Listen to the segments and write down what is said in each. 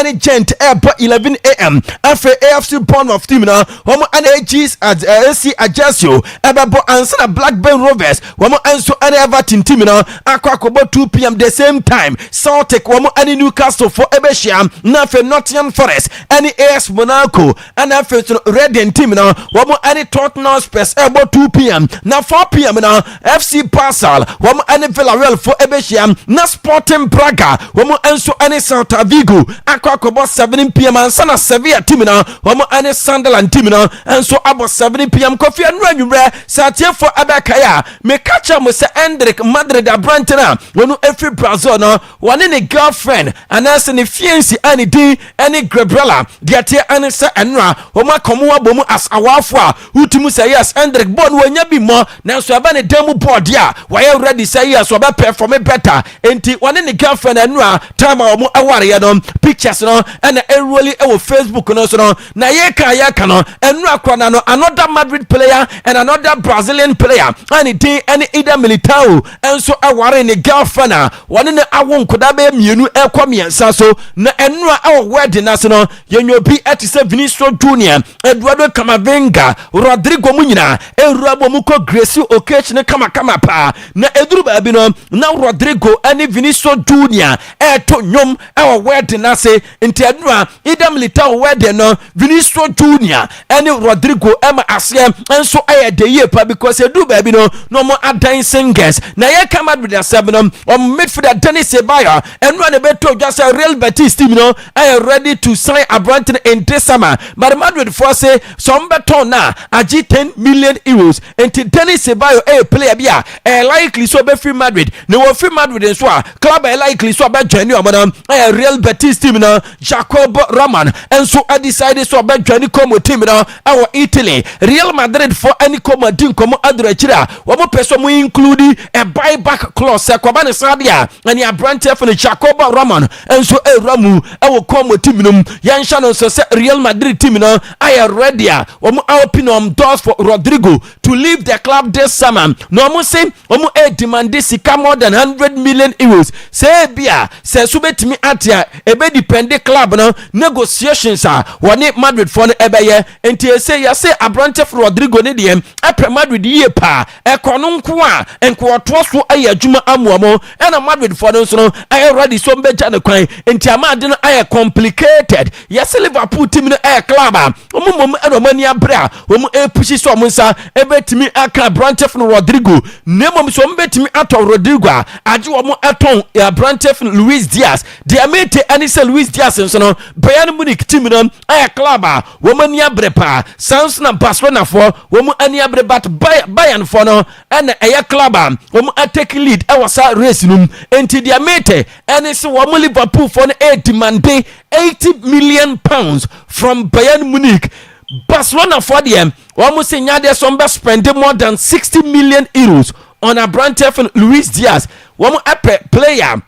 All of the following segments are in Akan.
any gent airport 11 a.m. after AFC Bournemouth team na wɔn ana AGs at AC Ajaccio ɛbɛbɔ ansa na Blackburn Rovers wɔn nso ana Everton team na akɔ 2 p.m. the same time Celtic wɔn ana Newcastle for ɛbɛhyia na after Nottingham Forest any AS Monaco and after Reading team na wɔn ana Tottenham Spurs ɛbɔ 2 p.m. na 4 p.m. na FC Basel wɔn ana Villarreal for ɛbɛhyia na Sporting Braga wɔn nso ana Celta Vigo akɔ 7 p.m. ansa na Sevilla team na wɔn ana Sunderland team na nso abɔ 7 p.m. Kofi anwummerɛ satie for abakaya me catch am say Hendrik Madrid abrantena wɔn every Brazil no wɔne ne girlfriend anase ne fiancé ani din ani Gabriela de tie ani sɛ ɛnra wɔn akɔmo abɔ mu as awafo a utimu say yes Hendrik bon wɔnya bi mo nanso aba ne demu board a wɔyɛ ready say yes wɔbɛ perform better enti wɔne ne girlfriend ɛnra time a wɔn aware no pictures no ɛna ɛroli ɛwɔ Facebook no so no na yɛka no ɛnra kwana no another Madrid player and another Brazilian player ani din ani Ida Militao enso aware ne girlfriend a wɔne ne awo nkoda be mienu ɛkɔ miɛnsa so na ɛnura ɛwɔ wedding na so no yenyo bi ɛte Vinicius Junior Eduardo Camavinga Rodrigo mu nyina ewura bɔ mu kɔ Grace Occasion kama pa na eduru baabi no na Rodrigo ani Vinicius Junior ɛto nyom ɛwɔ wedding na se nti ɛnura Ida Militao wedding no Vinicius Junior ani Rodrigo ɛma aseɛ enso ɛyɛ de yie pa because eduru baabi no mo adan singers na ye come out with their no on midfielder Dennis Ceballos and run a better just a Real Betis team are ready to sign a Brighton in this summer but Madrid for say some better now ag 10 million euros and Dennis Ceballos a player bia likely so be free Madrid no free Madrid and so club likely so be join you a Real Betis team Jacob Raman and so I decided so be join come team our Italy Real Madrid for any come team come adrechira wɔn pɛ mo include a buyback clause kwaba ne sadia and ya branch for the Jacob Raman and so Ramu ɛwɔ kɔn team no yɛnhyɛ no so say Real Madrid team no I ready wɔn open doors for Rodrigo to leave the club this summer no wɔn say wɔn demand sika more than 100 million euros say bia say so betimi atia ebe depend club no negotiations a wɔne Madrid for no ɛbɛyɛ nti say ya say a branch for Rodrigo ne deɛ ɛpɛ Madrid yie pa ekono nko a enko oto so aye adwuma amuamo na Madrid for no so no aye ready so mbeja ne kwan enti amade no aye complicated yes Liverpool team no aye club a omumom na omani abre a omu pushi so omunsa ebetimi aka Brantef no Rodrigo nemom so mbetimi ato Rodrigo a age omu aton Brantef Luis Diaz de amete ani se Luis Diaz so no Bayern Munich team no aye club a omani abre pa sans na Barcelona for omu ani abre but Bayern for no and a club take lead I was a race room enti dia mate and it's Liverpool for a demanding 80 million pounds from Bayern Munich. Barcelona for them almost saying they some spending more than 60 million euros on a Brantef Luis Diaz. One player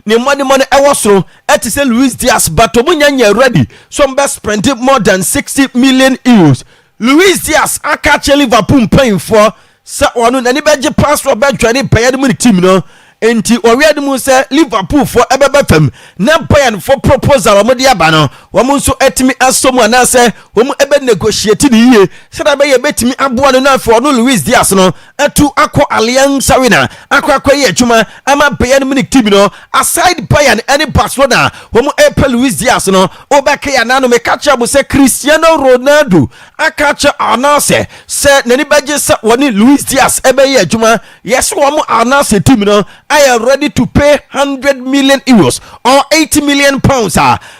ne money ɛwɔ it is Luis Diaz but omunya ready some spending more than 60 million euros. Luis Diaz catch Liverpool paying for sa onu na ni beje passport be dwane Bayern Munich team no enti owiade mu say Liverpool for ebebe fam na Bayern for proposal o de aba no wo mu nso etimi asomu na say wo mu ebe negotiate ni yie se da be ye betimi aboa no na for no Luis Diaz no etu akọ Allianz Arena akọ ye adwuma ama Bayern Munich team no aside Bayern any Barcelona wo mu epe Luis Diaz no obeka ya na no me catch am say Cristiano Ronaldo akacha anase say nani beje say woni Luis Diaz ebe ye adwuma yes wo mu anase team no I am ready to pay 100 million euros or 80 million pounds.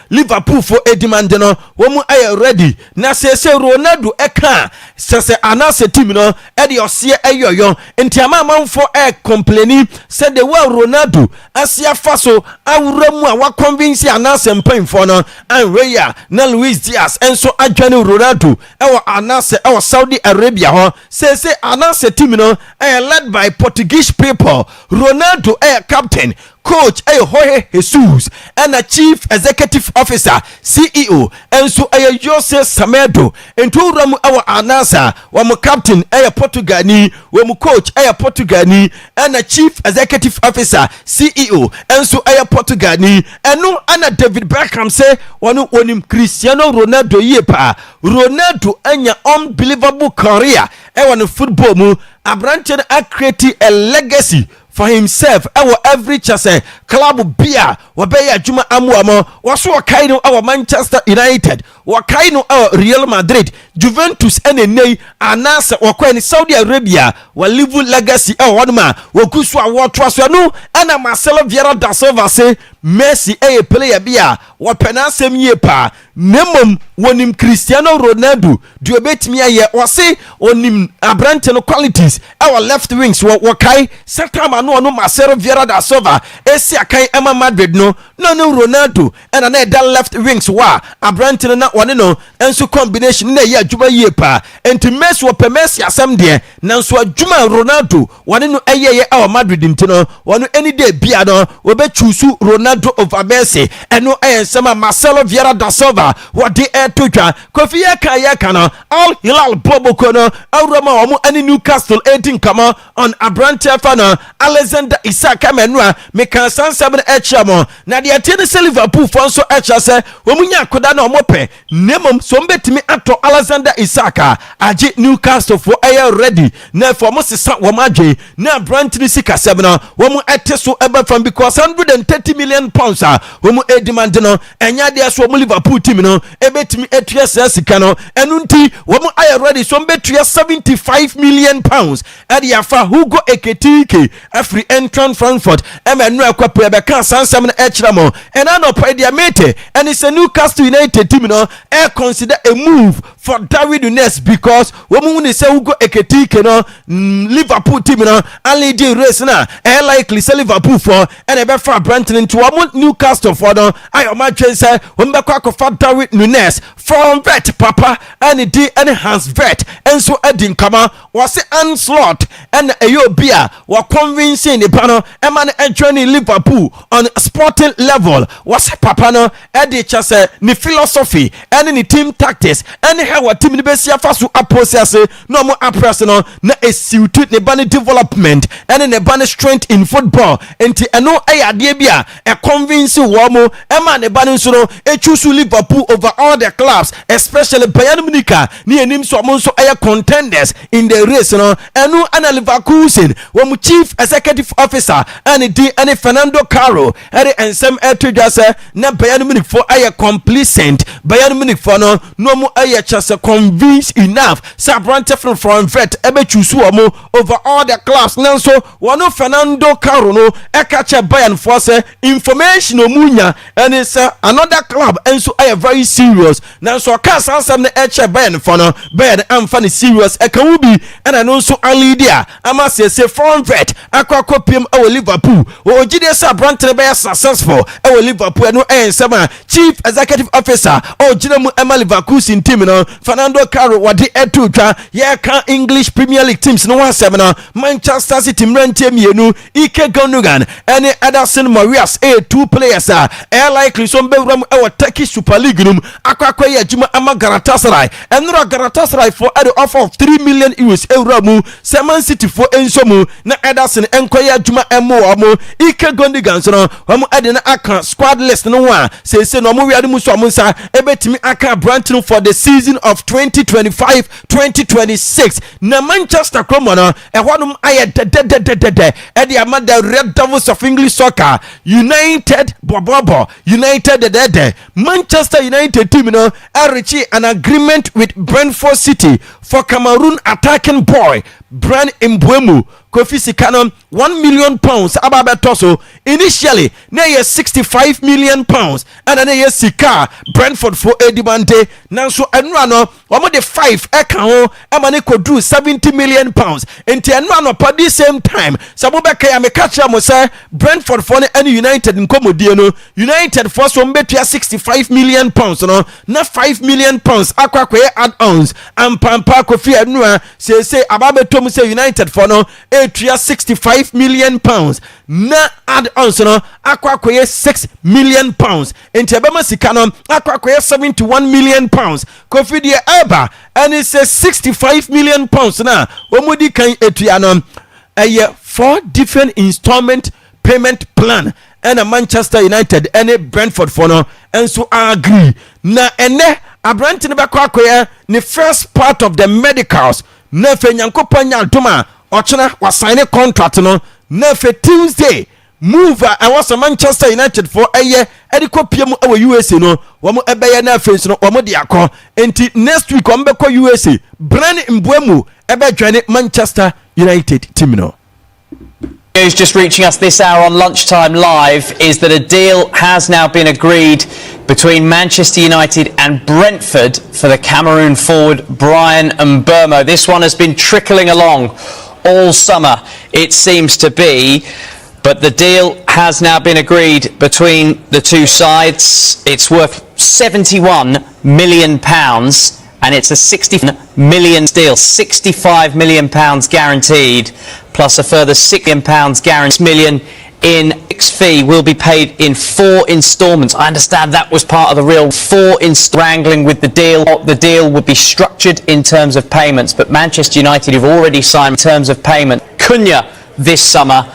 Liverpool for a demand no womu I ready. Na say Ronaldo eka say anase team no e de ose ayoyo enti amama for a complaining said the well Ronaldo asia faso awuramu a wa convince anase mpan for no and reya na Luis Diaz enso adwane Ronaldo e wa anase e wa Saudi Arabia ho say anase team no led by Portuguese people. Ronaldo captain coach Jorge Jesus and a chief executive officer CEO enso Jose Samedo into ram our anasa wam captain Portugani wam coach Portugani and a chief executive officer CEO enso Portugani eno ana David Beckham say wanu onim Cristiano Ronaldo yepa Ronaldo anya unbelievable career no football mu abrante a create a legacy for himself every chase club beer wabey adwuma amuamo waso wakaino our Manchester United wakaino our Real Madrid Juventus enenei anasa wakwa ni Saudi Arabia wa live legacy wonma wakusu awotro so no ana Marcelo Vieira da Silva say Messi player bia wapenasem yepa nemom wonim Cristiano Ronaldo du obetimi aye wase onim abrante no qualities our left wings wakai setama no Marcelo Vieira da Silva esi akai Emma Madrid no Ronaldo and na that left wings wa abrante no na one no enso combination na ye adwuma yepa enti Messi wo Messi asem de nanso adwuma Ronaldo one no eye our Madrid ntino one any day bia no obechusu Ronaldo over Messi eno ensema Marcelo Vieira da Silva what the air to Kofi Yaka no Al Hilal Bobo kono awrama omo ani Newcastle 18 kama on abrante fana Alexander Isak Kamenua meka sansam na echamo na de atene Liverpool fo so echa se omunya akoda na omope nemom so mbetimi ato Alexander Isak age Newcastle for air ready na for mo sesa wo madwe na abrante ni sika sem no wo mu ete so eba from because 130 million pounds wo demand no enya de so mo Liverpool team no ebetimi etua sika no enu nti wo mu air ready so mbetua 75 million pounds ade yafa Hugo Ekitike afri entran Frankfurt emenu akwapo ebeka sansam na echiramo ena no pa dia mate and it's a Newcastle United team no consider a move for David Nunes because wo mu ni say Hugo Ekitike no Liverpool team no only the race na likely say Liverpool for and ebe for Brighton into wo Newcastle for no ayoma twen say wo mbekwa akfa David Nunes from vet papa and the and Hans vet enso edin kama was onslaught and Ayobia were convincing the panel eman joining Liverpool on sporting level was papa no edi chase ni philosophy and ni team tactics and how a team ni besia faso apose no mo appress no na esiutu ne ban development and ne ban strength in football enti eno ayade bia e convince wo mo eman ne ban so no e choose Liverpool over all the clubs especially Bayern Munich ni enim so mo so aye contenders in the race no enu ana Leverkusen wo mu chief executive officer and Fernando Caro ere ensem etodwa se na Bayern Munich for aye complacent Bayern Munich for no mu aye chase convince enough sabrante from vet ebe choose wo mo over all the clubs nanso wono Fernando Caro no e ka che Bayern for se information omunya and is another club enso aye very serious nanso ka sansam na e che Bayern for no Bayern am fan serious e kan ubi and anonso alidia ama se from vet akwa piem e Liverpool o jide sa brante be successful e Liverpool no ensema chief executive officer o jina mu ema Leverkusen team no Fernando Caro wade etutwa ye kan English Premier League teams no wasem no Manchester City mrante mienu Ike Gundogan and Ederson Marias two players likely some be ram e Turkish Super League num akwa ye adwuma ama Galatasaray and Galatasaray for at the offer of 3 million euros euramu Man City for ensomu na Ederson enkoya adwuma emo omo Ike Gundogan so no omo ade na aka squad list no wa say no omo wiade mu so omo nsa ebetimi aka branch no for the season of 2025-2026 na Manchester Chrome no ehonum aye de ade amada Red Devils of English Soccer United bobobo United de Manchester United team no reach an agreement with Brentford City for Cameroon attacking boy Brand Mbeumo Kofi Sikano 1 million pounds ababetoso initially na ye 65 million pounds and na ye sika Brentford for edibante nanso enra no omo de 5 eka ho amane kodu 70 million pounds enti enra no pa the same time sabobeka ya mekacha mo say Brentford for any United nkomodie no United for so mbetua 65 million pounds no na 5 million pounds akwakwe add-ons ampampa Kofi enra say ababeto mu say United for no etria 65 million pounds na add on so no akwakoye 6 million pounds enti ebema sika no akwakoye 71 million pounds Kofi de eba and it says 65 million pounds na omudi kan etua no 4 different installment payment plan and a Manchester United and a Brentford for no and so agree na ene Abrante ne bakwakoye the first part of the medicals na fe nyankopon nyantoma ochena wa sign a contract no na fe Tuesday move I was a Manchester United for a year ediko piemu awo USA no wo mo ebeye na fe no wo mo de akọ enti next week wo mbekọ USA brand mbwemu ebe dwane Manchester United team no. News just reaching us this hour on Lunchtime Live is that a deal has now been agreed between Manchester United and Brentford for the Cameroon forward Bryan Mbeumo. This one has been trickling along all summer, it seems to be, but the deal has now been agreed between the two sides. It's worth £71 million and it's a 60 million deal, £65 million guaranteed, plus a further £6 million guaranteed in fee will be paid in 4 installments. I understand that was part of the real 4 wrangling with the deal. The deal would be structured in terms of payments, but Manchester United have already signed terms of payment. Cunha this summer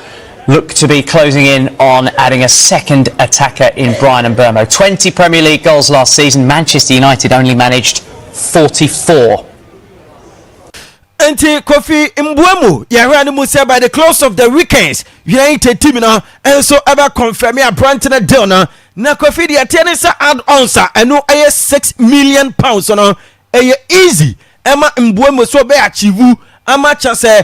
look to be closing in on adding a second attacker in Bryan Mbeumo. 20 Premier League goals last season. Manchester United only managed 44. Enti Kofi Mbeumo yahwani mu say by the close of the weekends United team na enso aba confirm ya Brentford deal na Kofi de atene sa add on sa eno aye 6 million pounds no aye easy ema Mbeumo so be achieve ama chase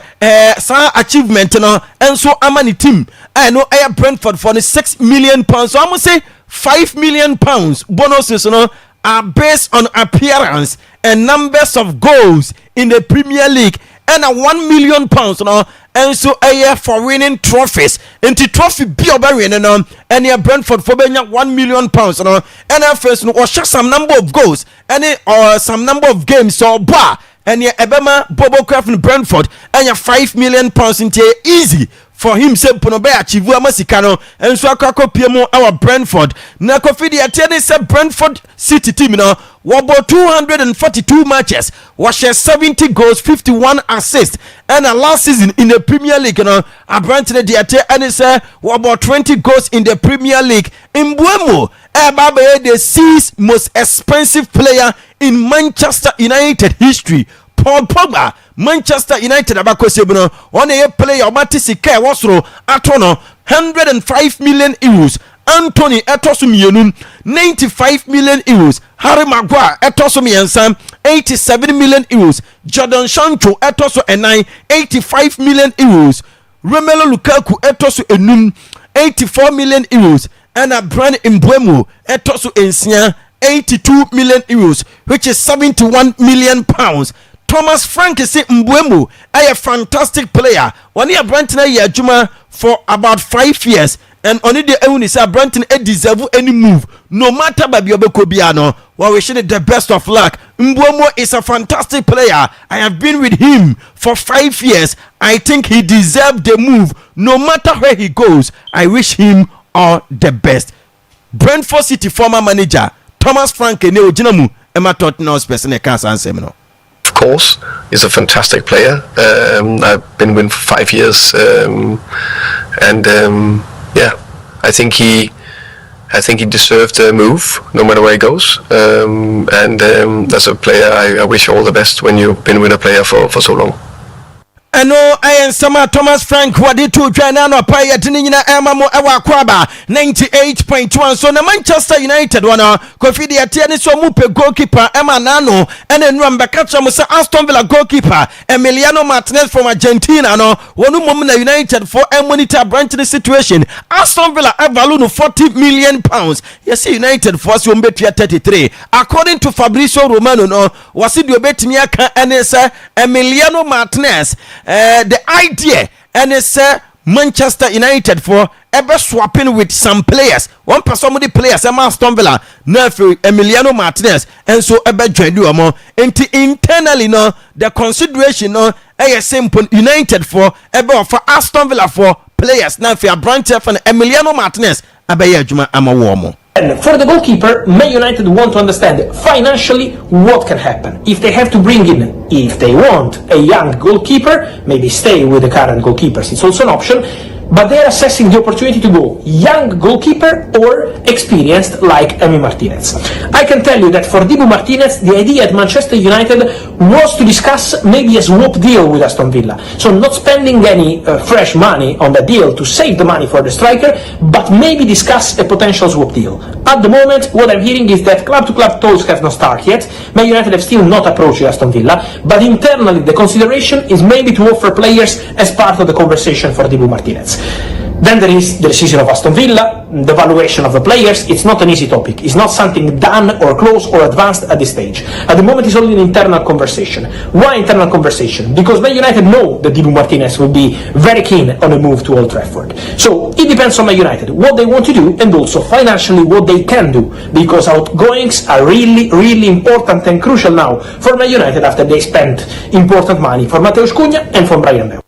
sa achievement no enso ama ni team eno aye Brentford for the 6 million pounds. So I say 5 million pounds bonuses no are based on appearance and numbers of goals in the Premier League and a £1 million no and so a year for winning trophies into trophy be obering no and your Brentford for being £1 million no and our first no or share some number of goals any or some number of games or bar and your Ebema Bobo Craft in Brentford and your £5 million into easy for him say pono be achieve amasikano and so akako piemo our Brentford na Kofi de atene say Brentford City team no wabo 242 matches was share 70 goals 51 assists and last season in the Premier League no Brentford de atene and say wabo 20 goals in the Premier League. Mbeumo Ebabe the 6th most expensive player in Manchester United history. Paul Pogba Manchester United abakosebuno one a player obatisi kai wasoro atono 105 million euros. Anthony etosumienum 95 million euros. Harry Maguire etosumiensan 87 million euros. Jordan Sancho etosu enai 85 million euros. Romelu Lukaku etosu enum 84 million euros. And a Bryan Mbeumo etosu ensia 82 million euros, which is 71 million pounds. Thomas Frank is Mbeumo a fantastic player. One year Brentford year Juma for about 5 years, and only the only say Brentford deserve any move, no matter by Biobekobiano. Well, we should the best of luck. Mbeumo is a fantastic player. I have been with him for 5 years. I think he deserved the move, no matter where he goes. I wish him all the best. Brentford City former manager Thomas Frank ne oginamu ema Tottenham person e kan answer me no. Of course, he's a fantastic player. I've been with him for 5 years, and I think he deserved a move, no matter where he goes. That's a player I wish all the best when you've been with a player for so long. Ano ayen sama Thomas Frank wadi to twana no pa yetini nyina ema mo ewa Akwaaba 98.1 so na Manchester United wana Kofi de atie ni so mu pe goalkeeper ema nano ene nu ambeka chamo se Aston Villa goalkeeper Emiliano Martinez from Argentina no wonu mom na United for a monitor Brentford situation. Aston Villa value no 40 million pounds. Yes, United for so mbetua 33 according to Fabrizio Romano no wasi de obetimi aka ene se Emiliano Martinez the idea and it's Manchester United for ever swapping with some players. One person with the players, Aston Villa, Nerfi, Emiliano Martinez, and so ever join you more. And internally, no, the consideration, no, simple United for ever for Aston Villa for players. Now, for Brandt and Emiliano Martinez, Abaya Juma Amawomo. And for the goalkeeper, Man United want to understand financially what can happen. If they have to bring in, if they want, a young goalkeeper, maybe stay with the current goalkeepers, it's also an option. But they're assessing the opportunity to go young goalkeeper or experienced like Emi Martinez. I can tell you that for Dibu Martinez, the idea at Manchester United was to discuss maybe a swap deal with Aston Villa. So not spending any fresh money on the deal to save the money for the striker, but maybe discuss a potential swap deal. At the moment, what I'm hearing is that club-to-club talks have not started yet. Man United have still not approached Aston Villa, but internally the consideration is maybe to offer players as part of the conversation for Dibu Martinez. Then there is the decision of Aston Villa, the valuation of the players. It's not an easy topic. It's not something done or close or advanced at this stage. At the moment, it's only an internal conversation. Why internal conversation? Because Man United know that Dibu Martinez will be very keen on a move to Old Trafford. So it depends on Man United, what they want to do, and also financially what they can do. Because outgoings are really, really important and crucial now for Man United after they spent important money for Matheus Cunha and for Brian Bell.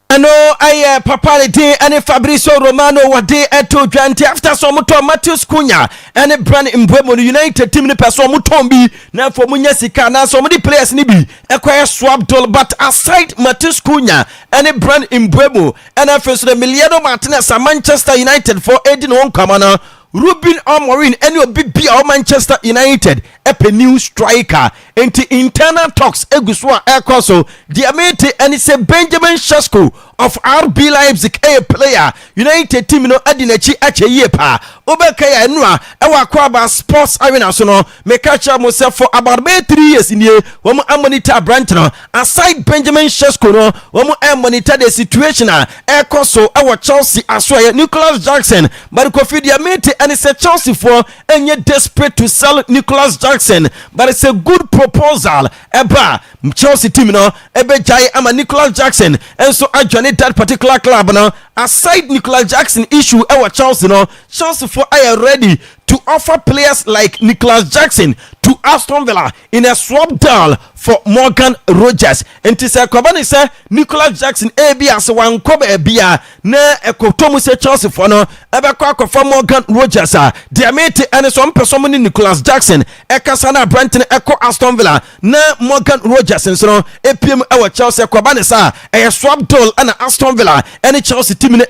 Ano aye papa de ane Fabrizio Romano wade eto dwante after so moto Matheus Cunha ane Brand Mbeumo United team ne person moton bi na for munya sika na so the players ni bi ekwa swap deal. But aside Matheus Cunha ane Brand Mbeumo and after Emiliano Martinez Manchester United for Edin on Kamana Ruben Amorim any obi bia Manchester United a new striker into internal talks eguswa ekoso diamete and say Benjamin Sesko of RB Leipzig a player United team no adinachi ache yepa obekaya enua ewa Akwaaba Sports Arena so no mekacha mo for about 3 years in here we monitor branch no aside Benjamin Sesko no we monitor the situation ekoso ewa Chelsea aso Nicholas Jackson but Kofi diamete and say Chelsea for enye desperate to sell Nicholas Jackson, but it's a good proposal. Eba Chelsea team no ebe jai ama Nicholas Jackson and so I joined that particular club no aside Nicholas Jackson issue ewa Chelsea no Chelsea for I ready to offer players like Nicholas Jackson to Aston Villa in a swap deal for Morgan Rogers. And to say Kobani say Nicholas Jackson ebia so wan koba ebia na ekotomu say Chelsea for no ebe kwa for Morgan Rogers diamete and some person ni Nicholas Jackson ekasana Brighton eko Aston Villa na Morgan Rogers and so epiem ewa Chelsea Kobani sa e swap deal and Aston Villa and Chelsea team ni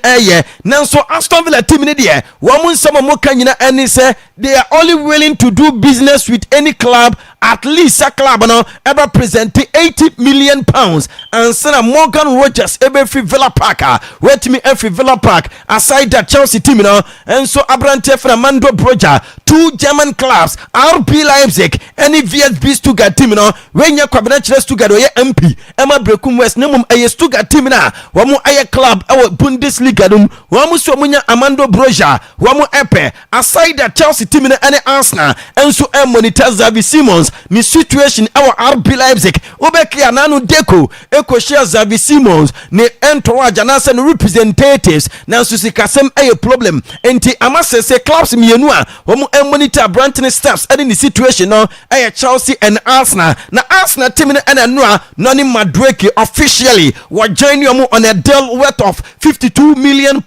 nanso Aston Villa team ni de wo mun sama mo kanyina any say they are only willing to do business with any club at least a club no ever presenting £80 million and send Morgan Rogers every Villa Park wait me every Villa Park aside that Chelsea team no and so Abrante Fernando Broja 2 German clubs RB Leipzig any VSB Stuttgart team no when you cabinet Stuttgart or MP Emma Brekum West nemum a Stuttgart team na wamu aye club our Bundesliga dum wamu so munya Amando Broja wamu epe aside that Chelsea team na any Arsenal and so monitor Xavi Simons ni situation our RB Leipzig obeki ananu deko eko share Xavi Simons ni entourage anasa no representatives na susikasem a problem enti amase se clubs mienu a womu monitor Brighton staffs any situation no Chelsea and Arsenal na Arsenal team na no a noni Madueke officially were joining on a deal worth of £52 million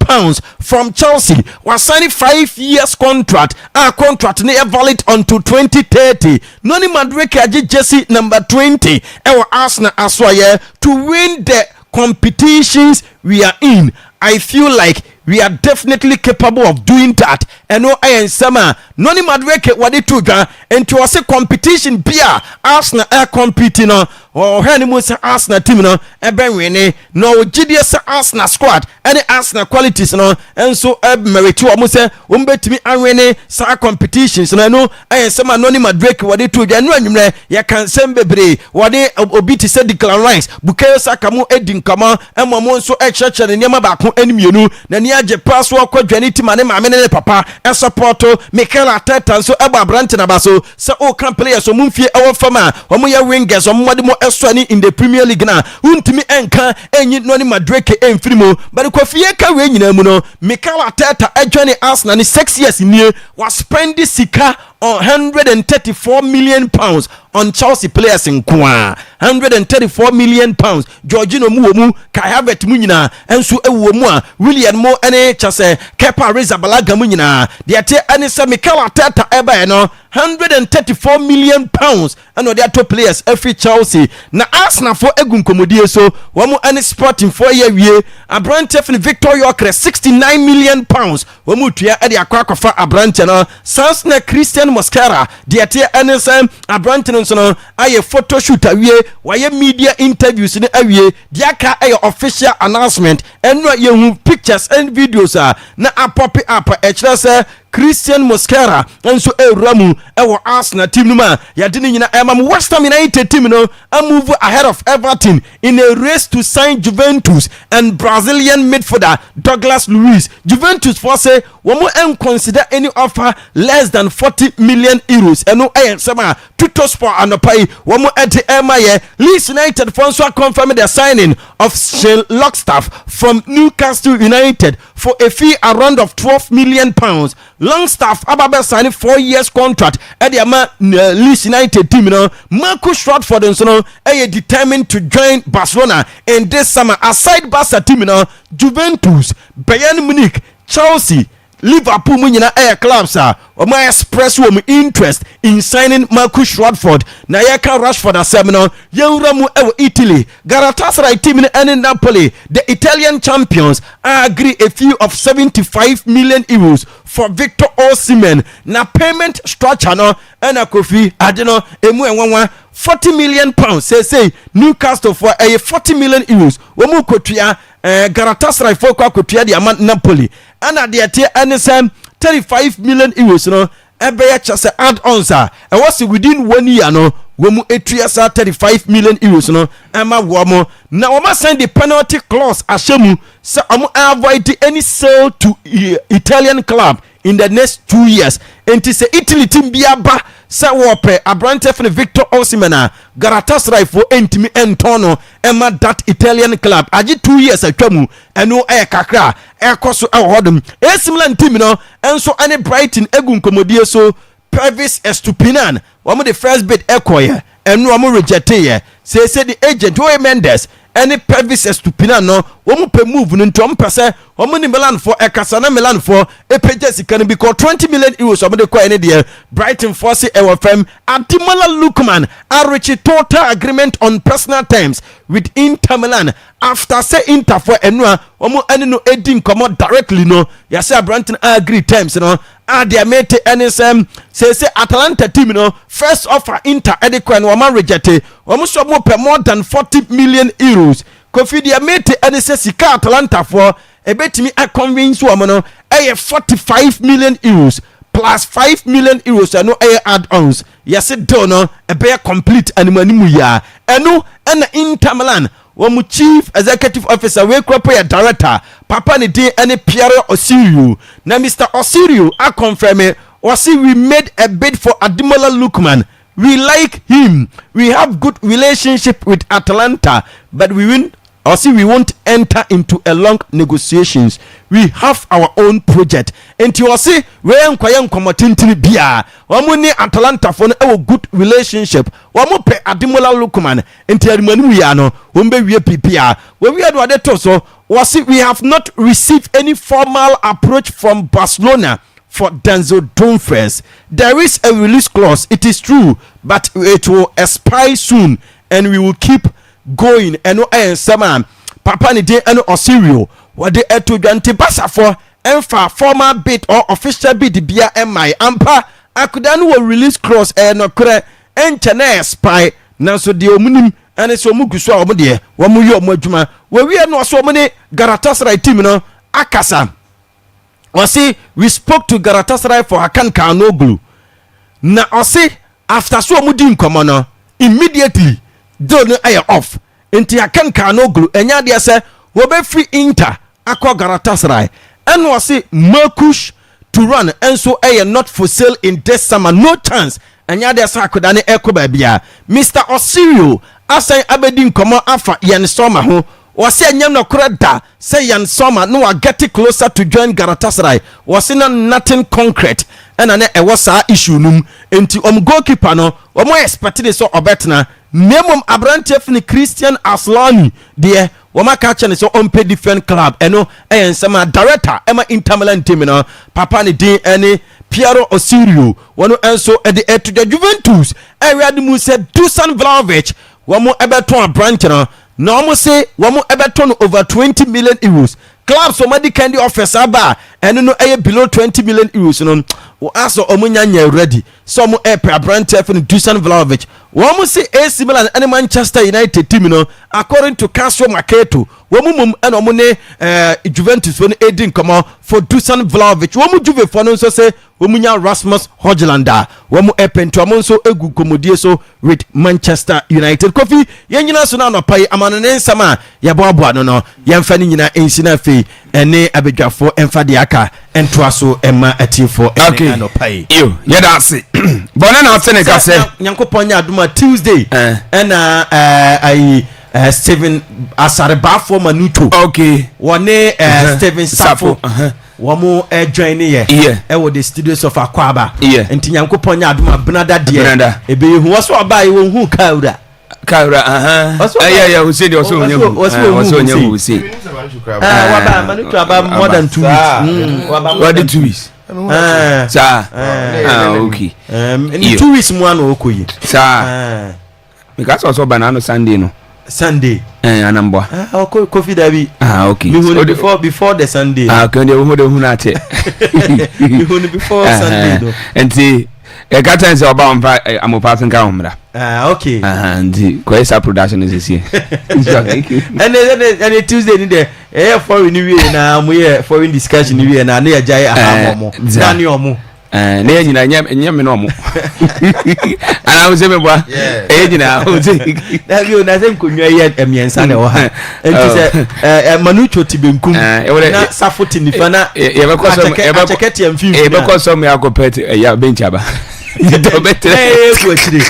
from Chelsea was signing 5 years contract contract ne valid until 2030 noni Madueke aji jersey number 20 our Arsenal aswaye to win the competitions we are in. I feel like we are definitely capable of doing that. And no I am sama noni Madueke wadi tuga and to us a competition beer Arsenal air competing or Hanimus Arsenal team no ebe wini no GDS Arsenal squad any Arsenal qualities no and so merit to amuse umbetimi anwene sa competitions no I am sama noni Madueke wadi tuga no anwumre ya kan sembebre wadi obi ti say Declan Rice Bukayo Saka mu edin kama emamo so church ne niam ba ko enimienu na ni age pass wo kwadwane ti mane maame ne papa e support Mikel Arteta so eba brant na baso se o kan players so mumfie e wo fama omo ya wingers omo mode mo esoni in the Premier League na untimi enka enyi no ni Madueke enfirimo but ko fie ka we nyina mu no Mikel Arteta adwane Arsenal ni 6 years nie was spend sika on 134 million pounds on Chelsea players in kwa 134 million pounds Georgino mu Kai Havertz mu nyina enso ewo mu a William Mo ene chase Kepa Arrizabalaga mu nyina de ate ane se Mikel Arteta eba no 134 million pounds and the top players every Chelsea na Arsenal for egun komodie so wamu ane Sporting for ye wie Abrante fin Victor Yokre 69 million pounds wamu tua e de akwakofa Abrante no Sansna Christian Mosquera de ate ane se Abrante no no aye photo shoot awie waye media interviews ne awie de aka aye official announcement eno ye hu pictures and videos na apop up e kire se Christian Mosquera enso ewramu ewo Arsenal team numa yade ni nyina emam West Ham United team no move ahead of Everton in a race to sign Juventus and Brazilian midfielder Douglas Luiz. Juventus for say womo consider any offer less than 40 million euros eno sama Tuttosport anopai womo ente emaye. Leeds United for so confirm the signing of Shane Longstaff from Newcastle United for a fee around of 12 million pounds. Longstaff ababe signing 4 years contract at the Leeds United team no Marcus Rashford and so no determined to join Barcelona in this summer aside Barca team no Juventus, Bayern Munich, Chelsea, Liverpool munyina clubs omo express wo interest in signing Marcus Rashford na yaka Rashford asemno yewramu ewo Italy Galatasaray team in Napoli the Italian champions agree a fee of 75 million euros for Victor Osimhen na payment structure no na Kofi adeno emu enwanwa 40 million pounds say Newcastle for 40 million euros womu kotua Galatasaray for kotua di ama Napoli ana de ate anisem 35 million euros no ebe ya chase add-ons e was within 1 year no womu etua sa 35 million euros no ema womo na woma send the penalty clause ashemu so avoid any sale to Italian club in the next 2 years enti se Italy team biaba sa wope Abrante for Victor Osimhen Galatasaray for entimi entono ema that Italian club agi 2 years atwamu eno kakra ekoso ehodum Milan team no enso ane Brighton egun komodie so Pervis Estupinan womo the first bid ekoye eno womo reject ye say the agent Joe Mendes any Pervis Estupinan no womo pe move no ntom pese womo ni Milan for ekasana Milan for epeje can be called 20 million euros womo de kwa ene de Brighton force ewo fam Ademola Lookman a reach total agreement on personal terms with Inter Milan after say Inter for enua womo ene no edin come directly no ya say Brighton agree terms no they made NSM say Atalanta team no first offer Inter edikwa no womo reject womo so mo pay more than 40 million euros Kofi dia made NSM sika Atalanta for ebetimi a convince womo no 45 million euros plus 5 million euros no add-ons yes it do no ebe complete animanimu ya eno na Inter Milan womu chief executive officer we kropo ya director papa ni din ene Pierre Osirio na Mr. Osirio a confirm we made a bid for Ademola Lookman. We like him, we have good relationship with Atalanta, but we won't enter into a long negotiations. We have our own project. Enti wasi we enkwaya nkomotintini bia. Wamu ni Atalanta for a good relationship. Wamu pe Ademola Lookman. Enti arimanu ya no. Wumbe we PPA. We are wade toso. Wasi we have not received any formal approach from Barcelona for Denzel Dumfries. There is a release clause. It is true, but it will expire soon, and we will keep going. And sama papa ni de eno Osirio wade eto dwante basa for emfa formal bid or official bid bia emai ampa akudanu will release clause no kre enche na expire na so de omunim ane so muguso a omde womu ye omadwuma we no so omne Galatasaray team no akasa wasi we spoke to Galatasaray for Hakan Kalhanoglu na osi after so omudi nkomo no immediately do no aye off enti Hakan Kalhanoglu enya de se be free Inter akwa Galatasaray and was say Marcus Thuram enso not for sale in this summer, no chance. And ya there's akodane ekoba bia Mr. Osirio asan abedin komo afa Yan Soma ho was say nyam no korada say Yan Soma no are getting closer to join Galatasaray was in nothing concrete and ane e was issue num enti goalkeeper no expected so obetna nemum abrante fini Christian Aslani de wama catch and so pay different club eno and some director Emma Inter Milan team no papa ni din any Piero Osirio wano enso ede to the Juventus area de mu se Dusan Vlahovic wamo ebeton branch no wamo say wamo ebeton over 20 million euros club somebody can the offer aba and no below 20 million euros no aso omunya ready some branch for Dusan Vlahovic wamo say AC Milan and Manchester United team no according to Casio Marketo wamo and omune Juventus when edin come for Dusan Vlahovic wamo Juve for no so say womunya Rasmus Hojlanda womu epento amonso egu komodie so with Manchester United Kofi yenyina so na no pai amanene nsama ya boaboa no yemfa ni nyina ensina fe ene abedwafo emfa de aka entoa so emma atifo ene no pai yo yeda se bona na otene ka se nyankopon nya aduma Tuesday ena ai Steven Asareba for Manuto okay wone Steven Safo wamo join ye e wo the studios of Akwaaba enti nyankopon nya adoma Benada de ebe hu waso aba ye wo hu kaura yeah Hussein also onye Hussein waba Manuto aba more than 2 weeks what the 2 weeks okay in 2 weeks mo an okoyi because also banana Sunday anambwa coffee dabi okay before the Sunday okay they hu na before Sunday no enti e ka tan se oba ampa amopasen ka homra okay and Kwesa production is here and Tuesday ni there foreign new year na mo here foreign discussion new year na ya jai ahamo na ni omo na nyina nyame no omo ana wo se me bua nyina wo se na bi o na se nkonwa ye emiensa na wo ha enti se Manucho tibenkum na Safoti nifa na ye be ko so cheketi amfi e be ko so me akopet ya bench aba do better ko chire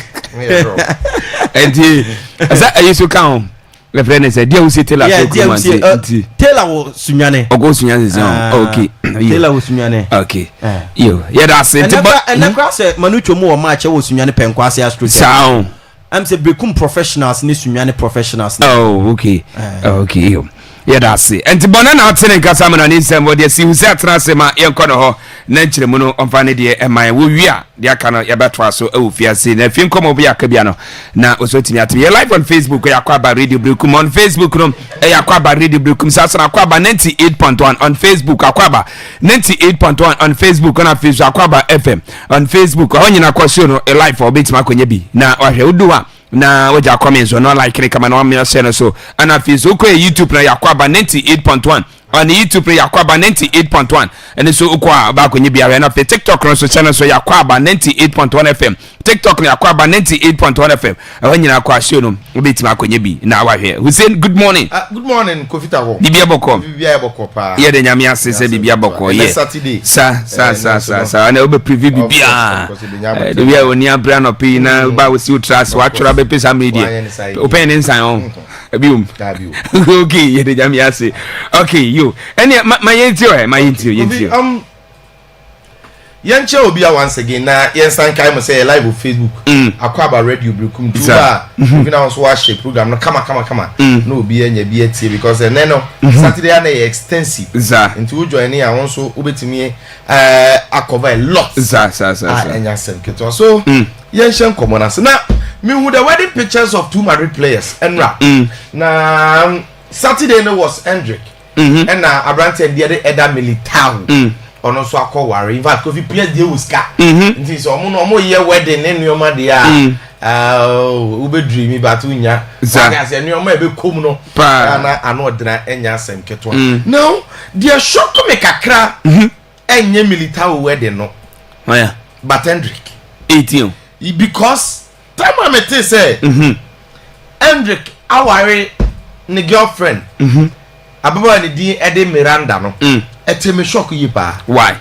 enti asa ayiso kan le friend say dia wo se Taylor so kuma enti Taylor wo sunyane ogo sunyane se okay Taylor wo sunyane okay yo yeah that's it and na kwa se Manucho mo wo match wo sunyane penkwase astro sound I'm say become professionals ni sunyane professionals oh okay okay yo yeah that's it enti bona na atene kasa na ni sem wo de si husi atena se ma yenko no ho na nkyeremu no omfa ne de eman wo wia de aka no yebetwa so awufiase na fi nkomo bi aka bia no na osotimi atimi live on Facebook Akwaaba Radio Brekum on Facebook no Akwaaba Radio Brekum sasa Akwaaba 98.1 on Facebook Akwaaba 98.1 on Facebook na Facebook Akwaaba FM on Facebook onyina kwasio no live obit makonye bi na ohwe uduwa na waja comments no like kama na me share so ana Facebook YouTube na Akwaaba 98.1 on YouTube Akwaaba 98.1 and so ukwa ba konye bia na TikTok no so channel so Akwaaba 98.1 FM TikTok na Akwaaba 98.1 FM awanyina kwa show no obetima konye bi na wahwe Hussein good morning good morning Kofita wo bibia boko pa ye de nyame asese bibia boko ye Saturday sa na obe preview bibia de bia oni abra no pi na ba we see trust wa twra be pesa media open insan on abium okay ye de nyame ase okay yo any my yentio Yanche obia once again na yensan kai mo say live on Facebook Akwaaba Radio Brekum tuba we na so watch the program no kama no obi anya bi atie because no Saturday na extensive into we join here also obetimi cover a lot anya sem keto so yenshen common na me who the wedding pictures of two married players enra na Saturday no was Hendrick and na Abrante and the other Eda Militao ono so akọware in fact Kofi PS dey uska nti so omo ye wedding ne nuoma de ube dreamy but unya gas e nuoma ebe kom no na anodena enya asem keto now the shock me kakra enye Militao wedding no yeah but Hendrick 18 because time I met say Hendrick aware ne girlfriend ababa ni din ede Miranda no eteme shock yi pa why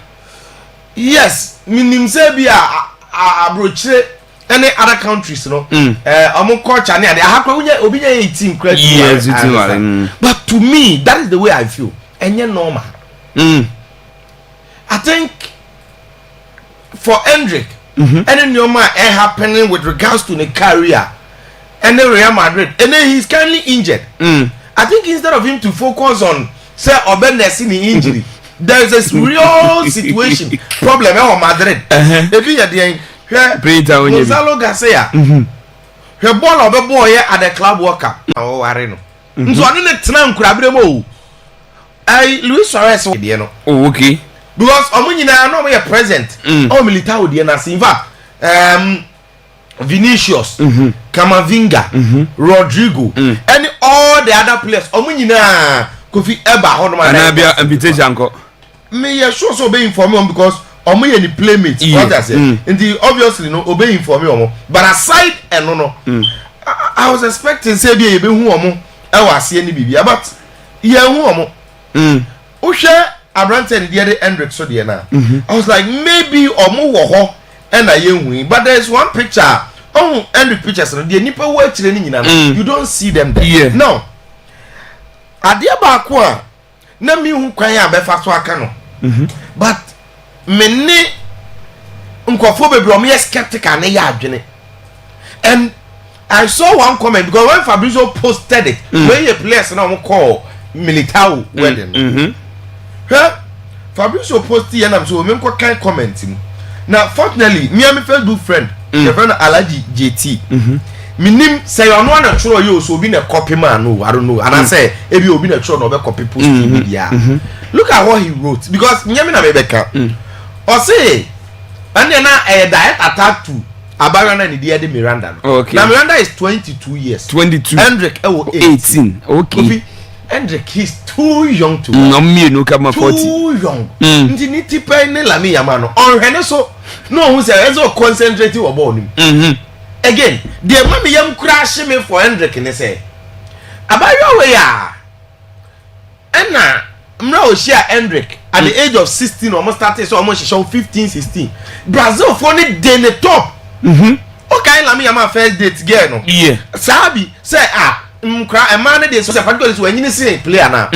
yes minim say bi abrochire any other countries no omo culture ne ade ahakwa unya obi nya 18 credit yes but to me that is the way I feel enye normal I think for Hendrick any normal happening with regards to the career and the Real Madrid and then he's currently injured I think instead of him to focus on say Obenesi the injury there is a real situation problem on Madrid ebi ya dey Gonzalo Garcia he ball of a boy at the club World Cup o ware no nso ane ne tena nkurabere mo Luis Suarez dey no okay because omunyina no me present o Militao dey na in fact Vinicius Camavinga Rodrigo and all the other players omunyina Kofi Eba ho no ma na bia invitation ko me ye sure so be inform me because omo ye ni playmates what I say and obviously no obey inform me but aside and no I was expecting say be ye be hu omo e wase ni bibia but ye hu omo wo hwe Abrante and the Hendrick so there na I was like maybe omo wo ho e na ye hu but there is one picture oh Hendrick pictures no the nipa wo akire ni nyina you don't see them there no ade ba ko a na mi hu kwan a be fa so aka no but many nkofo bebre o me skeptical na ya adwene and I saw one comment because when Fabrizio posted it when you players na call Militao wedding Fabrizio posted and I'm so me ko kan comment now fortunately me and my Facebook friend the friend Alaji JT minim say ono na churo yo so obi na copy man no I don't know and I say ebi obi na churo no be copy post media look at what he wrote because nyame na me beka o say and na direct attack to Abara na ni de Miranda okay now Miranda is 22 years 22 Hendrick 18 okay Hendrick he's too young to no me no come 40 too young nti ni tipa ni la me yama no on hene so no who say so concentrate wo ball nim again the mama yam crash me for Hendrick ne say abayo we ya na mra o share Hendrick at the age of 16 almost started so almost show 15 16 Brazil for ni dey the top okay la me yama first date girl no yeah sabi say mkra e man dey so say particularly so anyini say player na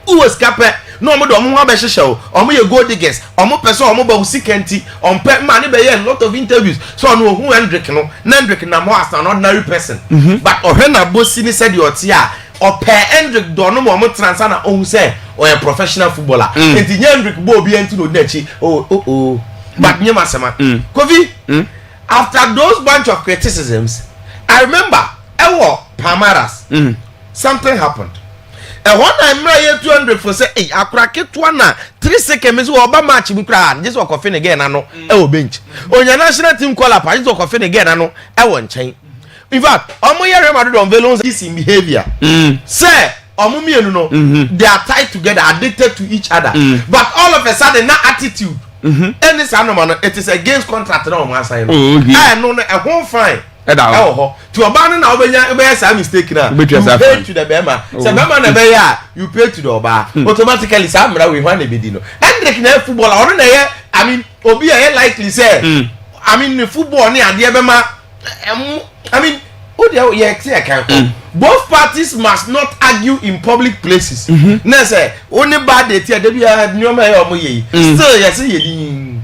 who was captain no mo do omo ha be hyehyɛ omo ye gold diggers omo person omo ba usikenti on pe man be a lot of interviews so no who Hendrick no Hendrick na mo as an ordinary person but ohwe na bosi ni said your tia o pe Hendrick do no mo transfer na ohun say o a professional footballer enti Hendrick bo obi enti no nachi oh but nyema sema Kofi after those bunch of criticisms I remember ewo Palmaras something happened and one time I 200 for say hey akrake to na 3 seconds we oba match bi kra just walk off again ano e bench onya national team call up just walk off again ano e won nchen in fact omo Real Madrid on Velons this in behavior say omo mienu no they are tied together addicted to each other but all of a sudden na attitude any sanoman it is against contract na omo assign no no e won fine to oba na obenya be say mistake na you pay to the bema say bema na be ya you pay to the oba automatically say mra we wan e be di no Hendrick na footballer or na ye I mean obi e likely say I mean the football ni ade bema I mean who dey ye say kan both parties must not argue in public places na say only bad dey tia dey bia nyoma ye omo ye still ye say ye di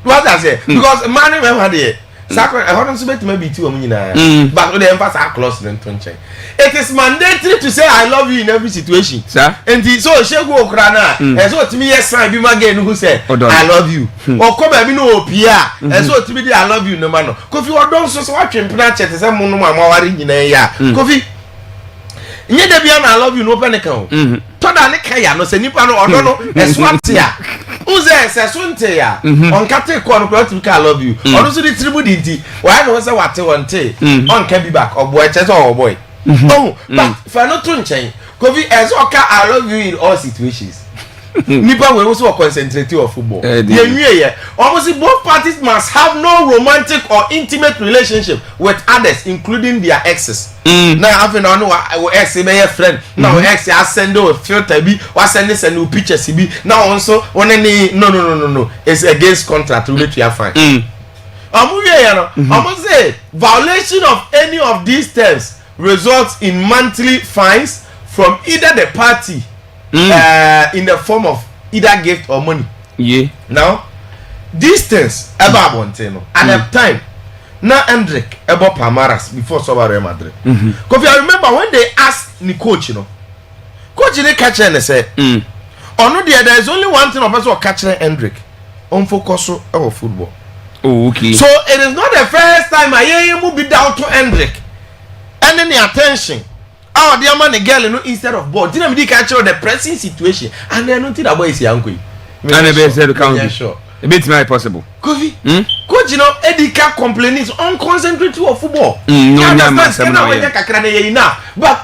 what I say because man me wan dey Sacred, I want to bet maybe two but with the emphasis close to it is mandatory to say I love you in every situation. Sir? And so Shegu Okrana, and so to me, yes, I be again who said I love you. Or come and no Pia, and so to me, I love you no man. Kofi, or don't so watching Planchet as a monoma in a ya. Kofi, neither be I love you no panic. Toda ne kaya no se nipa no odono eswatia uze se sunte ya on kate ko no to I love you odo so di tribu di nti why no say wate wonte on can be back obo e chese o boy oh but for no to nchen Kofi ezoka I love you in all situations nipa we also concentrate on football. Almost both parties must have no romantic or intimate relationship with others, including their exes. Now, having on our ex, my friend, now ex, I send a filter, or send this a new pictures. Now, also, on any no, it's against contract, which we are fine. I must say, violation of any of these terms results in monthly fines from either the party in the form of either gift or money. Yeah. Now, these things about Monteno at the time, now Hendrik about Palmaras before Real Madrid. Because I remember when they asked the coach, coach they catch and they said, oh no, there is only one thing of us who catching Hendrik on focus on football. Oh, okay. So it is not the first time I hear him be down to Hendrik. And then the attention. Oh, the man, the girl, instead of ball, didn't really catch the pressing situation. And then nothing about his uncle. And the said, "Count sure. A bit more possible." Coach, Eddie can't complain. He's unconcentrated on football. But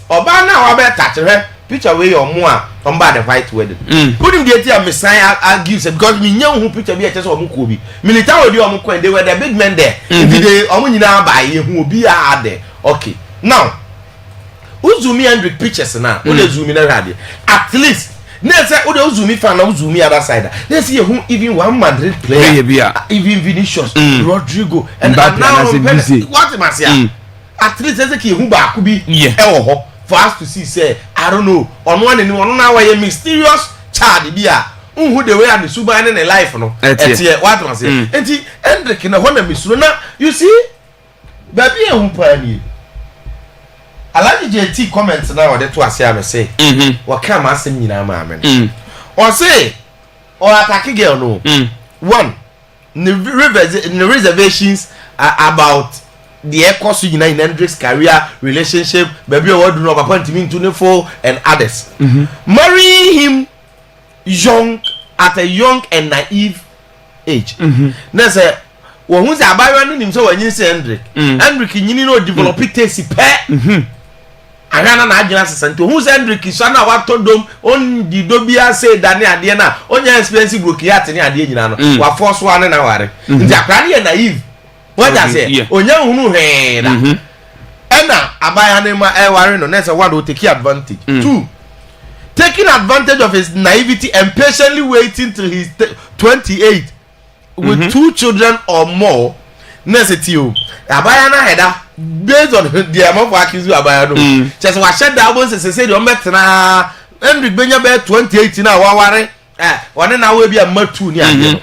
Obana, I better touch her. Picture away or more on by the white wedding. Put him the Messiah argues because we know who picture be a test of Mukubi. Military they were the big men there. If they only now by who will be there. Okay. Now, who zoom in with pictures now? Who they zoom in already? At least, let's say who they zoom in fan, who zoom in other side. Let's see who even one Madrid player, even Vinicius, Rodrigo, and now what must say? At least let's say who back could be for us to see. Say I don't know on one and one now a mysterious child be who the way and the super and the life no. What must say? And he Hendrik in a Honda Misruna. You see, baby, who pioneer. I like the JT comments now that was I say. What come I say, or say, or attack a girl, no. One, the reservations are about the course in Hendrik's career, relationship, baby, what do not appoint him to the four and others. Marrying him young, at a young and naive age. That's a well, who's a buyer him so when you say Hendrik, you know, develop it, taste pet. Agana na agina sesento who's Hendrik Isana wa todom on di dobia say dani ade na onya expensive broke yat ni ade nyina no wa force one na ware nti akra ne naive what I say onya hunu he da ena abaya ne ma e ware no next one will take advantage. Two, taking advantage of his naivety and patiently waiting till he's 28 with two children or more. Next you abaya na heda based on the amount of accused abaya no just wa shed that one say the ometna Hendrik benya be 28 na wa ware one na we be a matu ni ade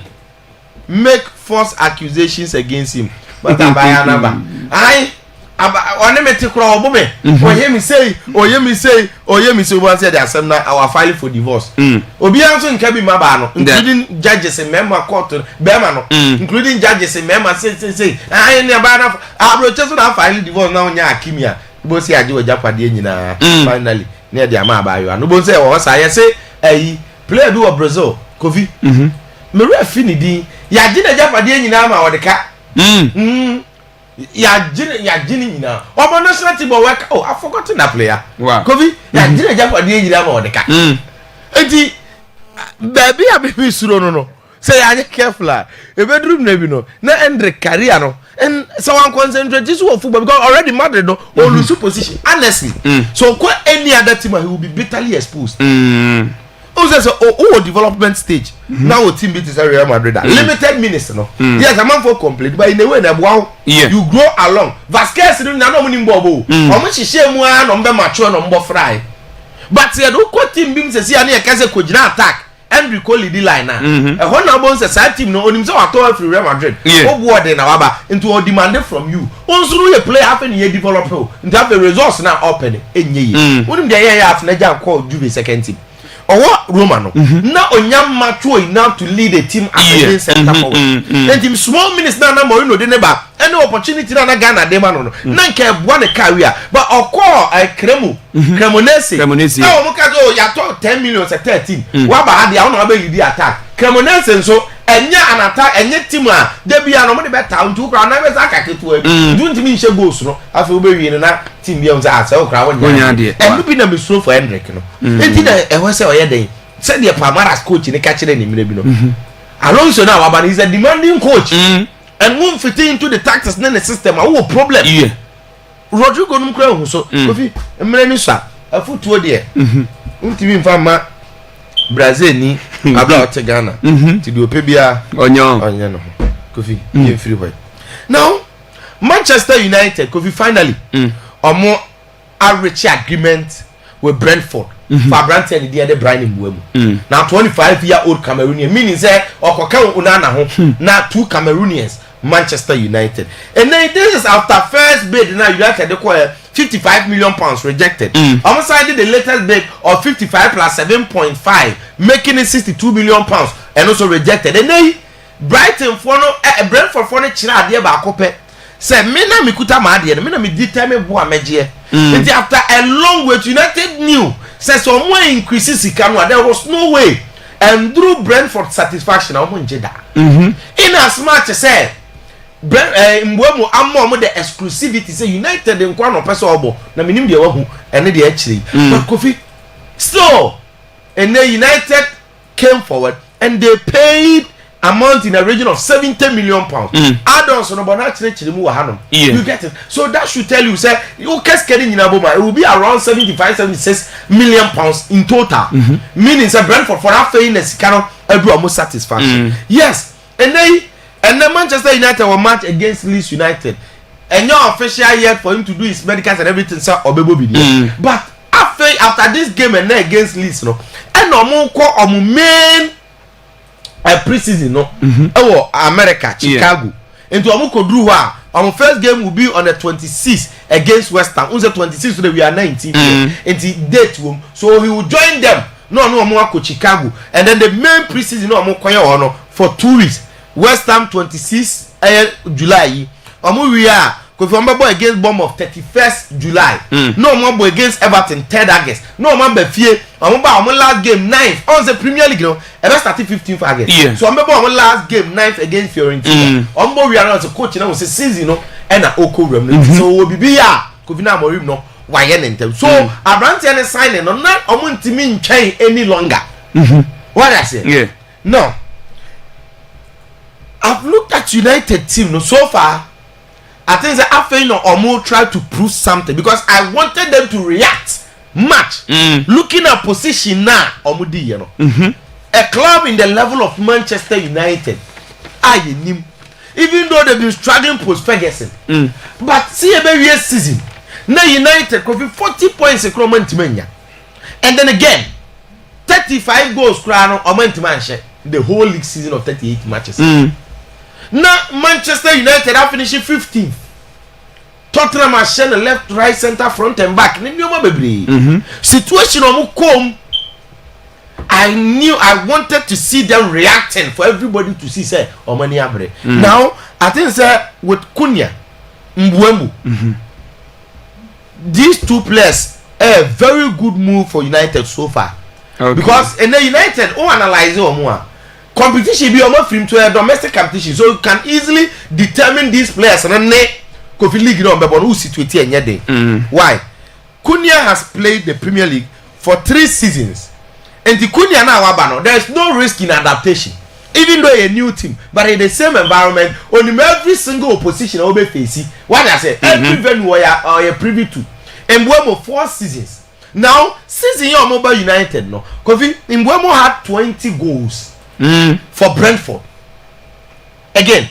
make false accusations against him but abaya na ba ai one meti kura obo me oye mi say one say they are na our file for divorce obi anso nka bi maba no including judges and member court bema no including judges and member say ai ne ba na abroche so na file divorce na onya akimia bo si aje ojapade nyina finally ne dia ma abayo no bo say o sa ye say play do of Brazil Kofi me refi ni din ya je na japade nyina ma odeka ya jini nyina obo national team work I forgot that player Kofi ya jini japade nyina ma odeka enti baby abi suro no say ya careful e bedroom na bi no na Hendrik career no and someone concentrate this on football because already Madrid no or lose position honestly so any other team he will be bitterly exposed. Development stage now a team beat Real Madrid limited minutes no yes a man for complete but in a way wow you grow along Vasquez no na no money bobo omo hihye mu a no mbe mature no mbo fry but you do ko team bim se sia na e kase ko gina attack Hendrik ko lead line na e ho na bon se sa team no onim se wato afri Real Madrid ogwo de na waba into o demand from you onsuru ye play happen ye develop into have the results na open enye ye onim de ye af na ja call Juve second team Roma no na onyam mature enough to lead a team as a center forward and team small minutes na Mourinho de neba any opportunity na Ghana de ma no na nke ebua ne career but okọ Cremonese na o mo ka so ya to 10 million se 13 wa ba ha de a na ba lead attack Cremonese nso enya anata enye team a de bia no mo de beta ntu kra na be za kaketu abi ntu ntimi nche goals no afi o be wi na team bia nza asa o kra wonya enu bi na me slow for Hendrik no enti na e ho se o ye den said the Palmaras coach in the catcher in the Alonso now, but he's a demanding coach. And won't fit into the tactics and the system. Oh, problem. Yeah. Rodrigo Numcro, so, Kofi, a Melanisa, a foot to a dear. Ultimate farmer, Brazil, ni, about Ghana, to do a Pebia on your Kofi, free way. Now, Manchester United, Kofi, finally, or more average agreement with Brentford. For Brentford, the other Brian in Buemo. Now, 25-year-old Cameroonian, meaning say, or Kokau Unana, now 2 Cameroonians, Manchester United. And then this is after first bid, now United acquire £55 million rejected. Almost I did the latest bid of 55 plus 7.5, making it £62 million, and also rejected. And then Brighton for no, Brentford for no china dear Bacope. Say, Mena Mikuta Madia, Mena me determine Boa Majie. And after a long wait, United knew, says, someone increases Sikanwa, there was no way. And through Brentford satisfaction, I won't Jeddah. In as much as said, Mbwemo amo the exclusivity say United in kwano person obo na minim de wahu ene de actually but Kofi so and then United came forward and they paid amount in a region of £70 million. Add-ons on about actually mu wahanom. You get it. So that should tell you say you case getting in Aboma it will be around 75-76 million pounds in total. Meaning say Brentford for that fair is cannot do almost satisfaction. Yes. And then Manchester United will match against Leeds United. And your official yet for him to do his medicals and everything, sir, or baby. But after this game and then against Leeds, no, and no more call on main preseason, no, America, Chicago. Into Amuko Drew, our first game will be on the 26th against West Ham. On the 26th, so we are 19 into date room. So he will join them. No more Chicago. And then the main preseason, no more for 2 weeks. West Ham 26 July. We are Kofi against Bournemouth 31st July. No more against Everton 3rd August. No more Befie. Last game 9th on the Premier League. No, ever started 15th August. So I'm last game 9th against Fiorentina. We are not a coach. You know, it's a season. No, and a Oko remnant. So we'll be here. Kofi na Morim no. Why anything? So Abrantian is signing. No, not Omuntimin chain any longer. What I say? Yeah. No. I've looked at United team no so far. I think that after Omo tried to prove something because I wanted them to react much. Looking at position now, Omudi, you know, a club in the level of Manchester United, even though they've been struggling post Ferguson, but see a very season now United could be 40 points a and then again 35 goals crown or the whole league season of 38 matches. Now Manchester United are finishing 15th. Tottenham are sharing left, right, center, front and back. Situation on come. I wanted to see them reacting for everybody to see say Omani Abre. Now I think say with Kunya, Mbwemu, these 2 players a very good move for United so far. Because in the United, analyze more. Competition be almost free to a domestic competition, so you can easily determine these players and then Kofi League no but who situate here day. Why? Kunya has played the Premier League for 3 seasons. And the Kunya now Abano, there is no risk in adaptation. Even though a new team, but in the same environment, on every single opposition will be facing. What I say, every venue or a privy to. And Mbwemo 4 seasons. Now, season your Mobile United no. Kofi Mbwemo had 20 goals. For Brentford. Again,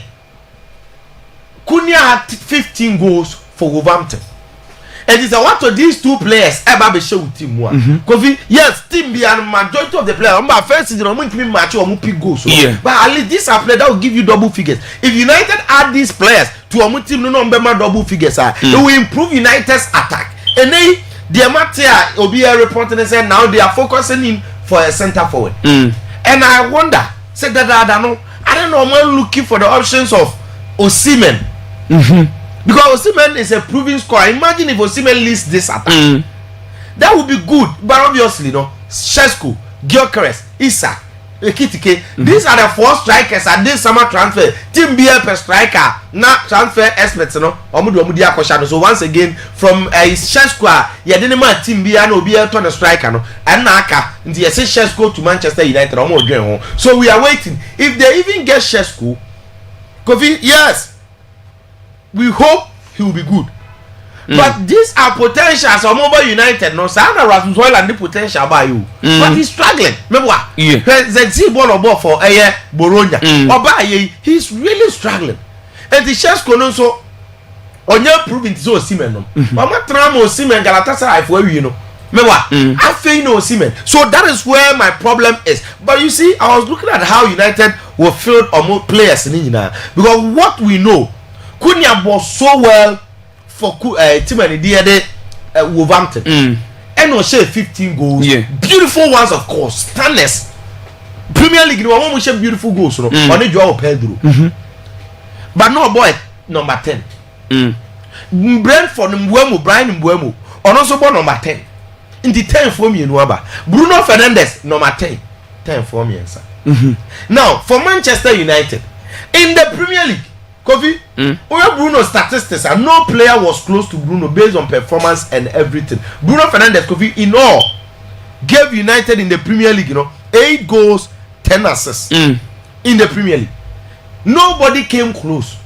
Kunya had 15 goals for Wolverhampton. And it's a what of these 2 players ever be show team one. Kofi, yes, team be and majority of the players. My first season, I'm going to match or pick goals. But at least these are players that will give you double figures. If United add these players to a team, no number double figures, it will improve United's attack. And they Matia will be a reporter and say now they are focusing in for a centre forward. And I wonder, say that I don't know, I'm looking for the options of Osimhen. Because Osimhen is a proven scorer. Imagine if Osimhen leads this attack. That would be good. But obviously, no. Shesko, Gyökeres, Isak, Ekitike. These are the 4 strikers at this summer transfer. Team BL per striker. Na transfer experts no. Omudi akosha no. So once again from Shesko ya didn't man team BL no BL turn a striker no. And naka nti yesi Shesko to Manchester United omo odwen ho. So we are waiting. If they even get Shesko, Kofi, yes. We hope he will be good. But these are potentials of Mobile United. No, Sana Rasmus Hoyland the potential by you. But he's struggling. Remember what? Yeah. The ball for Bologna. He's really struggling. And the Shesko no so onye proving so Osimhen no. Mama Tramo Osimhen Galatasaray for you know. Remember what? I feel no Osimhen. So that is where my problem is. But you see, I was looking at how United will field almost players in India. Because what we know, Cunha was so well for team and the Wolverhampton. And was share 15 goals. Yeah. Beautiful ones, of course. Stunners. Premier League, no one will share beautiful goals. No? On the Joao Pedro. But no boy, number 10. Brentford, Mbuemo, Brian Mbuemo. On also born number 10. In the 10 for me in Waba. Bruno Fernandes, number 10. 10 for me, sir. Now, for Manchester United, in the Premier League, Kofi, where Bruno statistics and no player was close to Bruno based on performance and everything. Bruno Fernandes, Kofi, in all, gave United in the Premier League, 8 goals, 10 assists in the Premier League. Nobody came close.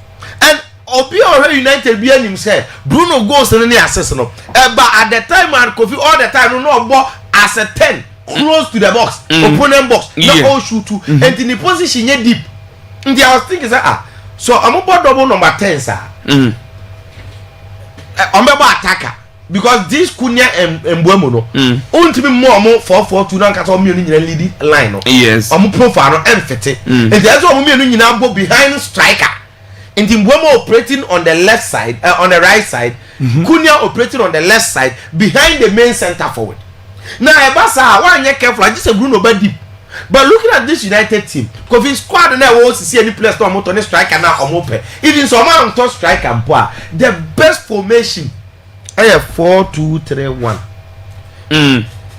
And Obi already United behind himself. Bruno goes and any assists, But at the time, man, Kofi, all the time, no ball as a 10 close to the box, opponent box, not all shoot to, and in the position deep. And I was thinking, so I'm about double number 10, sir. I'm about attacker because this Cunha and Mbuemo no. Only be more 4-4-2 now. Cause I'm using the leading line. Yes. I'm profile no empty. And there's one me now go behind striker. And Mbuemo operating on the left side, on the right side. Cunha operating on the left side behind the main center forward. Now, Ebasa, why you careful? I just say Bruno bad deep. But looking at this United team, because squad now wants to see any place to motor striker now or open. Even some man to strike and poor. The best formation, I have 4-2-3-1.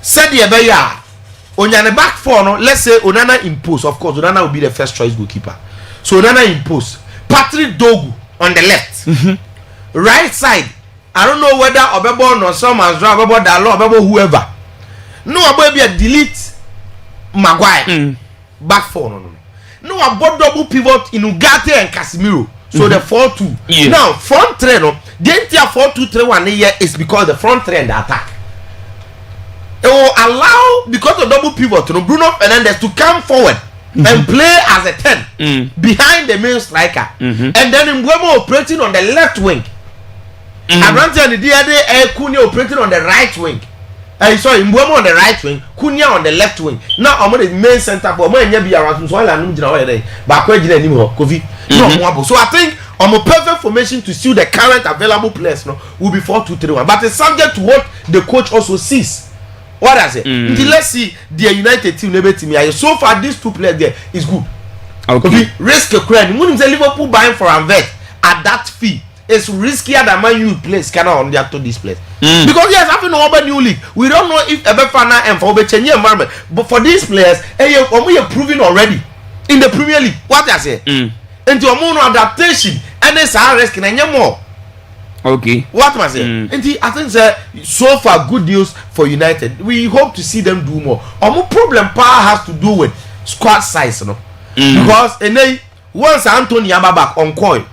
Said the Ebeya on your back four. No, let's say Onana impose. Of course, Onana will be the first choice goalkeeper. So Onana impose. Patrick Dogu on the left, right side. I don't know whether Obebo or someone's drive about that law, Obebo whoever. No, Obebo delete. Maguire back four no about double pivot in Ugarte and Casemiro so the 4-2 now front three no the entire 4-2-3-1 here is because the front three and the attack it will allow because of double pivot Bruno Fernandes to come forward and play as a 10 behind the main striker and then Mbuemo operating on the left wing Abrante and the other Cunha operating on the right wing. Sorry, Mbuemo on the right wing, Cunha on the left wing. Now I'm on the main center for me. Be around so I don't know but Kofi. No, so I think I'm a perfect formation to see the current available players. No, will be 4-2-3-1. But it's subject to what the coach also sees. What I say? Let's see the United team. So far, these 2 players there is good. Okay. Risk a crane. When Liverpool buying for a vet at that fee. It's riskier than Man U place cannot on their to this place. Because yes, having no new league, we don't know if Ebefana and for change environment. But for these players, we are proving already in the Premier League. What I say? Into a more adaptation and it's a risk and more. Okay. What am I saying? And I think so far good deals for United. We hope to see them do more. Our more problem power has to do with squad size, because and then once Anthony Ababak on coin.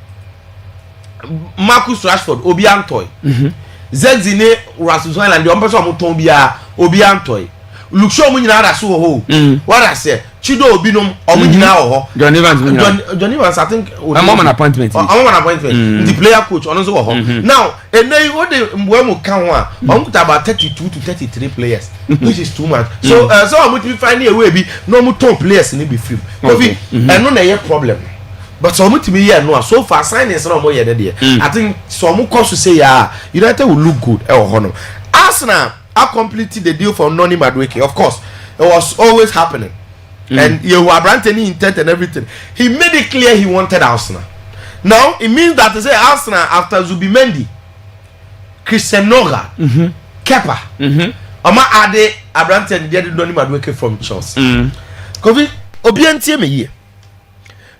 Marcus Rashford, Obi Antoy. Zedzine Rasmus Hoyland, the person who told me Obi Antoy. Look, show me now so ho. What I say, Chido Obinum, Omi now. John Evans, I think. I'm on an appointment. I'm on an appointment. The player coach, on also. Now, and then what the Mwemo Kanwa, I'm about 32 to 33 players, which is too much. So I'm going to be finding a way, be no more top players in it be free. And no, no problem. But some to me here no so far signings no more here there. I think some cost to say United will look good. Arsenal have completed the deal for Noni Madueke. Of course, it was always happening. And you were granting intent and everything. He made it clear he wanted Arsenal. Now it means that to say Arsenal after Zubimendi, Christian Noga, Kepa, Ama Ade Abrante and the Noni Madueke from Chelsea. Kofi, Obiantie me ye.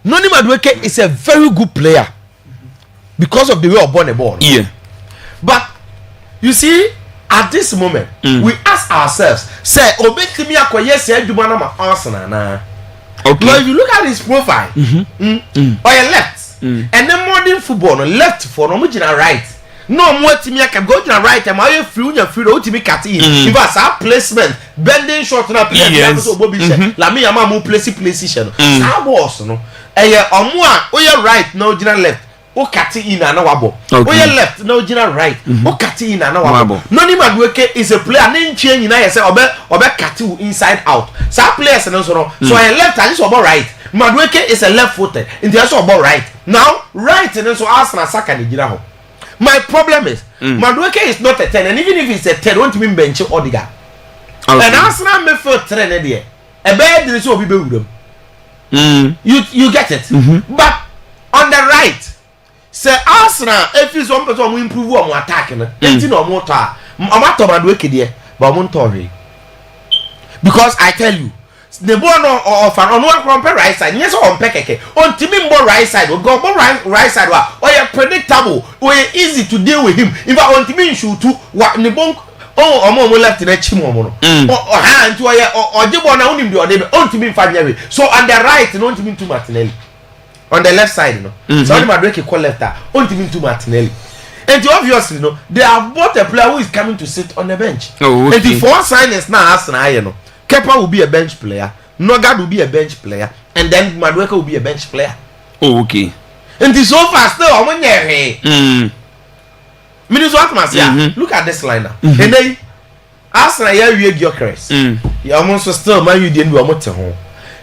Noni Madueke is a very good player because of the way of born a ball. Yeah. But you see, at this moment, we ask ourselves, say, Obetimi akoye se adwuma na ma Arsenal na. Okay. Now if you look at his profile, or your left, and then modern football, no left for no mujina right. No more timi aka go to right, am I free unya free o timi cut in. If as our placement, bending shot na play so Bobby say, la me ama mo place position. Sa boss no. Eye omo a o ye right no gina left. O cut in na wabo. O ye left no gina right. O cut in na wabo. No ni Madueke is a player na ntwe nyina ye say obe cut you inside out. Sa players no so no. So a left and so about right. Madueke is a left footed. In the also about right. Now right and so Arsenal Saka ni gina ho. My problem is Madueke is not a 10, and even if it's a 10, won't mean bench Odiga. And Arsenal may feel 10 there. A bad is what we build them. You get it. But on the right, say Arsenal, if it's one person we improve on attacking it, it's no more time. I'm not Madueke there, but I'm not. Because I tell you, the ball of an one compare right side, yes, on Pekeke, on Timmy more right side, or go more right side, or you're predictable, or you're easy to deal with him. If I want Timmy shoot to what the bone, or more left in a chimono, or hand to or the one only do on Timmy 5 years. So on the right, no Timmy to Martinelli. On the left side, no. So I'm going to call left, on Timmy to Martinelli. And obviously, no, they have bought a player who is coming to sit on the bench. Oh, okay. And the four signings now, Arsenal, Kepa will be a bench player, Nogard will be a bench player, and then Madueke will be a bench player. Oh, okay. And this so far still on one year. Look at this lineup. And then Arsenal here we Gyökeres. You almost still man you didn't do a motor home.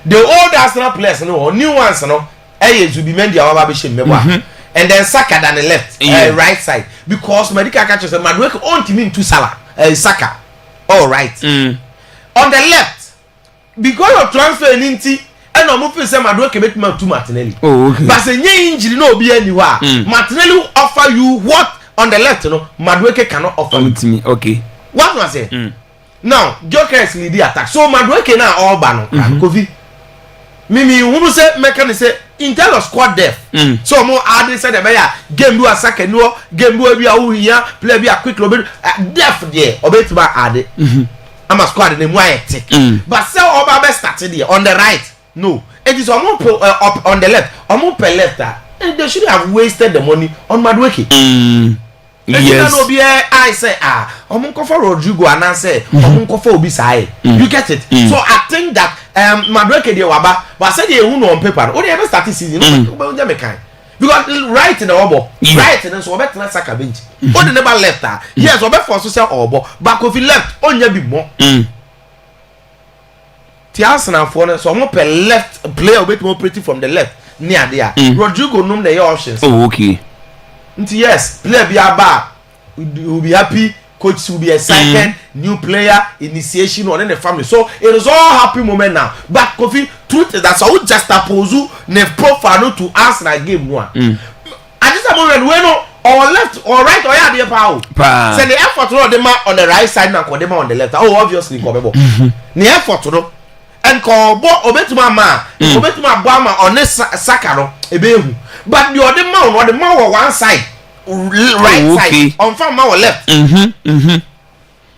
The old Arsenal players no new ones no. To be made the and then Saka down the left, right side because medical catches and Madueke on to mean to Salah, Saka. All right. On the left, because of transfer in Inti, and I'm moving some Madueke bet to Martinelli. Oh, okay. But any injury no be anywhere. Martinelli will offer you what on the left, no Madueke cannot offer to me. Okay. What was it? Now Gyökeres lead the attack. So Madueke now all ban Kofi. Mimi who say mechanic say in terms of squad depth. So more add say the game do a second no game do be a here play be a quick depth there obetuma add. I'm a squad in the white. But so Oba best started there on the right. No. It is almost up on the left. Almost per left. And they should have wasted the money on Madueke. Yes. I say for Rodrigo and I say for Obisai. You get it? So I think that Madueke de Waba, but say they who on paper. Only ever started season. Because right in the obo, right and so better than Saka bench. Only never left her. Yes, Obe for social obo, but if he left, only be more. Arsenal for so more per left player bit more pretty from the left near there. Rodrigo num the options. Oh, okay. Yes, player be aba will be happy, coach will be excited, new player, initiation on the family. So it is all happy moment now. But Kofi, truth is that so just oppose ne profile to Arsenal game one. At this moment when or left or right or yeah, power. Send the effort to the man on the right side now, the man on the left. Oh, obviously, the effort to know. And call Obetuma ma, Obetuma Bama on this Sakaro, Ebehu. But the other man or the man on one side, right side, on farm or left.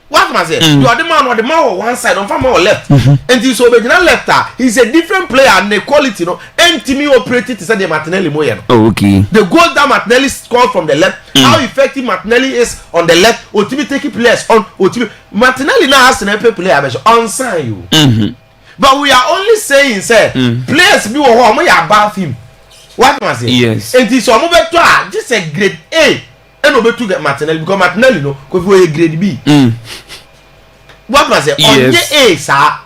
What must I say? The other man or the man on one side, on farm or left. And this original left, he's a different player and the quality, no. And Timmy operated to say the Martinelli Moyen. Okay. The goal that Martinelli scored from the left, how effective Martinelli is on the left, or Timmy taking players on, or Timmy Martinelli now has an MP player on sign you. But we are only saying, say, players be home about him. What must I say? Yes. And this one over just a grade A. And over to get Martinelli because Martinelli no, because we a grade B. What must I say? Yes. On A, sir.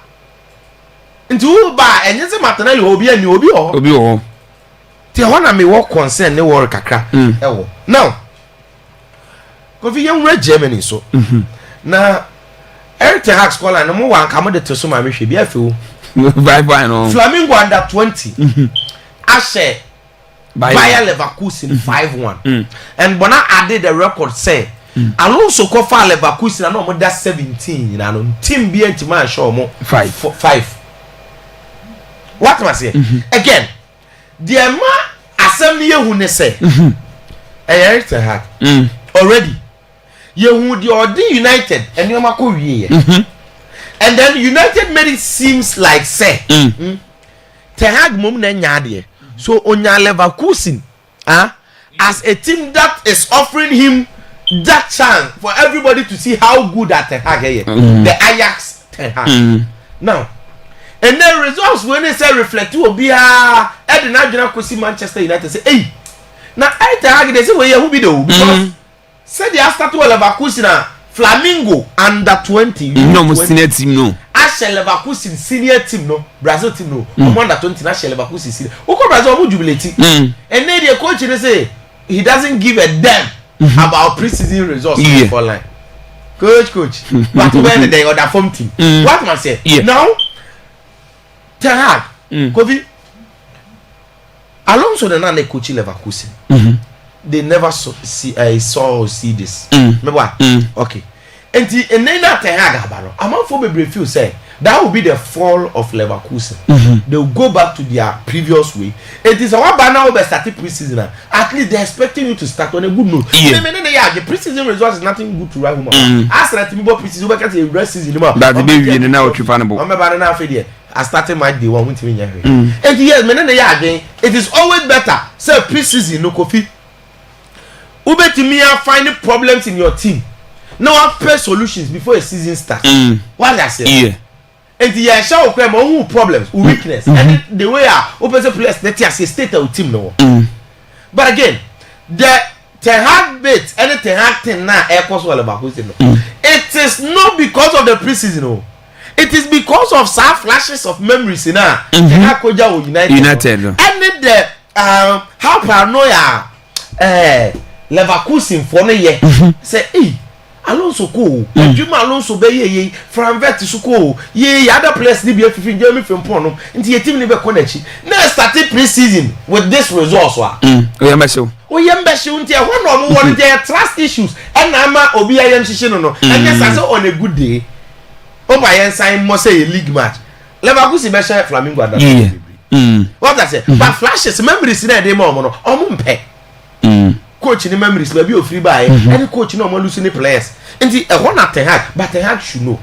Into who buy and you say Martinelli will be a new obi or obi or. The one I may walk concern no work kakra. Now, because we young red Germany so. Now. Eric Ten Hag scholar and no one come to so my mission be afu. Bye no. Flamingo under 20. Ashe Bayer Leverkusen 5-1. And Bona added the record say Alonso ko fa Leverkusen na no that 17 you know team be anti man show mo 5. What must say? Again, the assembly who ne say, Eric Ten Hag already. You would the United and you are and then United made it seems like say Ten Hag mum na nyade. So Onya Leverkusen as a team that is offering him that chance for everybody to see how good that Ten Hag is. The Ajax Ten Hag. Now, and then results when they say reflect will be Eden Adjuna Kosi Manchester United say, hey, now I Ten Hag they say well who be the because say they start to Leverkusen Flamingo under 20. No senior team no. Ashe Leverkusen senior team no, Brazil team no. Under 20 Ashe Leverkusen senior. Uko Brazil who jubilate. And then the coach they say he doesn't give a damn about preseason results for line. Coach. But when they other form team. What man say? Now Ten Hag, Kofi Alonso the nan they coach Leverkusen. They never saw or see this. Remember? Okay. And then that Ten Hag abaro. Among for be feel say that will be the fall of Leverkusen. They will go back to their previous way. It is our banner over starting preseason. At least they're expecting you to start on a good note. The preseason results is nothing good to write home. As that team about preseason, we can say rest season. That the baby in now trifanable. I'm about now for there. I started my day one winter. And yes, it is always better. Say preseason no coffee. Ube to me are finding problems in your team. Now I pay solutions before a season starts. What I say? Yeah. And the shall occur more problems, weakness, and the way I open the place that you say state of team no. But again, the Ten Hag bit and the Ten Hag thing now air course all about who's it is not because of the preseason, no. It is because of some flashes of memories in our Ten Hag Koja United. And the how paranoia Leverkusen for me say hey Alonso ko Juma Alonso be ye from vet so ko ye other players ni be fifin Jeremy Frimpong no nti ye team ni be konachi na start pre-season with this results wa oyambeso nti e ho no mo won there trust issues and na ma obi ayen hihye no and yes as on a good day over yen sign mo say a league match Leverkusen be share Flamingo at that what I say but flashes memories na dey mo no omo mpe coach in memories maybe you free by any coach no more losing players and the one at Ten Hag but Ten Hag should know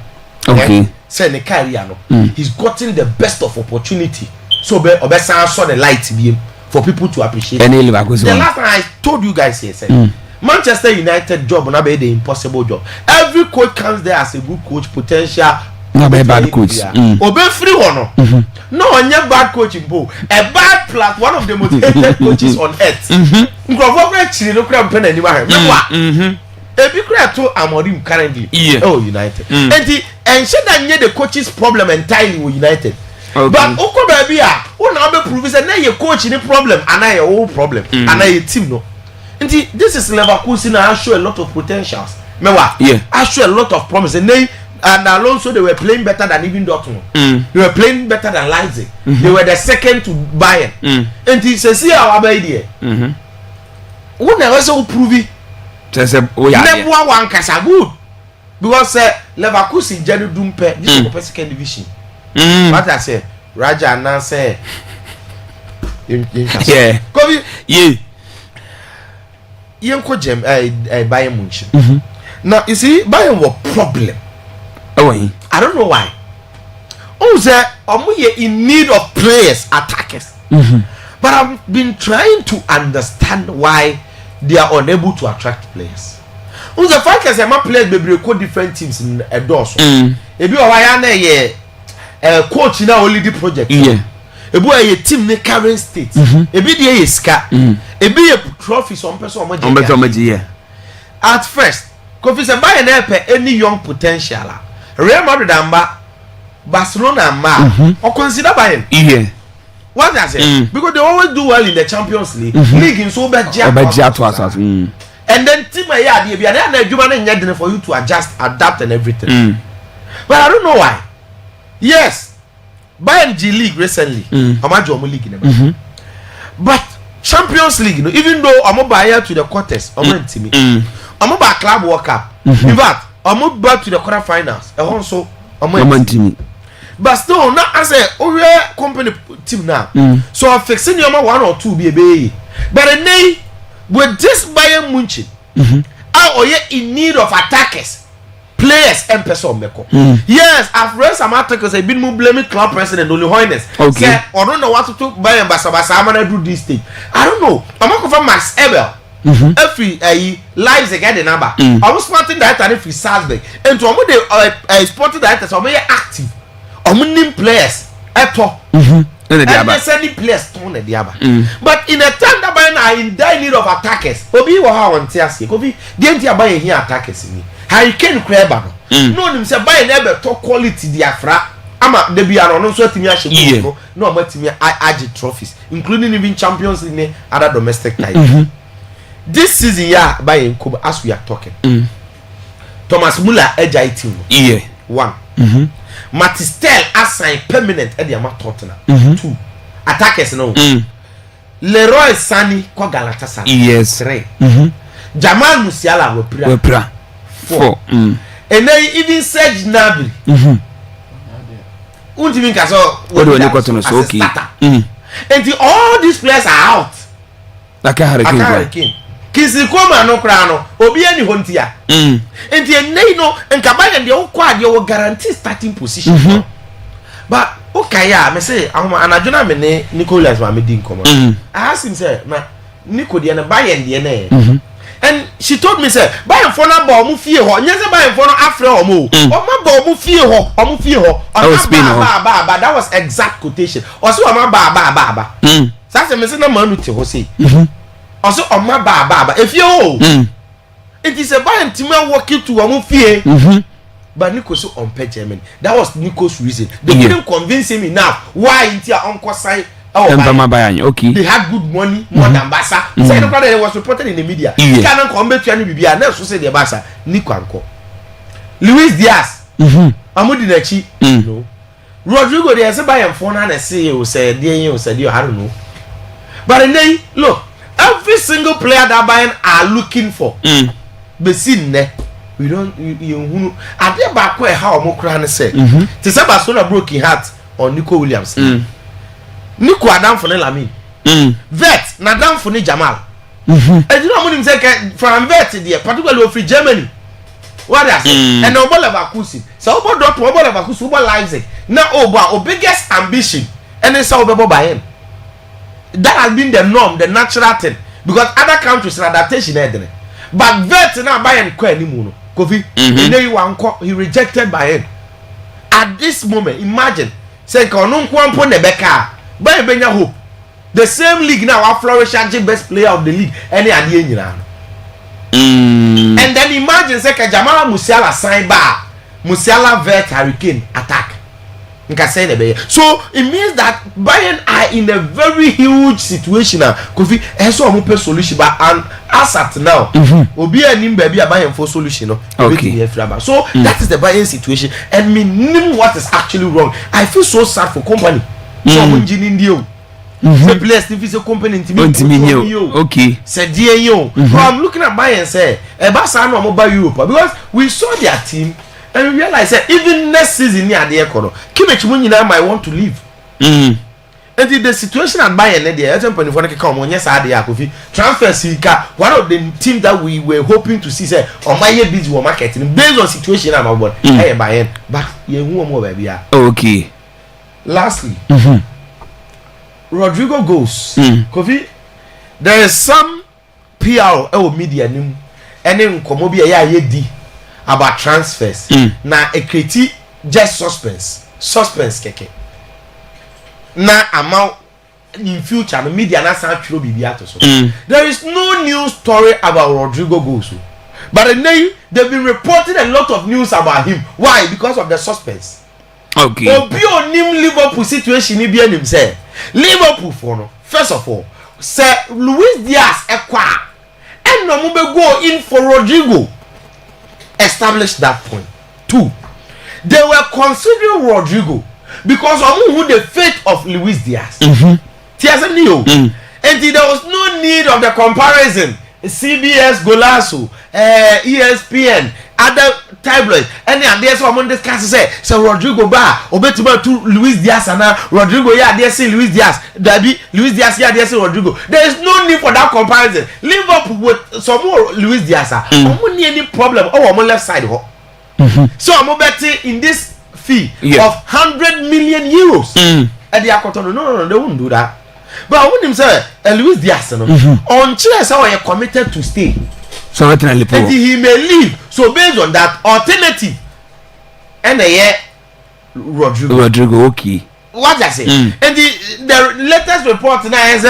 say the career no he's gotten the best of opportunity so be obesan saw the light be for people to appreciate the last time I told you guys here say Manchester United job na be the impossible job every coach comes there as a good coach potential no be bad coach obe free one no onye bad coach impo a bad plus one of the most hated coaches on earth nkrofo kra chiri no kra mpena ni ma he ebi kra to Amorim currently United enti enche da nye the coach's problem entirely with United but oko ba bi a una be prove say na ye coach ni problem and na ye whole problem and na ye team no enti this is Leverkusen I show a lot of potentials mewa I show a lot of promise and Alonso they were playing better than even Dortmund. They were playing better than Leipzig. They were the second to Bayern. And he says, see our idea. Who never so prove it? Never one casa good. Because Leverkusen Jerry Dumpe, this is the second division. What I say, Raja now say, yeah, Kobe, Yanko Jem, Bayern Munich. Now you see, Bayern was problem. I don't know why. In need of players, attackers. But I've been trying to understand why they are unable to attract players. The fact is, I'm players be different teams in a doors. If you are a coach in our leading project, if you are a team in the current state, if you are a ska, if you are a trophy, some person at first, because if buy any young potential. Real Madrid and Barcelona and or consider buying. What I say? Because they always do well in the Champions League. League in so bad. And then team for you to adjust, adapt and everything. But I don't know why. Yes, Bayern G League recently. League in but Champions League, even though I'm buyer to the quarters, I'm about Club World Cup. In fact, I'm back to the quarterfinals. Also, but but still not as a company team now. So I'm fixing your 1 or 2 be. But a nay with this Bayern Munich, are in need of attackers. Players and person meko. Yes, I've read some articles. I've been blaming club president Oli Hoynes. Okay. Say, I don't know what to buy and Basabasa. I'm gonna do this thing. I don't know. I'm going for Max Ebel. Every lives again the number. I was sporting director if we Salzburg. And to the sporting director, so I'm active. I'm name players. Eto. And they sending players to the Diaba. But in a time that I in dire need of attackers. Obi wa how on Tiasi. Obi, the entire buy here attackers in me. Hurricane Crabber. No, him say buy never top quality diafra. Ama de be no so atimi ahye go. No matimi age trophies, including even champions in other domestic titles. This season yeah buy in Kobe as we are talking. Thomas Muller edge team. Yeah. 1. Matistel assign permanent at the Ama Tottenham. 2. Attackers no. Leroy Sani ko Galatasaray. Yes. 3. Jamal Musiala we pra. 4. And then even Serge Gnabry. Unti so what do you got to know so okay. And all these players are out. Like a hurricane. Kisi koma no kra no obi ani hontia. And the no and Kabaya and the quad you will guarantee starting position. But okay, me say anajuna me ne Nicolas ma me din komo. I asked him say na Nico de na buy and the and she told me say buy for na ba omu fie ho nyese buy for no afre omu o ma ba omu fie ho ba that was exact quotation also o ma ba sa se me say na manu te ho say also o ma ba if you it is a buy ntima walking to omu fie but Nico so on pay German that was Nico's reason they couldn't convince him enough why into uncle sign. Okay. They had good money, more than Basa. Say the brother was reported in the media. Cannot come back to any BBA. Never so say the Basa. Nico Anko. Luis Diaz. Amudi Nechi. No. Rodrigo they say buy him phone and say you said you said you I don't know. But then look, every single player that buying are looking for. But see we don't you I dey back where how mo cry say. To say Barcelona broken heart on Nico Williams. Nico Adam for Lamin. Vet na Adam for Jamal. And you know what I'm saying from Vet there, particularly for Germany. What I say? And Obo Leverkusen. So Obo Dortmund, Obo Leverkusen, Obo Leipzig. Now Obo our biggest ambition, and then so Obo by him. That has been the norm, the natural thing, because other countries an adaptation there. But Vet now by him quite anymore. Kofi, he rejected by him. At this moment, imagine say Konon Kwampo Nebeka. By Benya Hope, the same league now are flourishing best player of the league. And then imagine say Jamala Musiala sign bar Musiala vet Hurricane attack. So it means that Bayern are in a very huge situation now. Kofi eso omupe solution but and as at now obi anim baby Bayern for solution no. Okay. So that is the Bayern situation and me what is actually wrong. I feel so sad for company. So engineering deal. The place if it's a company okay. Said yo. I'm looking at Bayern say Barca no mobile Europe because we saw their team and we realized that even next season near the Ecuador, Kimmich Munina might want to leave. And the situation at Bayern there, transfer one of the teams that we were hoping to see say on my year busy marketing based on situation I'm about Bayern. But okay. Lastly, Rodrigo goes. Kofi, there is some PR media and then Komobia yedi about transfers. Na equity just suspense keke. Na amount in future the media na san true bibiato so. There is no news story about Rodrigo goes. But they've been reporting a lot of news about him. Why? Because of the suspense. Okay. Obi onim Liverpool situation ni bia nim say Liverpool for no first of all say Luis Diaz ekwa and no mo be go in for Rodrigo. Establish that point. 2, they were considering Rodrigo because of who the fate of Luis Diaz. And there was no need of the comparison. CBS, Golasso, ESPN, other tabloid any and there so discuss say Rodrigo ba obetima to Luis Diaz and Rodrigo yeah there say Luis Diaz Dabi Luis Diaz yeah there say Rodrigo. There is no need for that comparison. Liverpool with some more Luis Diaz omo any problem on left side ho. So I'm betting in this fee of 100 million euros and the Akotono no they won't do that. But I want him say Luis Diaz no on chance how you committed to stay. So and he may leave. So based on that alternative, and Rodrigo, okay. What I say? And the latest report now is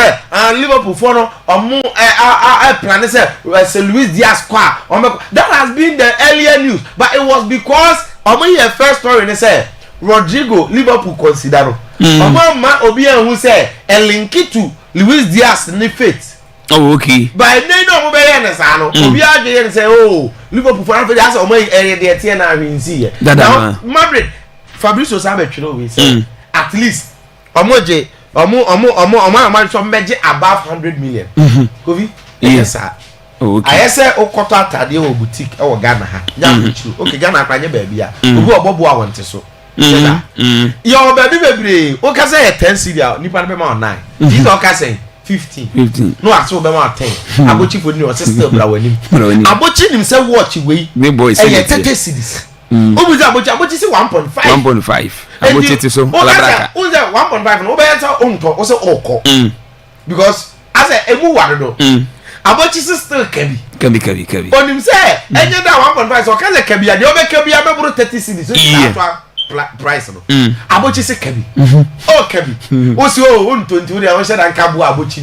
Liverpool for no plan say Luis Diaz that has been the earlier news, but it was because your first story they say Rodrigo Liverpool consider obi who say a link to Luis Diaz in the faith. Oh, okay. By then, no, we are going to say, oh, Liverpool for Africa, that's my area, the Tiana in see. Now, Madrid, Fabrizio Sabe, you know, we say, at least, Omoje, some magic above 100 million. Kovi, yes, sir. Okay. I say, oh, Kota Tadio boutique, or Ghana, okay, Ghana, baby, who are Bobo, I want to so. Your baby, okay, say a 10 serial, Nipan 9. These are saying. 15. No, I saw them at 10. Abochi for new sister, Abochi himself watch away. Big boys, and yet 30 cities. Who is Abochi say 1.5. 1.5. Abochi so. Who's that 1.5? No better own talk also oko. Because as a emu wado. Abochi still can be. On him say, and you that 1.5 so can be a the can be about 30 cities. So price no Abochi se kabi oh kabi o si o 20 we dey say dan kabu Abochi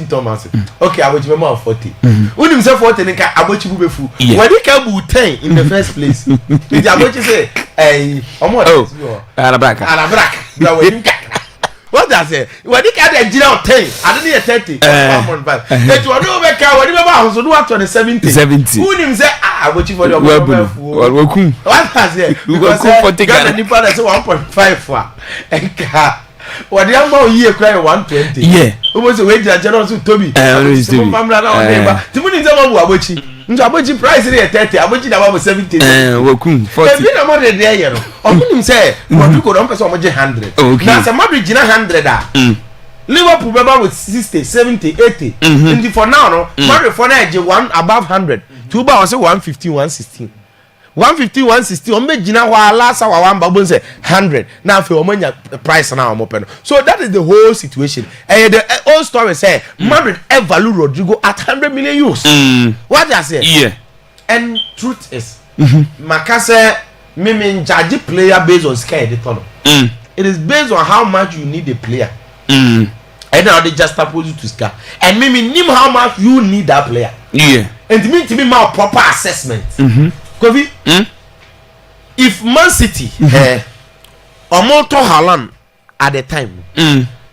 nto man say okay Abochi be more 40 unim say 40 nka Abochi bu befu we dey kabu 10 in the first place the Abochi say omo arabraka na we nka what does it we dey ka dey jira 10 I dey 30 1.5 et we no be ka we dey ba so do what on 70 unim say Abochi for the wakum what does it wakum for take Ghana nipa dey say 1.5 for enka what dey am year cry 120 yeah almost we dey general so Toby family na on neighbor timuni say mo bu Abochi njo Abochi price dey 30 Abochi na ba 70 wakum 40 e bi na mo dey there no omunim say Rodrigo don person mo je 100 na say Madrid gina 100 Liverpool remember with 60 70 80 and for now no Madrid for now je one above 100 two ba was say 115 116 150 160 o me gina wa last hour one ba bon say 100 now for omanya price now mo pe no. So that is the whole situation. And the whole story say Madrid value Rodrigo at 100 million euros. What I say? Yeah. And truth is Makase me judge player based on sky editor. It is based on how much you need the player. And now they just propose you to scar. And me name how much you need that player. Yeah. And to me more proper assessment. Kofi, if Man City Omoto Haaland at the time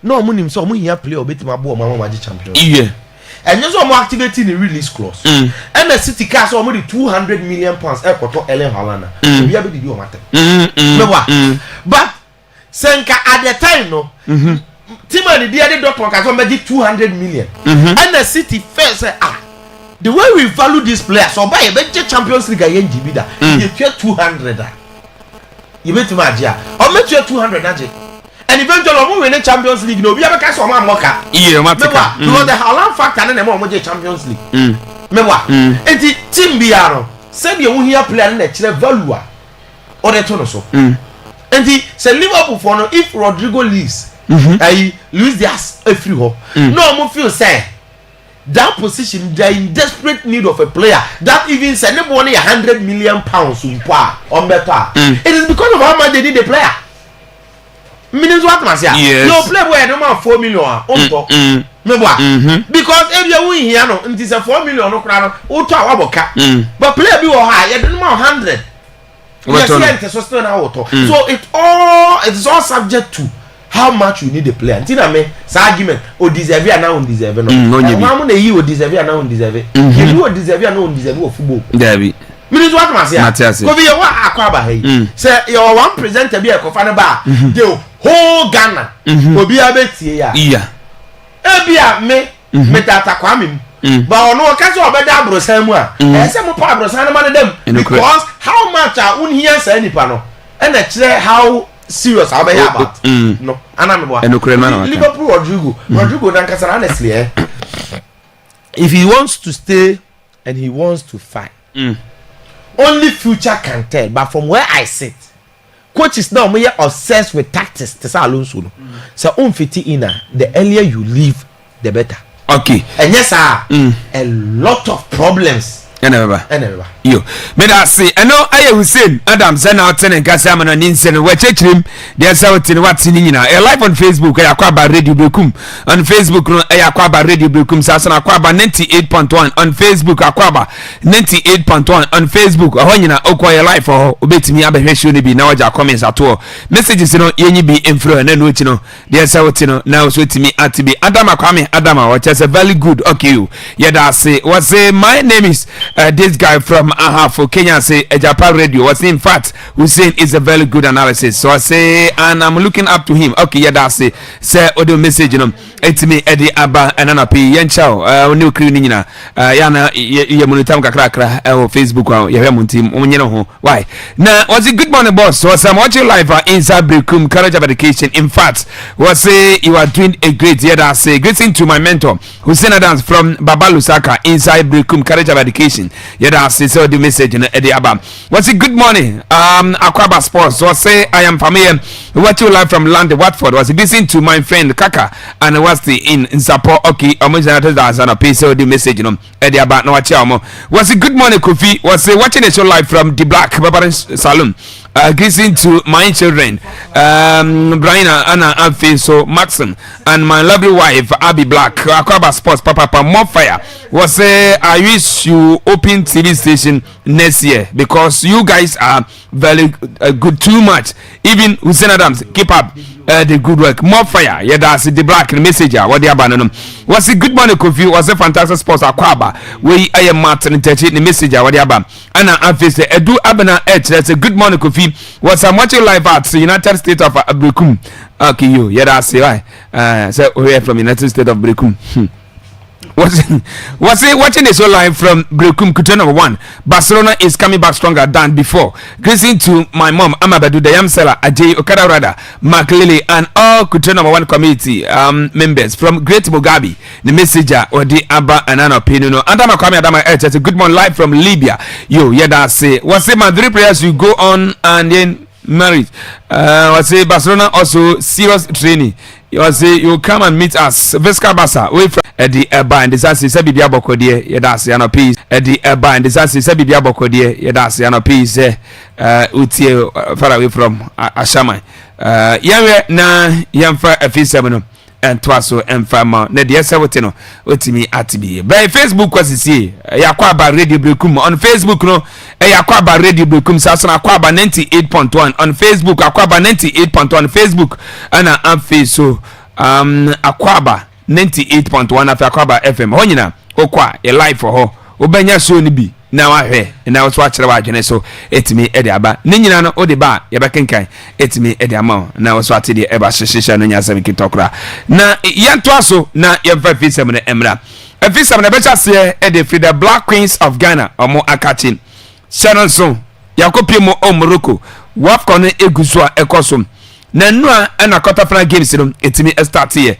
no money himself money here play or bet my boy mama magic champion. Yeah. And just more activating the release clause. And the City cash already 200 million pounds to Ellen Haaland. We have to do matter. But Senka at the time no Timothy the other doctor can somebody 200 million. And the City first say the way we value this player, so buy a better Champions League again, Jibida. You get 200. You bet Magia. Or make you 200. And eventually, when we win the Champions League, no, we have a cast of my mocha. Yeah, because the Haaland factor and the more Champions League. Mewa. And the team Biano said you won't hear player next value or the tone so. And the say Liverpool for no if Rodrigo leaves, I lose Diaz a free hole. No more feel say. That position, they are in desperate need of a player that even send them only 100 million pounds on better. It is because of how much they need a player. Meaning what man say? Yes. No play boy no man 4 million on top. Because if you win here no, it is a 4 million no crown. But player be high, you don't want 100. So it is all subject to how much you need a player. Until me, argument or deserve and now deserve no. How many you deserve and now deserve it? You deserve and now deserve football. Debbie. Means what man say? Because you want Akwaaba hey. Say your one presenter be a kofana bar. The whole Ghana will be a bit here. Yeah. Ebia me tata kwame. But no catch up better bro Samuel. And some part bro Samuel them because match a won here say nipa no and na how serious how be about no anamebo Liverpool Rodrigo dan kasara honestly if he wants to stay and he wants to fight only future can tell, but from where I sit coaches now we are obsessed with tactics to say Alonso no so unfiti ina the earlier you leave the better. Okay. And yes sir a lot of problems Eneba. Yo. Me da say, eno aye Hussein Adams na otene nkasa amana ninse no wachechrim dia sawti no watini nyina. E live on Facebook ya Akwaaba Radio Brekum. On Facebook no ya Akwaaba Radio Brekum sasa na Akwaaba 98.1 on Facebook Akwaaba 98.1 on Facebook. Aho nyina okwa ya live ho obetimi abehwe show ne bi na waja comments ato. Messages no yenyi bi info na no chi no dia sawti no na so timi atibi Adama Kwame Adama what is very good. Okay. Yeah da say what say my name is this guy from for Kenya say Japan Radio was in fact Hussein is a very good analysis so I say and I'm looking up to him. Okay, yeah that's it say audio message no it's me Eddie Abba and Anapi Yenchao new crew nyina yana ye monitor kakra Facebook ya muntim omnyeno ho why now was it good morning boss so I'm watching live inside Brekum College of Education. In fact was say you are doing a great yeah that's say greeting to my mentor Hussein Adams from Baba Lusaka inside Brekum College of Education. Yeah that's it so the message in Eddie Abba was it good morning Akwaaba Sports so say I am familiar watching live from London Watford was listening to my friend Kaka and was the in support. Okay, that's on a piece of the message you know Eddie Abba no watch was it good morning Kofi was watching the show live from the Black Barbara Saloon. Greeting to my children, Brian, Anna, Afi, so Maxim, and my lovely wife, Abby Black. Akwaaba Sports, Papa, more fire. Was I wish you open TV station next year because you guys are very good too much. Even Hussein Adams, keep up the good work. More fire. Yeah, that's the Black message. What they abandon. Was it good morning, Kofi? Was a fantastic sports Akwaaba. We I am Martin the message. What they abandon. Anna, Afi, Edu Abana H. That's a good morning, Kofi. Was I'm watching live at the United States of Brekum. Okay, you. Yeah, that's why. So we're from United States of Brekum. Was it watching the show live from Brekum Kutu number 1? Barcelona is coming back stronger than before. Greeting to my mom, Amabadu, the Yam Seller, Ajay Okada Rada, Mark Lily, and all Kutu number 1 community members from Great Mugabe, the messenger, or the Abba and Anna Pinuno. Adama Kwame Adama H. It's a good morning live from Libya. Yo, yeah, that's it. Was it my 3 prayers you go on and then married? Was it Barcelona also serious training? You say you come and meet us. Vesca Basa, away from Eddie Eba and the Sansi Sabibia Bokodie, Yadasi and a piece. Eddie Eba and the Sansi Sabibia Bokodie, Yadasi and a piece. Utie far away from Ashamai. Yawe na Yamfa F7 and Twaso and Fama, Nedia Savotino, Utimi Atibi. By Facebook was see Akwaaba Radio Brekum on Facebook no Akwaaba Radio Brekum Sasana Akwaaba 98.1 on Facebook Akwaaba 98.1 Facebook and Amfi so Akwaaba 98.1 after Akwaaba FM honyina okwa a live for ho obanya show ni bi na wahwe na so akere wadwene so etimi ede aba ne nyina no ode ba ye bekenkan etimi ede ama na so atede eba hyehyehye no nyasam kitokra na yanto aso na ye fa fisem na emra fisem na becha se ede Frida Black Queens of Ghana omo akachin Sharon so yakopie mo Morocco wafcon eguso a ekosom na nua na quarter final games no etimi start here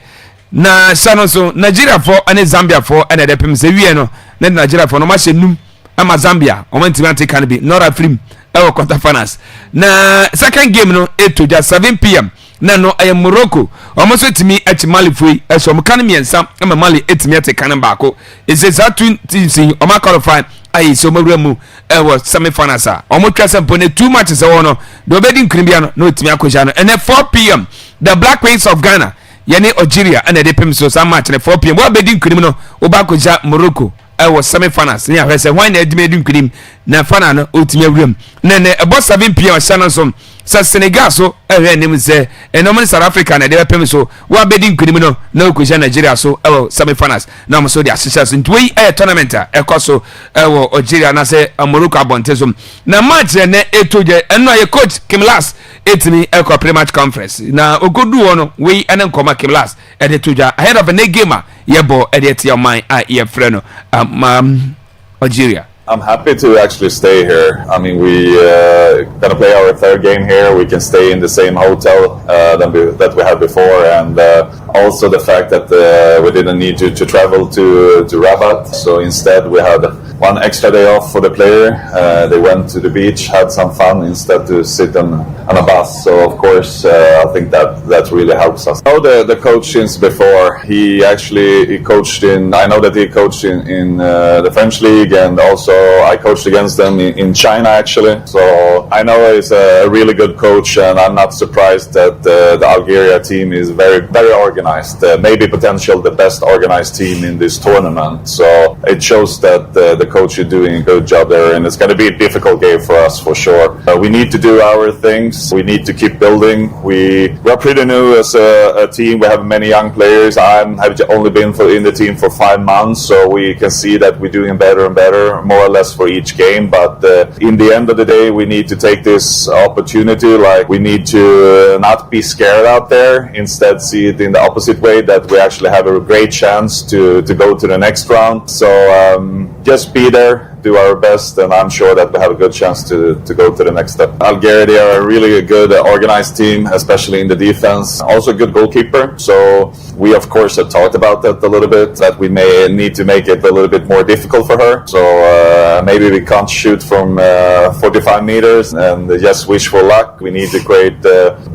na Sharon so Nigeria for and Zambia for and the pem se wie no na Nigeria for no ma hyenum ama Zambia o man timati can be not a film e quarter finals na second game no 8 to just 7 p.m. na no I Morocco almost etimi at Mali free so mo kan miensa ama Mali etimi at kan baako it says that two teams o ma qualify ai so mawura mu e was semi finals o mo twase mpone too much se wono do bedi nkrimbia no etimi akoja no and 4 p.m. the Black Queens of Ghana yani Algeria and the pem so some match 4 p.m. what bedi nkrim no obakoja Morocco I was semi finals ya hwese when the made nkrim na final no otimi awuram na about 7 p.m. Shannon so Senegal so enem say enom South Africa na the pem so what bedi nkrim no na okoja Nigeria so semi finals na mo so the association into we tournament ekoso Algeria na say Morocco abontezo na match na etoje eno ye coach Kim Las etimi ekọ pre-match conference na ogodu wono we enen koma Kim Las edetoja ahead of a game yebo edet your mind ye freno Algeria I'm happy to actually stay here. I mean, we gonna play our third game here. We can stay in the same hotel that we had before, and also the fact that we didn't need to travel to Rabat. So instead, we had one extra day off for the player. They went to the beach, had some fun instead to sit on a bus. So of course, I think that really helps us. I know the coach since before. He coached in. I know that he coached in the French league, and also I coached against them in China actually. So I know he's a really good coach, and I'm not surprised that the Algeria team is very, very organized. Maybe potential the best organized team in this tournament. So it shows that the coach is doing a good job there, and it's going to be a difficult game for us for sure. We need to do our things. We need to keep building. We're pretty new as a team. We have many young players. I've only been in the team for 5 months, so we can see that we're doing better and better, more or less for each game. But in the end of the day, we need to take this opportunity. Like, we need to not be scared out there. Instead, see it in the opposite way, that we actually have a great chance to go to the next round. So just be there, do our best, and I'm sure that we have a good chance to go to the next step. Algeria, they are a really good organized team, especially in the defense. Also a good goalkeeper. So we of course have talked about that a little bit, that we may need to make it a little bit more difficult for her. So maybe we can't shoot from 45 meters and just wish for luck. We need to create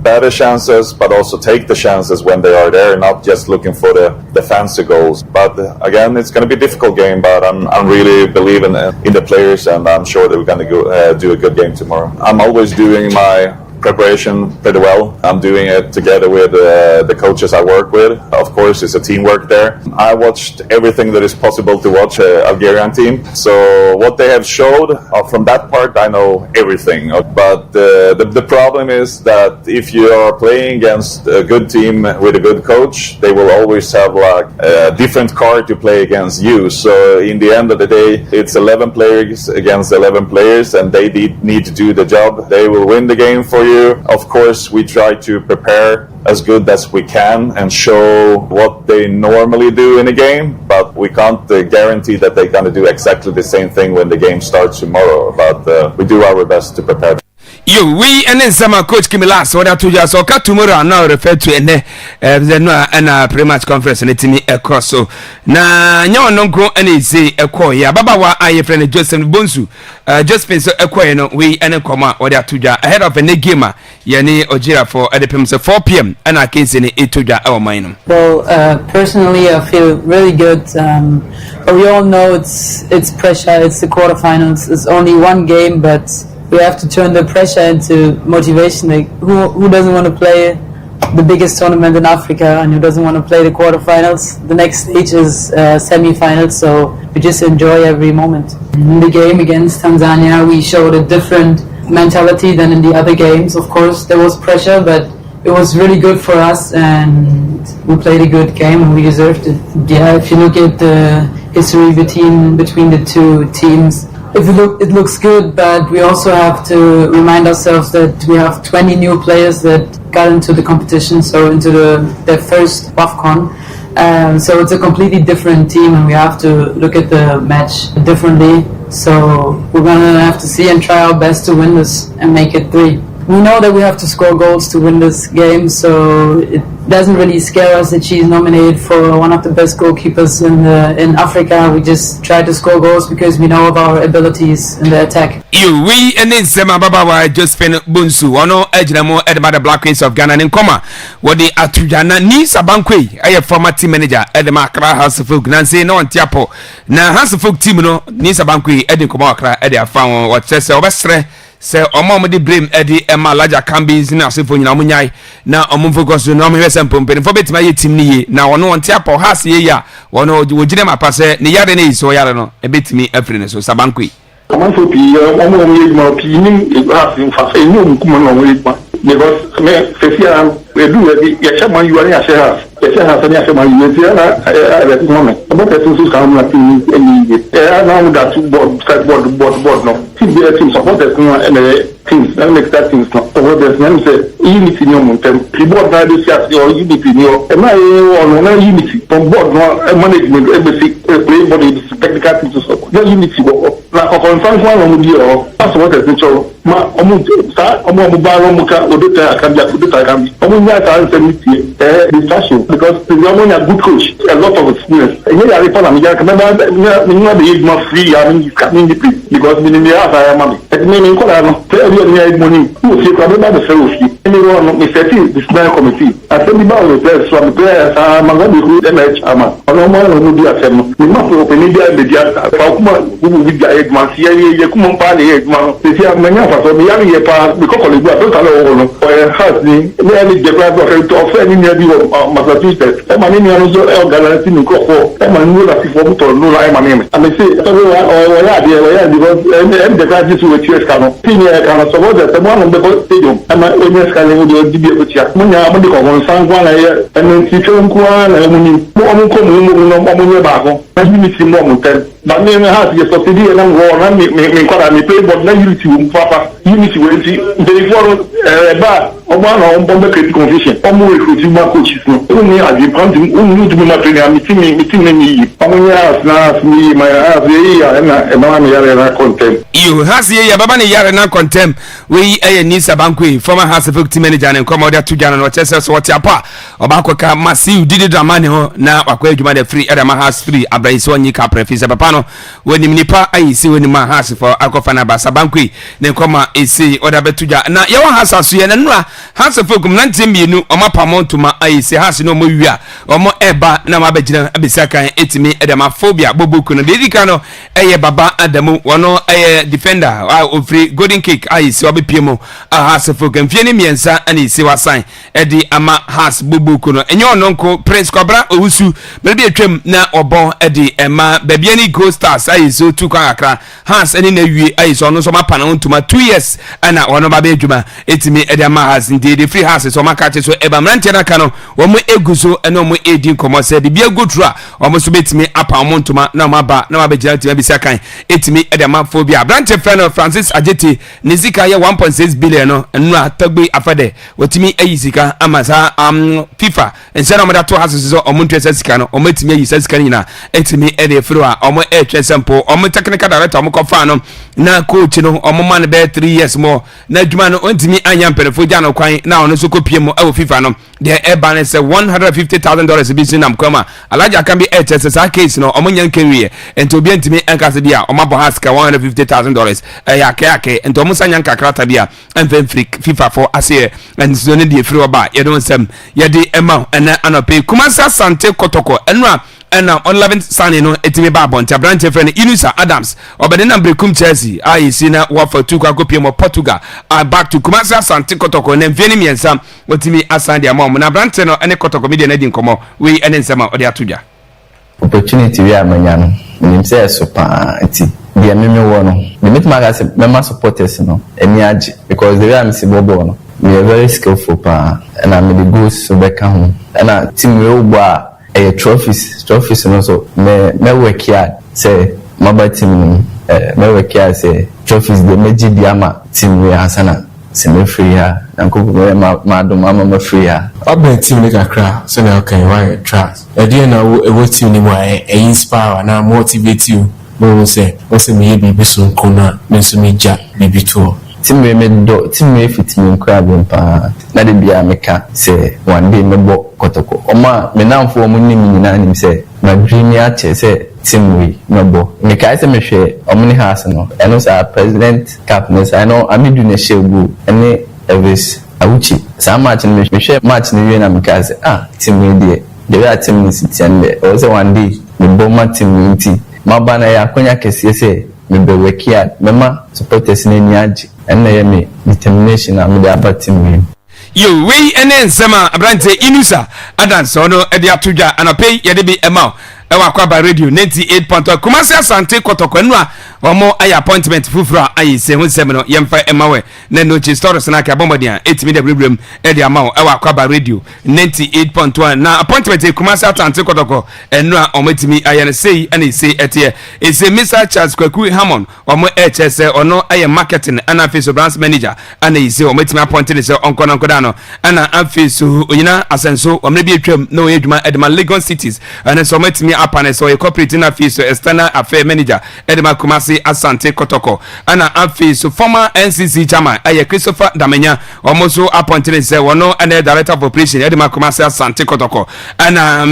better chances, but also take the chances when they are there, not just looking for the fancy goals. But again, it's going to be a difficult game, but I'm really believing in the players, and I'm sure that we're going to do a good game tomorrow. I'm always doing my preparation pretty well. I'm doing it together with the coaches I work with. Of course, it's a teamwork there. I watched everything that is possible to watch Algerian team. So what they have showed from that part, I know everything. But the problem is that if you are playing against a good team with a good coach, they will always have like a different card to play against you. So in the end of the day, it's 11 players against 11 players, and they need to do the job. They will win the game for you. Of course, we try to prepare as good as we can and show what they normally do in a game, but we can't guarantee that they're going to do exactly the same thing when the game starts tomorrow. But we do our best to prepare. We and then some coach Kimila, so that to just okay tomorrow now refer to and pretty much conference and me across. So na nyaw no go and say ekwo ya baba wa aye friend Joseph Bonsu just been so ekwo no we and koma or that to ahead of a game yani ojira for at the 4 p.m. and I can say it to our mind. Well, personally I feel really good, but we all know it's pressure. It's the quarterfinals. It's only one game, but we have to turn the pressure into motivation. Like, who doesn't want to play the biggest tournament in Africa, and who doesn't want to play the quarterfinals? The next stage is semi-finals, so we just enjoy every moment. In the game against Tanzania, we showed a different mentality than in the other games. Of course, there was pressure, but it was really good for us, and we played a good game, and we deserved it. Yeah, if you look at the history between the two teams, it looks good, but we also have to remind ourselves that we have 20 new players that got into the competition, so into their first WAFCON. So it's a completely different team, and we have to look at the match differently. So we're gonna have to see and try our best to win this and make it 3. We know that we have to score goals to win this game, so it doesn't really scare us that she's nominated for one of the best goalkeepers in Africa. We just try to score goals because we know of our abilities in the attack. We and then Sema Baba wa Josephine Bonsu ono ejinamo Edmada Black Queens of Ghana in Koma. What the Atujana ni Sabankwe, I former team manager Edema Accra House of Folk Nancy no Antiapo. Na House of Folk team no ni Sabankwe Edin Koma Accra Edia found what says Obestre. Say omo de blame Eddie Emma Laja Cambis na se nyina munyai na omo focus no me wese mpompe fo betima ye team ni na wono wonte apo has ye ya wono wogire mapa se ne yare ne iso yare no e betimi afri ne so Sabankwe amanfo pi omo ye ma pi nim e ha fi fa fe nyum kuma no we pa because me fefia edu e ye chama yuare ya share ese ha sani ase ma yueti na e moment about the two come na pi ni e na mu da two board no team supporters and teams and make that things no so there's name say unity no montem board na do sia or unity no e ma e na unity from board no management everything play body technical things so no unity go na kokonsan kwa no di o aso what is cho ma omu sa omu ba ro mu ka odota akabia odota kambi omu nya ka answer distraction because the woman a good coach a lot of experience and here I follow me ya remember me be more free I mean coming because me me have I am it me ko la no tell you me money who see ko ba the self anyone me set this committee I say me ba o play so me play ma go be who match ama ono mo no di afem me ma pro pe media media fa kuma who be ga egma si ye kuma pa le egma se si amanya fa so me ya ye pa me ko le gba to ta lo no o has ni me de gba to offer ni bi o Massachusetts e ma ni ni anu so e organize ni ko fo e ma ni la si fo to no la e ma ni me and say so o ya because em de ka ji su we ties ka no tin ye ka no so bo de se mo no be ko stadium e ma o ni ska le o di bi e ko tia mo nya mo di ko gon san kwa na ye en ti cho kwa na mo ni mo ko mo nye ba ko na ni si mo mo tel ba me ha ti so ti di na ngo na me kwa mi play board na unity wo papa unity we ti de for ba o ma na o bo be create confusion o mo recruit ma coaches no o ni a di brand o ni du ma trainer mi ti ni o mo nya na mi ma ya na e ma me ya na content you has ye baba ne yare na contem we Nisa Bankwe former house of team manager and come order to Jana no chese so what apa obako ka masi didi dramane ho na wakwa adwuma de free edama house free abraiso nyi ka prefisa papa no woni nipa ayisi woni ma house for akofa na basa Bankwe ne koma esi order betuja na ye wa house aso ye na nura house of kum 19 omapamontuma ayisi house no mo wia omo eba na ma begina abisaka etimi edama phobia bobuku no dedika no eye baba Adamu wono eye defender free golden cake ayisi obepiemo has fokem fieni miensa ani si wasan edi ama has bubuku no enyo nonko prince Kobra owusu bebi etwem na obon edi ema bebiani go stars ayi so tu kan akra has eni na wie ayi so no so mapa na ntuma 2 years ana wono ba be adwuma etimi edi ama has ndi free has so maka che so eba mrantie na ka no wo mo eguso eno mo edi nkomo se di bia godru wo mo so betimi apa mo ntuma na maba na ma be gina timi bisa kan etimi edi ama phobia branche friend Francis Ajeti nizika ye 1.6 billion no nwa tagbe afade wotimi ayisika amasa FIFA ensana mo dato haseso omontwe sika no omatimi ayisa sika nyina etimi ede firo a omo etwesempo omo technical director omo kofa no na coach no omo man be 3 years more na adwuma no ontimi anya mperefo gya no kwan na ono so kopie mo awo FIFA no de eba say $150,000 bi sinam kwama alaja kan bi etesa case no omo nyan kenwie ento obi antimi ankase bia omo abo haska $150,000 yake ento omo sanya nkakrata bia emfen FIFA for ase and so ne die free oba ye don sem ye de ema ena anope kumasa sante kotoko enra ena on 11 sane no etimi ba bonta branch friend Inusa Adams obede na brekum Chelsea ayisi na wafa tu kwa kopie mo Portugal back to kumasa sante kotoko na mfeni miensa otimi asande amom na branch no ene kotoko media na di nkomo we ene nsema ode atuja opportunity we amanya no nim say so pa enti dia meme wo no the meet magazine member supporters no eni age because the way am si bobo no we are very skillful pa and I'm the goals so back home and a team we ugba trophies no so me work here say mobile team me work here say trophies the meji diama team we hasana se me free ha nanko ma do mama free ha obe team ni kakra so na okay why trust e dey na wo team ni mo inspire na motivate you mo say me be so nkona me so me ja bibi to team me fit me nkra pa na de bia meka say one day me bo kotoko oma me namfo mo nim nyina nim say na dream ya che say team we me bo me kai say me hwe omni house no eno sa president capness I know amidu na shegu ene Elvis awuchi sa match me hwe match ni we na me kai say team we dey the way team ni sit and o say one day me bo ma team we maba na ya konya kese say me be wekia mema supporters na niaji enne ye me determination am the about team yo we ene nsema abrante Inusa Adams ono e de atodwa anapei ye de bi ema ewa Akwaaba radio 98.1 kumasi asante kotoko nua omo ay appointment fufura ayi se hunsem no yemfa emawe na no chi stories na ka bombodia etimi de brebrem e de amawo ewa Akwaaba radio 98.1 na appointment kumasi asante kotoko enua omo etimi ayene sei ana sei etie ese Mr. Charles Kwaku Hammond omo HSE ono ay marketing ana face branch manager ana ise omo etimi appointed se onkono nkoda no ana afise onyina asenso omo bi atwam na oyeduma edema Lagos cities ana so omo etimi apane so corporate na face external affair manager edema Kumasi Kumasi Asante Kotoko ana afi so former NCC chairman Christopher Damenya almost appointed say one and the director of operation Edema Kumasi Asante Kotoko ana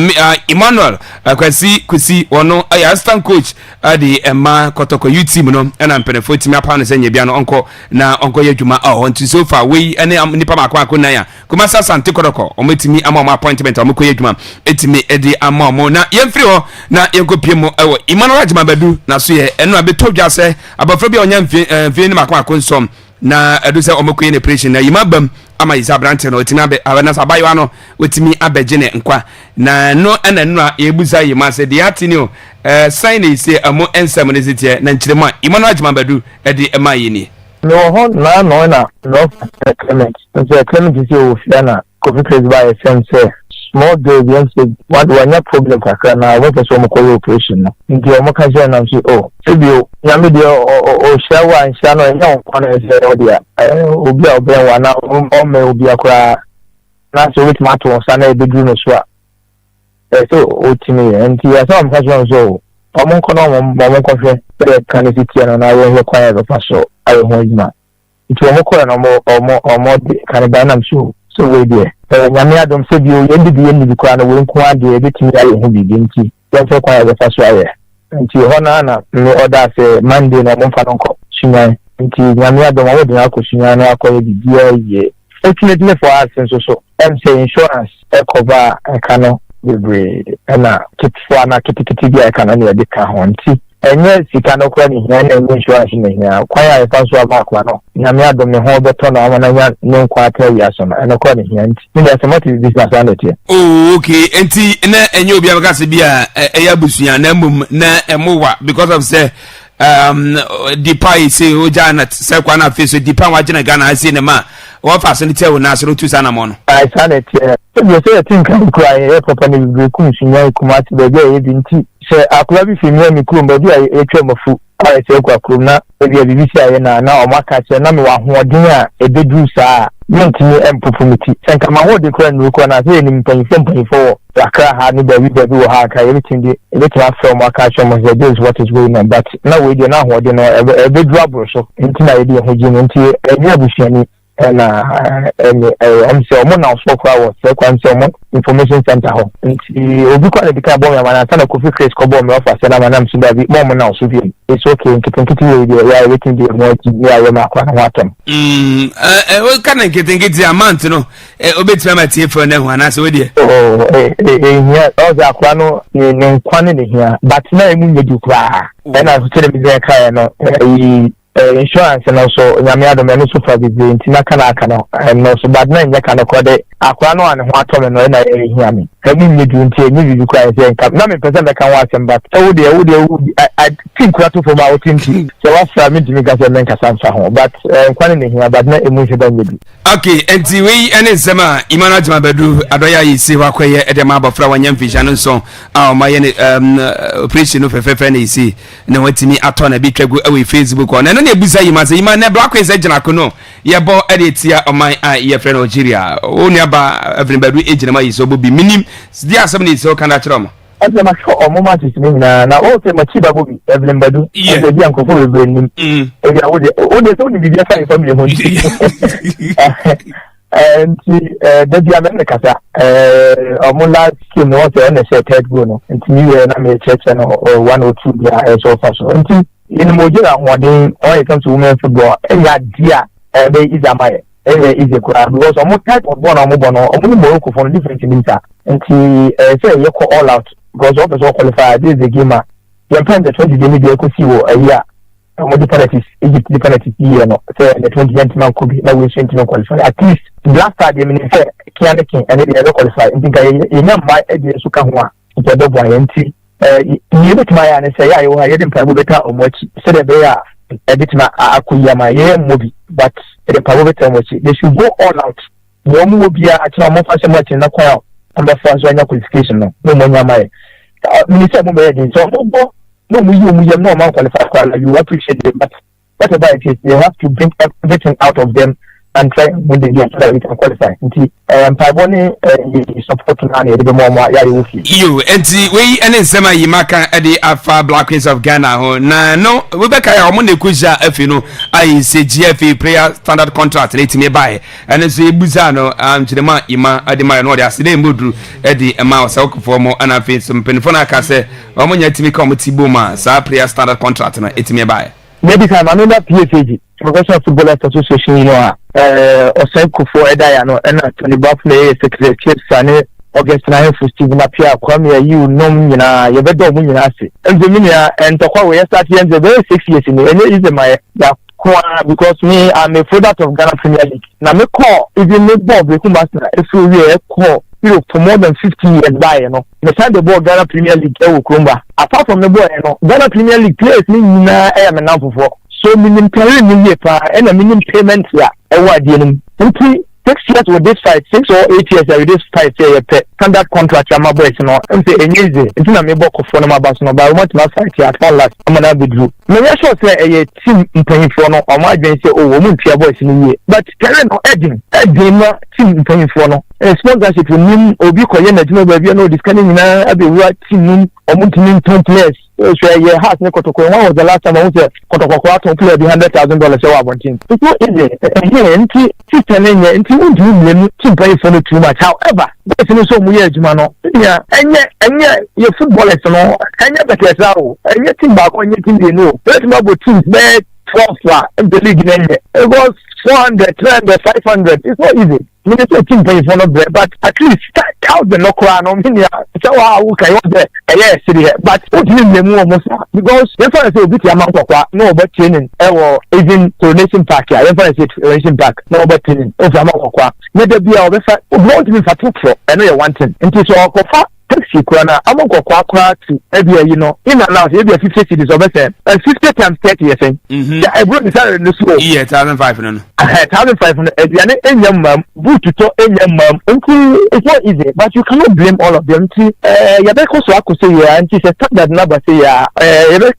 Emmanuel Kwesi one assistant coach the Emma Kotoko youth team no ana mpenefo team apa no say nyebia no onko na onko yedwuma until so far we ene nipa makwa na ya Kumasi Asante Kotoko ometimi ama appointment omko yedwuma etimi edi ama na yemfiri ho na yenkopie mo ewo Emmanuel Ajimabadu na so ye eno abetodwa se abafra bi onya mfie ni makwa nsom na edu se omako ne operation na yimabam ama isabrante no otimi abe na sabayo ano otimi abegene nkwa na no ena no yebusa yima se de atini o sign ise amo ensem ne zitie na nkyirema Emmanuel Ajimabadu edi ema yini no ho na no na no Clement is you fiana coffee place by sense small day yes what one problem kakra na what so mo call operation no nti o mo ka je na so oh ebio nyame de o shawa nsha no nya on na se o dia obi a oben wa na o me obi akra na so with mato sa na ebedu no so a so o timi nti ya so am ka so so o mo kono mo ko fe pre kan city na na wo kwa ya fa so ayo ho ijma nti o mo ko na mo kan ba na so we there nyame adom se bi o yendi kwa na we nko ade ebetimi aye ho bibi nti yɛmfa kwa ya fa so aye nti ho na me order say Monday na mo fa nko sunyan nti nyame adom wo de akosunyan na akoye bibi aye fortunately for us so say insurance cover kano bebre na kitfo na kitikiti bi aka na de ka ho nti enye sika no kwa ni hia na insurance ni hia kwa ya fa so aba kwa no nyame adom ne ho beto na ama na nya ne kwa ata wi aso na ene kwa ni hia nti ni da semati business anete oh okay enti na enye obi abaka se bi a eya busuya na mum na emowa because of say Dipa say oja na se kwa na face Dipa wa gina Ghana say ne ma what facility we na so tu sana mo no I sanity you say think can cry e company we ku sunya kumati be be e binti se akwa bi fi mi krum ba bi a etwa mafu a se kwa krum na e bi BBC aye na o maka che na me wa hoodin a e bedu saa mentimi empopumiti senka ma ho de kra nu ko na se ni mpanifo akra ha ni ba bi wo ha ka everything dey everything from aka show me this is what is going on but na we dey na hoodin no e bedu abro so ntina e dey hoji nti enye abusuani na I'm say omo na so kwa wo se kwa nse omo information center ho nti obi kwa de ka bomb ya mana sana kofi craze ko bomb ofa se na manam so da bi mo na so bi it's okay nkiti we dey ya everything dey mo ti ya we ma kwa na watam we kana nkiti amount no obetime ma tie for na hu ana se we dey here all the akwa no ni nkwane ne here but na emu nyedu kwa na so tell me dey kai no insurance and also nyame adom no so fa bibi ntina kana aka no no so bad na nya kana kode akwa no an ho atom no na ehia me kabi nyedu nti enyi bibi kwa se nka na me pese meka wa asem but wo de I think what for my otinti so wa fra me dimi ga se menka sanfa ho but nkwane ne hia bad na emu hwe da nyedu okay enti we ene sema Emmanuel Ajimabadu adoya yi se wa kwaye e de ma abofra wanya mfisha no so a ma ye operation no fefefe na isi na watimi ato na bi twagu awe Facebook on na ebusa yi ma se ima na black is ejina kono ye bo editia oman ye friend Nigeria oni aba Ajimabadu ejina ma yi so bo bi minim di asem ni so kan da kire mo ade ma sho omo ma ti mi na o se ma chi ba bo bi Ajimabadu e bi anko fo be nim e bi o de so ni bi fa family ho and the diamond kasa omo last game no say na say third goal no nti mi we na me church no 102 dia so far so nti in mojira hodin when it comes to women football ya dia be izamaye is a crowd because omo type of ball omo bono omo Morocco for different teams nti say you call all out because of the qualify this is the game you plan the 20 game dey ko siwo ayi omo the penalties Egypt the penalties here no say the 20 man could be na we 20 no qualify at least last time me say kianakin and they qualify nti ga you know my e so ka ho a nti do boy nti you bet my and say ya you had pay beta omochi say the be ya ebitima akuyama ye mobi but the pay beta omochi they should go all out no mu obi a ati omo fa se match na kwa on the first one qualification no mo nyama e me say mo be dey so no mu yem no man qualify kwa you appreciate them but whatever it is they have to bring everything out of them and try win the game so that we can qualify. Mpabone support na na ebe mo ya wufi. You enti we ene nsema yimaka edi afa Black Queens of Ghana ho na no we be kai omo ne kuja afi no ai se GFA player standard contract letime bae ene so ebuza no chirema ima adi ma no de asede mbodru edi ema osakofo mo ana afi so mpenifo na aka se omo nya timi ka omo tibo ma sa player standard contract no etime bae. Maybe time another PFAG Professional Footballers Association, you know, Osenkufo Edaya no, and Tony Buffley, Secretary Sane, August 9 for Stephen Apia, Kwame, you know, you better win your assay. And the minia and Tokwa, we start here the very 6 years in the end is my because me, I'm a product of Ghana Premier League. Now, me call, if you make Bob, we come back if we call. For more than 50 years by, you know. The time the ball Ghana Premier League, apart from the ball, you know, Ghana Premier League players need na now for so minimum period and a minimum payment here. Simply 6 years with this fight, 6 or 8 years with this fight, say a standard contract, I'm a boy, you know, and say, and easy. It's not a book of phone about no, but I want to fight here at all last. I'm gonna be true. No, I should say a team paying for no, or my say, oh, woman, your boys in the year. But Karen or Edging, team paying for no. A sponsorship will mean, or be calling a job, you know, this kind of a right team or multi 10 players. So your house Kotoko was the last time I was a Kotoko player $100,000 so I want him. It's not easy. Here, team play for no too much. However, there's so weird, Jumano. Yeah, and yet your footballers, you know, and yet better so, and yet team back on your team, you know, let's not go teams bad 12th in the league. It was 400, 300, 500. It's not easy. Minister team pay for no bread, but at least out the no crown on me. So how can you the yes city? But what you mean almost because if I say bit amount of no but training or even donation pack. If I say donation pack, no but training. If I'm not maybe be our best. What you for? I know you want it. Into so taxi corner, I'm going to every you know, in and out, maybe 50 cities over there, and 50 times 30 years. Yeah, I brought the salary in the school. Yeah, 1,500. 1,500. And young mum, boot to talk, and young mum. It's not easy, but you cannot blame all of them. Yeah, because I could say, yeah, and she said, that number say, yeah, you're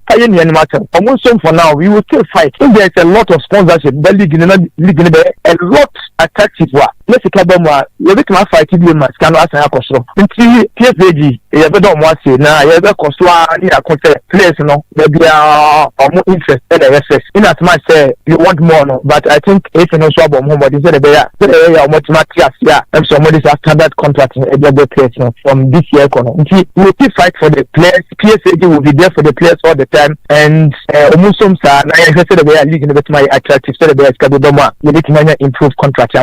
matter. Almost for now, we will still fight. If there's a lot of sponsorship, the league in the a lot attractive. Let's say, you're making my fight to be my scandal as a cost. PFAG, you better want to now, you better cost one place, you know, maybe more interest in the SS. In as much say you want more, no, but I think if you know swap on home, what is it there? So much materials here, and somebody's a standard contract in every place, you know, from this year on. We will fight for the players. PFAG will be there for the players all the time, and almost some say, now I said the way I league in the bit my attractive, so the way it's going to you need to improve contract. You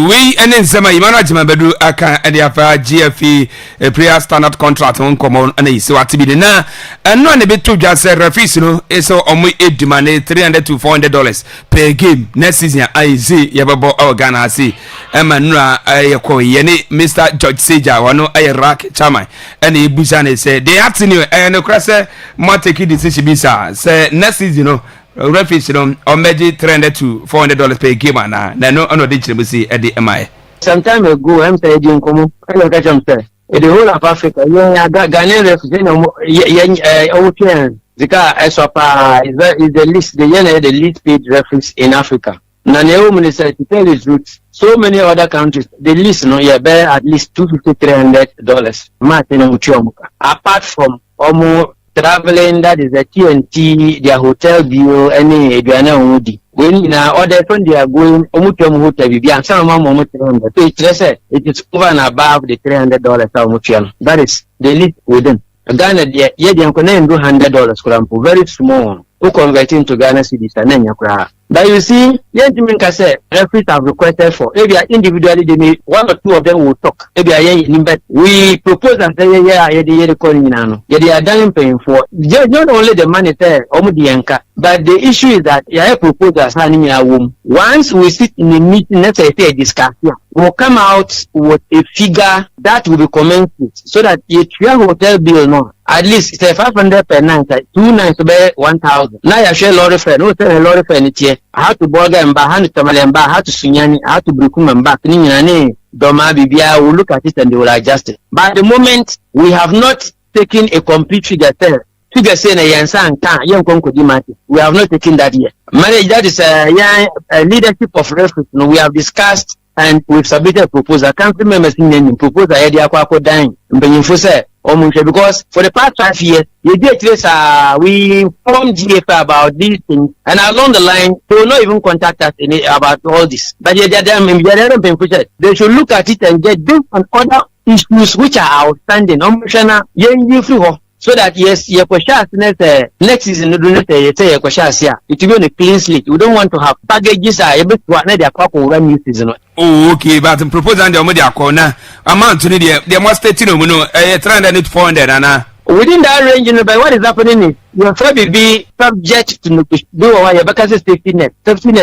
we and then some Imana Bedu Aka and the GFE player standard contract on common and is so activity now and no a bit to just say referees no is so on we demand $300 to $400 per game next season. I see Yababo or Ghana see Emanua Yene Mr. George Seja wano a rack chama and he Bushane said they have to know and the crasser more taking decision bisa say next season no referees no on meji $300 to $400 per game and no no digital see at the MI. Some time ago I'm saying Komo I don't catch them say in the whole of Africa, Ghanaian referees, Zika Eswapa is the least, the least paid referees in Africa. Naneo Minister, to tell the truth, so many other countries, the least, no, you bear at least $250-300. Martin Muchomuka. Apart from almost traveling, that is the TNT, their hotel bill, any Ghana Udi. When other friends they are going, hotel bill, and some of them, so it is over and above the $300. That is the least within. Ghana, yeah, they can do $100, very small. Who convert into Ghana cedis and then you cry. But you see, gentlemen can say referees have requested for. Maybe individually they may one or two of them will talk. Maybe we propose and say they are done paying for not only the money there, but the issue is that you propose as a womb. Once we sit in a meeting, let's say a discussion, we'll come out with a figure that will be commented so that if your hotel bill no. At least say 500 per night, 2 nights to be 1,000. Now you share lorry fare, no tell a lorry fare here. I have to border and back, to Tamale and back, how to Sunyani, how to Brukum and back, Doma Bibia will look at it and they will adjust it. But at the moment, we have not taken a complete figure there. figure saying a yansan can young conco match. We have not taken that yet. Manage that is a leadership of referees. No, we have discussed and we've submitted a proposal. Council members in proposal idea Akwaaba dying because for the past 5 years, we formed GFA about these things, and along the line, they will not even contact us about all this. But they should look at it and get this and other issues which are outstanding. So that yes, next season it will be on a clean slate. We don't want to have packages are able to another new season. Oh, okay, but the proposal and the media corner amount to the most 300 to 400 and within that range, but what is happening is your probably be subject to do our safety net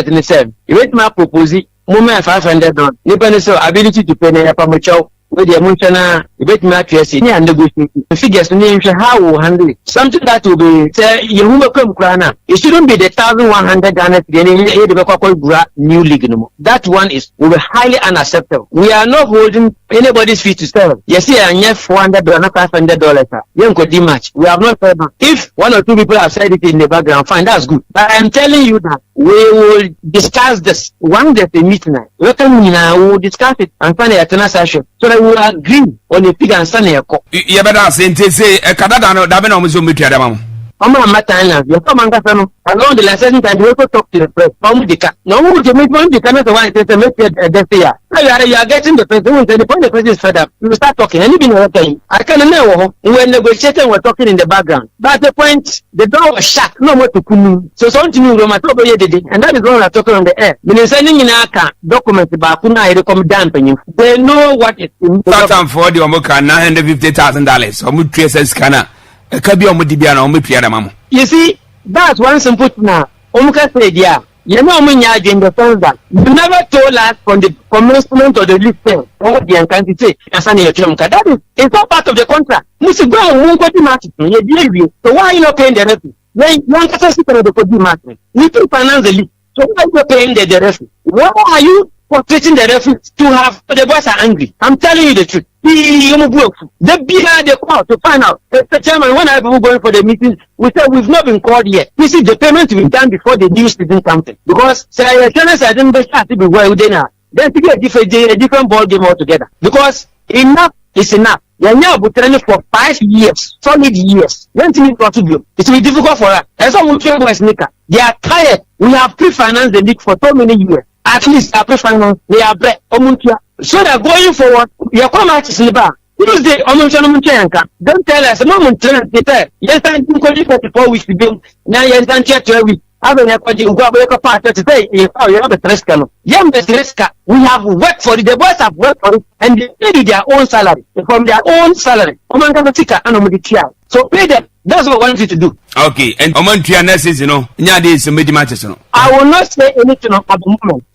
in the same. You wait my proposal, moment $500. Nippon so ability to pay a pamacho. With the emotional, debate matters and negotiating figures to how we handle it. Something that will be say you come crana. It shouldn't be the 1,100 Ghana new league no more. That one will be highly unacceptable. We are not holding anybody's feet to sell. Yes, and yet $400, $500. You could match. We have not said that. If 1 or 2 people have said it in the background, fine, that's good. But I'm telling you that we will discuss this. One day the meeting, we will discuss it and find a tenor session. So that we will agree on the figure and stand here. You better say a Canada, Dabino, Mizum, I'm not time. You come and along the lesson and we also talk to the press. No, you make one, you cannot want to make it year. You are getting the president, and the point the president is fed up. You start talking, and even time. I can't know when negotiating were talking in the background. But the point, the door was shut, no more to come. So something you and that is what I'm talking on the air. When sending in Aka documents about Kuna, I come damping. They know what it is. Time for the Omoka $950,000. Omu traces scanner. You see, that's one simple thing now. Omuka said, yeah, you know, in the sense that you never told us from the commencement of the listing what the encounter say. That is, it's all part of the contract. So why are you not paying the revenue? When one person of the body market, we can finance the league. So why are you not paying the revenue? Why are you portraying the referee to have the boys are angry? I'm telling you the truth. The bigger the call to find out. The chairman, when I was going for the meeting, we said we've not been called yet. We see the payment will be done before the new season comes in. Because I didn't be well then to get a different ball game altogether. Because enough is enough. You're now training for 5 years, solid years. One thing got to do. It will be difficult for us. As someone they are tired. We have pre-financed the league for so many years. At least they pre-financed. They are bread. So that going forward, you come out to sleep. Tuesday, don't tell us, no, yes, I'm going for 4 weeks to build. Now, you're done 12 weeks. Having a part to say, oh, you have a risk. We have worked for it. The boys have worked for it, and they pay their own salary from their own salary. So pay them. That's what I want you to do. Okay, and Omantia nurses, matches. I will not say anything at the moment.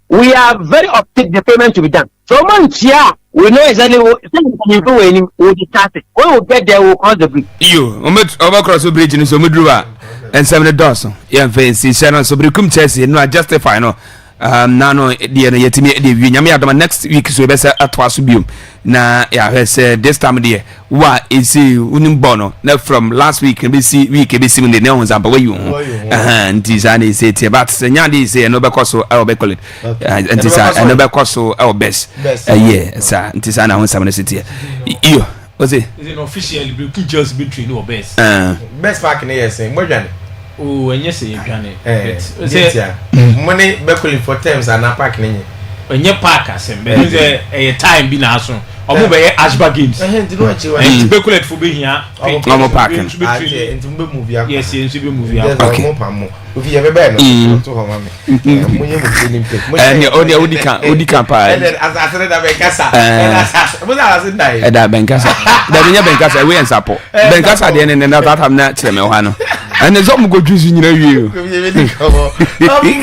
We are very optimistic the payment to be done. So Omantia, we know exactly what you do when we discuss it. When we get there, we'll cross the bridge. You, overcross the bridge in Somudrua and 7 Dawson. Yeah, fancy, Shannon, so become Chelsea, no, justify no. Nano yet me next week so better at Wasubium. Na yeah, said this time dear. What is Unimbono? Now from last week we see the neons up away you. And Tizani said but Senyadi say no bacoso our beckolit. And Tisa and no bacoso our best. Yeah, sir. Tisana on some city. You was it? Is it officially just between no best? Best back in the year saying, what oh, and yes, you can. Money beckoling for terms and not packing. When you pack us, a time be national. Or move Ashba games. And speculate for being here. Normal packing. Yes, yes, you movie. Okay. If you ever been to home, and your only Udika pie. And then as I said, that Bencasa, Bencasa, we and Sapo. Bencasa, the end, and that have not Mohano. And there's some good juice in you.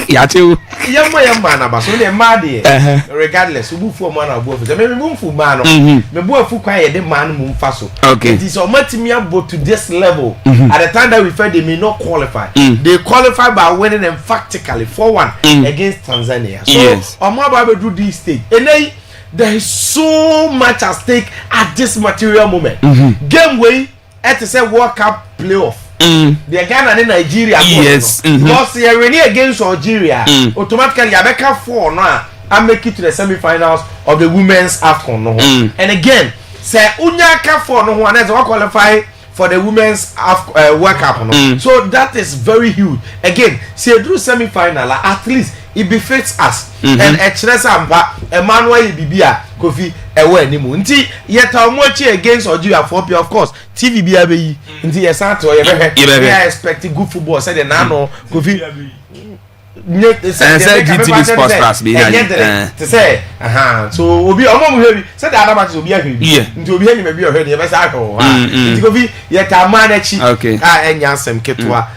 Yatu, young man, about so they're mad, regardless, who for man or both. Maybe moon for man, the boy for quiet, the man moon faso. Okay, it is so much me up to this level. At the time that we felt they may not qualify, they qualify by winning emphatically 4-1 against Tanzania. So, yes. Omaba do this stage. And then there is so much at stake at this material moment. Game way It is a World Cup playoff. The Ghana and Nigeria. Yes. Because you are against Algeria. Automatically, you make 4 now and make it to the semi-finals of the women's AFCON. And again, say Unyaka 4 no one else qualify for the women's World Cup. So that is very huge. Again, say through semi-final, at least it befits us. And Echresa Emmanuel Bibia Kofi Ewe Nimu. Nti yet how much against Algeria 4P, of course. TV BABE. Nti yesanto you expecting good football. Said the nano Kofi. GTV Sports Plus behind to say so obi omo heavy said the other match obi heavy nti obi heavy maybe already be say nti Kofi yet a man echi enya nsem ketwa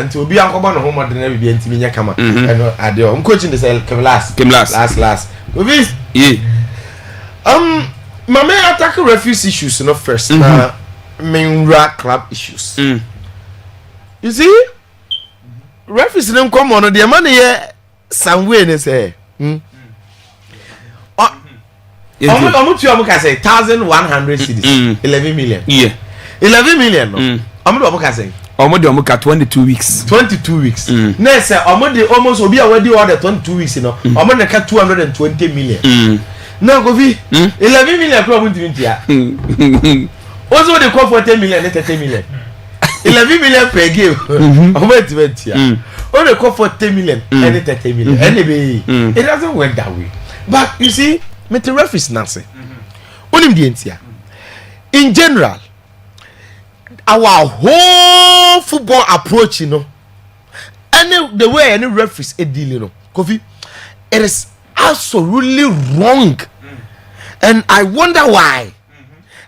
nti obi ankobo no homo de na bibia ntimi nya kama eno ade o coaching the last Kofi mama attack refuse issues no first na main club issues you see referees nem come on the man here some way ne say omo tu omo ka say 1100 cedis 11 million 11 million no omo ka say omo de omo ka 22 weeks na say omo de almost obi already order 22 weeks no omo na ka 220 million na go fi 11 million pro omo 20 ya also they call for 10 million 30 million 11 million per game. Only call for 10 million and 30 million. Anyway, it doesn't work that way. But you see, Mr. Referees Nancy. In general, our whole football approach, the way any referees are dealing, Kofi, it is absolutely wrong. And I wonder why.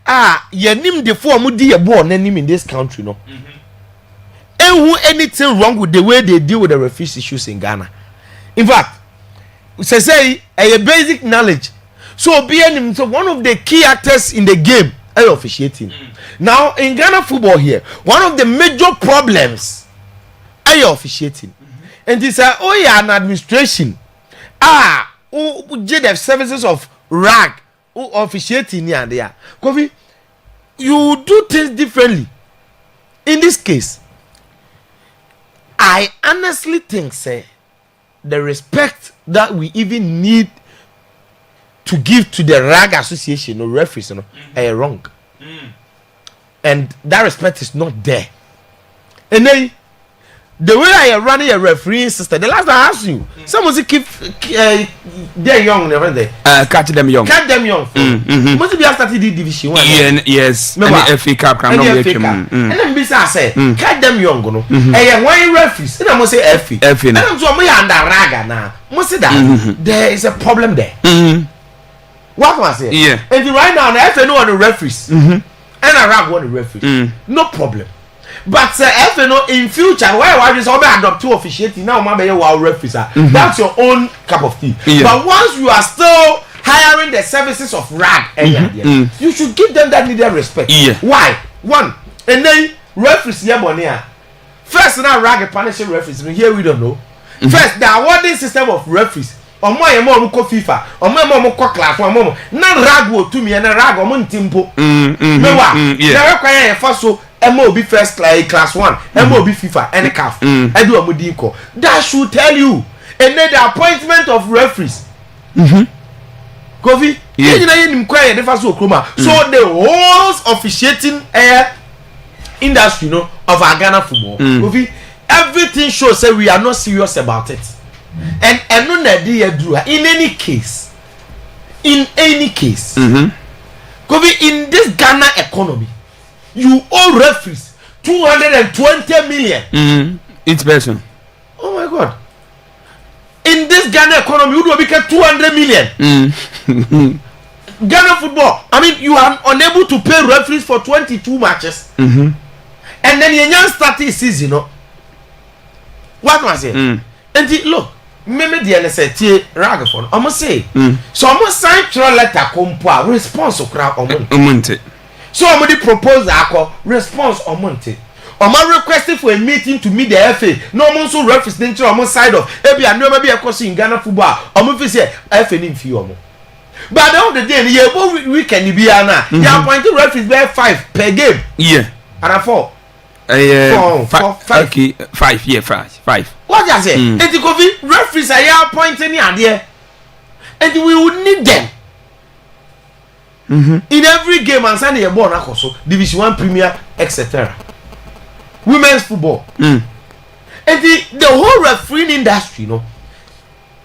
Yanim the four mudi born name in this country, no. And anything wrong with the way they deal with the refuse issues in Ghana? In fact, say a basic knowledge. So being one of the key actors in the game are officiating. Now in Ghana football here, one of the major problems are officiating. And they say, oh yeah, an administration. Who did the services of RAG. Officiating here and there. Kofi, you do things differently. In this case, I honestly think, say, the respect that we even need to give to the RAG Association or referees, are wrong. And that respect is not there. And then, the way I am running a refereeing system, the last time I asked you, someone say keep they're young, never they catch them young. Must be started the division 1. Yes. And FA Cup can not wait. And then Bisa say catch them young, no. And when referees, and I must say FA. And I'm so me under raga now. Must say that there is a problem there. What was it? Yeah. And right now, the FA no one the referees. And I rag one the referees. No problem. But in future, why just adopt two officiating now? Maybe you are referees. That's your own cup of tea. But once you are still hiring the services of RAG, you should give them that needed respect. Why? One, and then referees here, first now RAG punishing referees. Here we don't know. First, the awarding system of referees. On my mom ko FIFA, on my mom ko class, one mom. Now RAG will to me and RAG on timpo. Now require first so. MOB first class 1, MOB FIFA, and CAF. I do a Mudinko. That should tell you. And then the appointment of referees. Kofi, so the whole officiating industry, of our Ghana football. Kofi, everything shows that we are not serious about it. And no idea do in any case. Kofi, in this Ghana economy. You owe referees 220 million. Each person. Oh my God! In this Ghana economy, you do become 200 million. Ghana football. I mean, you are unable to pay referees for 22 matches, and then you just start the season. What was it? And look, maybe the NSA ragaphone. I must say, so I must sign a letter compa response to crowd on. So I'm going to propose a response on Monday. I'm requesting for a meeting to meet the FA. No one so reference nature on one side of maybe I know maybe a course in Ghana football. I'm going to say FA in few. But at the end of the day, we can be now. You appointed referees by 5 per game. Yeah. and 4. 5. Okay, 5. Yeah, 5. What you say? And the COVID referees are here appointing here, and we would need them. In every game and Sunday born also Division 1 Premier etc. Women's football. And the whole refereeing industry,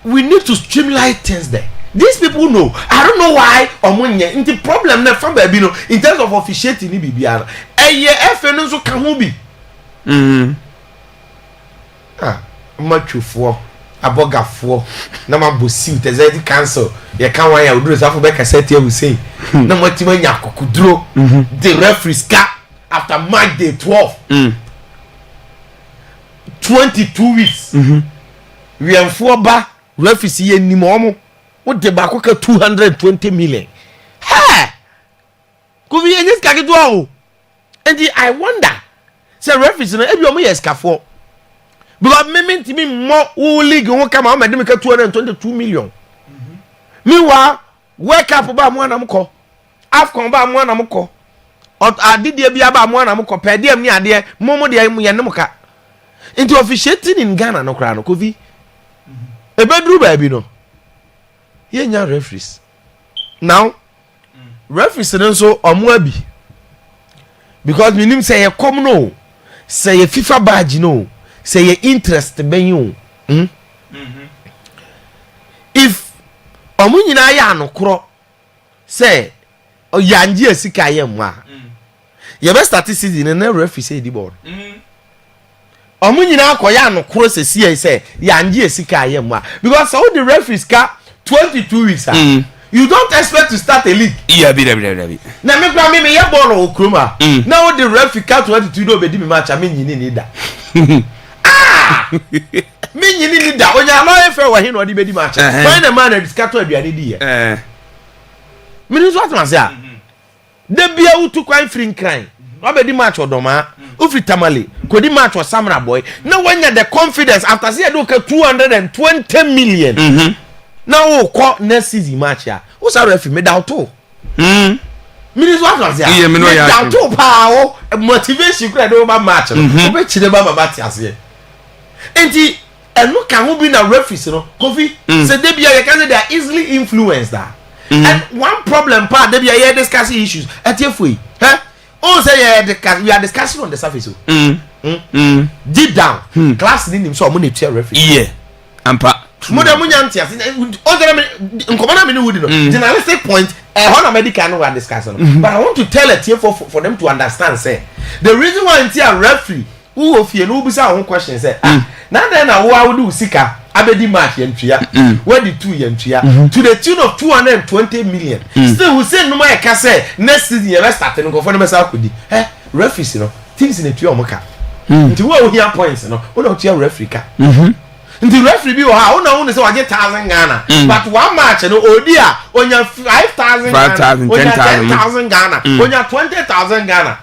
we need to streamline things there. These people know. I don't know why omonye the problem na from baby no in terms of officiating ni bibia. FN so kan ho bi. Matchufo abogafo na mabosi tezedi cancel ye kan wan ya oduro safo be cassette ya Hussein na matima nya kokuduro the referees ka after match day 12 22 weeks we am for ba referees ye ni mo what the back 220 million. Hey, could we just get it all? And I wonder, say referees, every woman is careful. Because me more league won't come out, make 222 million. Meanwhile, wake up about one amco. Afcon about one amco. Or I did the about one amco, per diem near there, Momo de Yanamoka. Into officiating in Ghana, no crown, could be a bedroom, baby, no. Here are referees. Now, referees and so omwabi. Because minim say you come no, say you FIFA badge no, say you interest ben you. If omunyina ya no kro say oyanji asika yemwa. Ye be statistics in na referee say di board. Omunyina akoya no kro say yanji asika yemwa because all the referees ka 22 weeks. You don't expect to start a league. Yeah, be. Now me ya ball okroma. Now the referee count 22 do be di me match I mean you need that. Me you need that. Onya no efe wa hin no di be di match. Find a man and scatter aduane di here. Me no what man say. De bia utu kwan free crime. No be di match odoma. Ufri tamale. Ko di match o Samra boy. Now when you the confidence after say do 220 million. Now call next season match ya. Who's a referee me down too? Minister what was ya? Yeah, me know ya. Down too power motivation could do over match. Obe chide ba mati ase. Enti eno kan who be na referees no. Kofi say they be you can say they are easily influenced that. And one problem part they be here discussing issues. Etiefui. Oh say we are discussing on the surface. Deep down. Class ni so mo na tia referee. Yeah. Ampa Muda munyanti as nkomana me wudi no journalistic point how medical no we are discussing but I want to tell it here for them to understand say the reason why a referee who ofie no bisa won question say na then na wo do sika abedi match yentua where the two yentua to the tune of 220 million still we say no more ka say next season you start no for no be say akodi referees no things in the two omoka nti wo here points no wo do tia referee ka the referee be ha una say we get 1,000 Ghana but one match no odia onya 5,000 Ghana onya 10,000 Ghana onya 20,000 Ghana.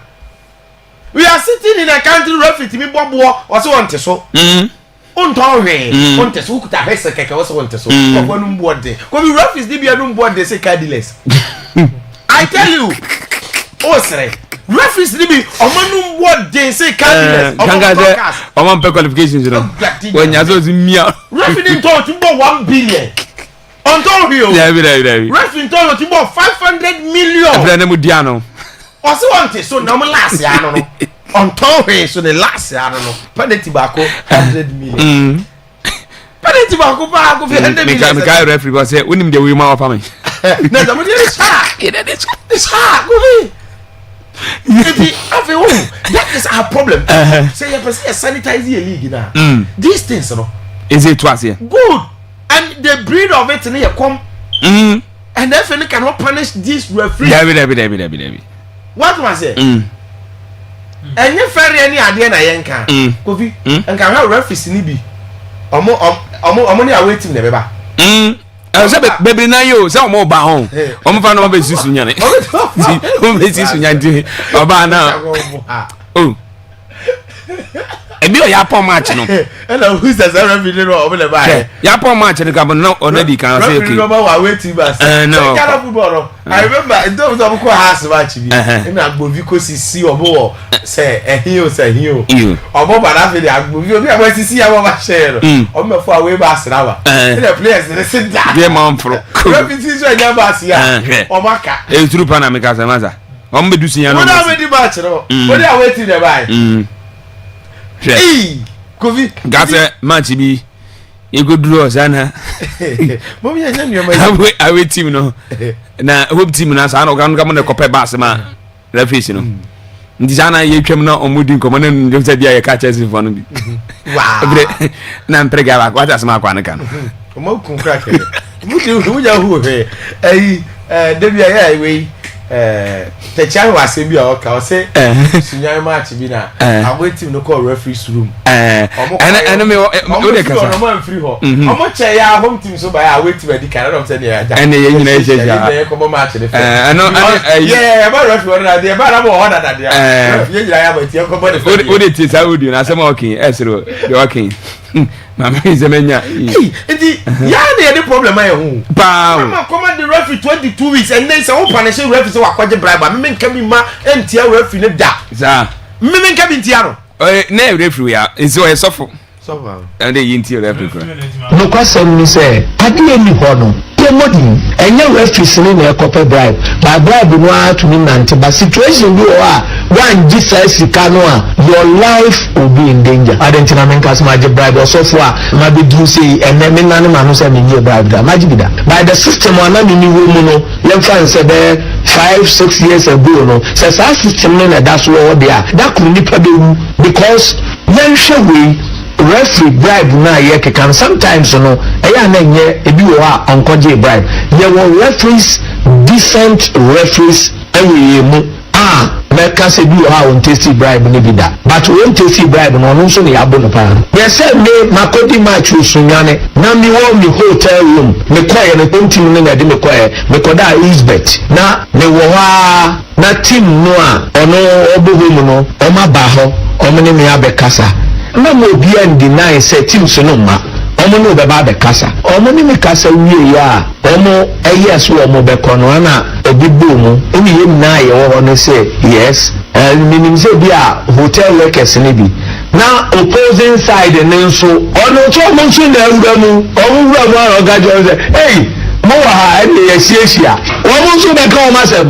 We are sitting in a country referee to me bobo or so on so on so kuta hesa keke so on so ko no mbode ko be referees dey be no mbode say cardless. I tell you sere referees dey be omanu mbode say cardless oman pe qualifications no when yazo zimia referee told to 1 billion on top here. Yeah, referee told to 500 million every mu dia no o se want so na mo last ya no on top here so the last ya no penalty bako 100 million penalty bako pa ko 100 million me guy referee go say unim de we ma wa family na da mo dey it's hard go be that is our problem. Say you sanitize your league now. These things no is it twice here good and the breed of it in here come and definitely cannot punish this referee. David. What was it? And you ferry any idea na yenka Kofi and can have referees ni bi omo ni awaiting the beba say baby na yo say omo ba hon omo fa no be sisu nya ne omo be sisu nya ndi oba na ebi o ya pon match no and who says referee no o be buy ya pon match no ka no already can say okay no wa waiting bas no Ghana football no I remember in terms of ko house match bi in agbovi ko sisi obo say ehio obo bana fe de agbovi obi aba sisi ya ba share no o me for away bas na ba the players they sit down they man pro referee so nya bas ya o maka e true pana me ka say maza o me du sinya no o na me di match no o dey waiting dey buy Kofi gase match bi e go draw sana mo mi anya nyoma awe team no na hope team na sa na ga no kope bass ma referee no ndi sana ye twem na omudi nkomo na njem se dia ye ka chese fo no bi wow na mprega ba kwata sama kwa nka no o mo kun crack mu ja hu he ai debia ya we teacher was say bi o ka o say sunyan match bi na away team no call referees room and me o de kasa no man free ho omo che ya home team so by away team edi kan no say ya ja and ye nyina ye ja ye ko match de yeah ba referee na de ba na bo order that there ye nyina ya ba ti ko body o de ti sa audio na say ma okay esro de okay mama izemenya enti ya na any problem ay hu pa mama command the referee 22 weeks and then say who punish referee say wakwaje bribe me nka mi ma entia referee ne da za me nka bi ntia no na referee ya nso e sofo and dey ntia referee no kwasem ni say ade ni ho no modern enya referees ni na ekope bribe by bribe no atumi nante but situation bi o one Jesus sika no your life will be in danger adentina men kas ma je bribe osofo ma be do say eneme nane ma no say me ye bribe da ma jibida by the system ana me ni wo mu no yem fan say be 5-6 years ago no say that system no na that's what they are that could nipa be because men show we referee bribe na ye kekan sometimes no eya na nye ebi wo a onkoje bribe ye wo referees decent referees ewe mu meka se bi wo a on tasty bribe ni bida but won tasty bribe no no so ne abo no pa ye say me makodi match usunyane na mi wo mi hotel room me koye ne team ne na de me koye me koda Elizabeth na me wo ha na team no a ono obohu mu no o ma ba ho o me ne me abekasa na mo bi and deny say team so no ma omo no be ba be kasa omo ni me kasa wie ya omo yes wo mo be kono na obibu mu eni yem na ye wo no say yes meaning say bi a hotel workers ni bi na opposing side ni nso ono to mo nso na awura mu wura mu ara gajo say hey mo wa ha e ye siasia wo mo nso be ka o ma say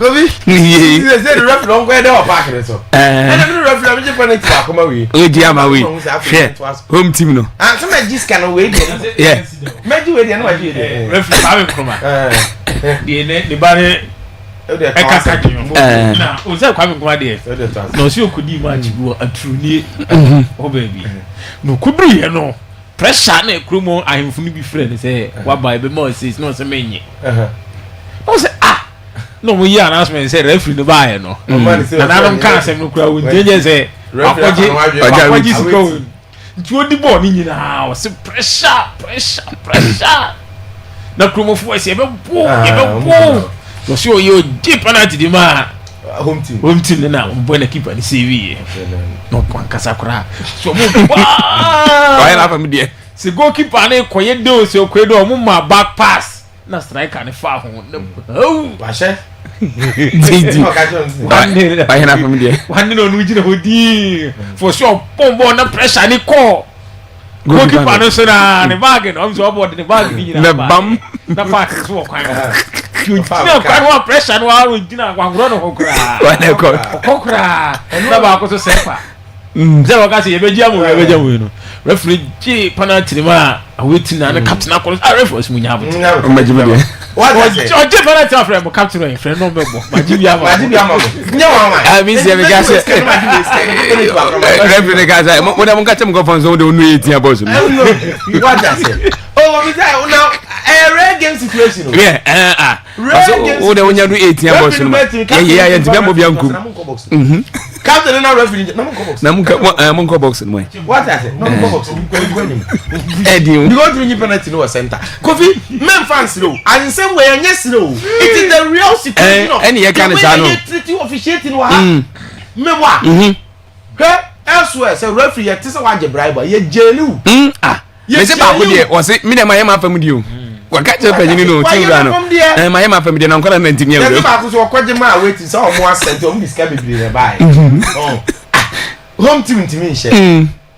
Gobi, you say the referee don't go there or park it so. And the referee I'm just going to come away. Oh dear, my way. Home team no. And some of this can wait. Yeah. Maybe wait and what you referee having from the body na o say kwame kuma there na o si okudi match bi a true ni o baby no kudu ye no pressure na ekromo ahemfu ni bi friend say wa buy be more says no say menye o say no mo yi announcement say referee no buy no na na don kan asem no kura won je say akwaji siko nti odi ball ni nyina o say pressure na kromo fo say be bo no so you deep penalty di ma home team na mbo na keeper ni CV no kwa kasa kura so mo why na fam die se goalkeeper na koye do se koye do mo ma back pass na striker ni fa ho wa she didi why na fam die wan no nu jina hodi for sure pombo na pressure ni ko goalkeeper no so na ne bag no so board ne bag ni na bam na pass so kwa na kwa no pressure no aro jina kwa ngro no kokra wane ko kokra na ba ko so sepa zero ka se yebeji amu no referee ji penalty ni ma aweti na na captain akọ referee mu nya abot majibi de what was it o je penalty afre mo captain no friend no mebo majibi amu nya wa I mean se me ga se referee ga se mo da mo ka tem go fon so de onu 18 boss no what does it oh we say now a rare game situation yeah o de onya do 18 boss no yeah ntibia mo bia nkum captain na referee na mo nko box no what does it no box Eddie you go to penalty no center Kofi men fans no and same way yes no it is the real situation any you can say no treaty officiating wa me wa elsewhere say referee yet say wa je bribe ye jelu me say ba ko de o say me dem ma fam di o wa ka che panyin no tiura no ma ma fam di na nkola na ntimi e ba ko so kwaje ma wait say o mo asent o mo diska bibiri na bai home team ntimi nche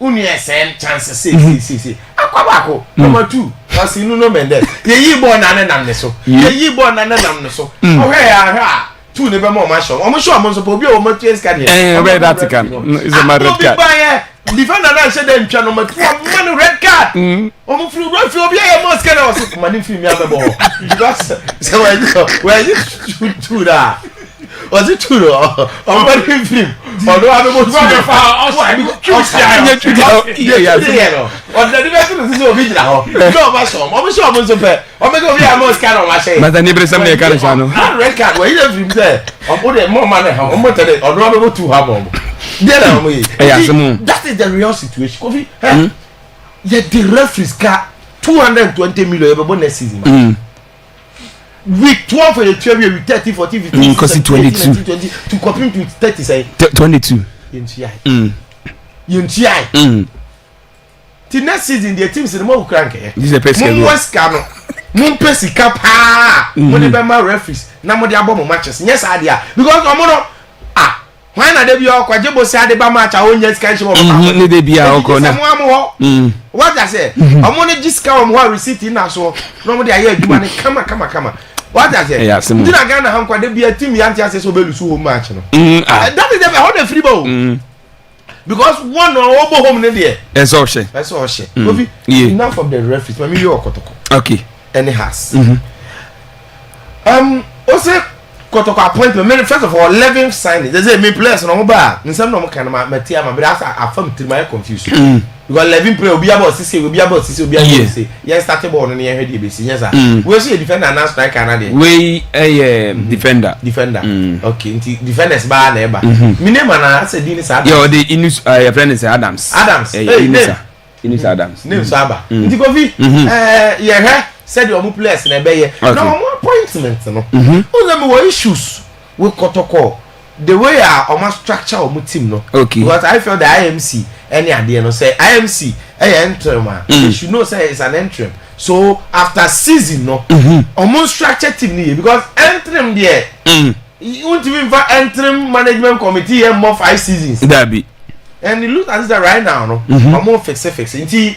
unu esen chances see Akwaaba ko number 2 was no Mendes ye yi ball na nam ne so ye yi ball na nam ne so o he ya two ne be mo ma show o mo show mo so po bi o mo tu ska de red that can is a red card defender na say dem twa number 2 man red card o mo free referee obi e mo ska na o so man free mi abebo because so when you two da was it true or what do you feel or do I be more outside or the difference is original no ma so mo so mo so pe o me go be am scan on ma say but the neighbor some dey carry chano red card where you film say o put the more man ha o mo tell or do I be two ha bomb there na mo yi that is the real situation Kofi yet the referees got 220 million every next season week 12 for the 12 year with 30 40 50 because 22 to compete with 30 say 22 yunti till next season the teams in more crank this is a person mo wascano mo pesi kapa mo ne be ma referees na mo de abo mo matches yes adia because omo no why na dey be o kwaje bo se ade ba match a onye sky show mo ne dey be a oko na mo am what I say omo ne jiska o mo receipt na so no mo de aye aduma ne kama what I say ndina Ghana han kwade bia team yanti ase so be lusu home match no that is the how the free ball because one or obo home ne there that's all she Kofi enough of the referees me you okotoko okay and it has also kotoko appointment me first of all 11 signing they say me players no ba nsem no mo kan ma tia ma be afam tiri confused because 11 play obi about 6 obi about 6 obi about 6 yes start ball no ye hwede be si yes we see defender na striker na there we defender okay defenders ba na eba me name na say Dennis Adams yo the inus your friend is Adams Inus Adams name Saba nti Kofi ye he said your players na be ye na mo appointment no o me what issues with Kotoko the way our structure our team no okay because I feel the IMC any idea no say IMC interim they should know say it's an interim so after season no almost structure team ni because interim there you want to be for interim management committee here more 5 seasons that be and it looks as that right now no almost fix nti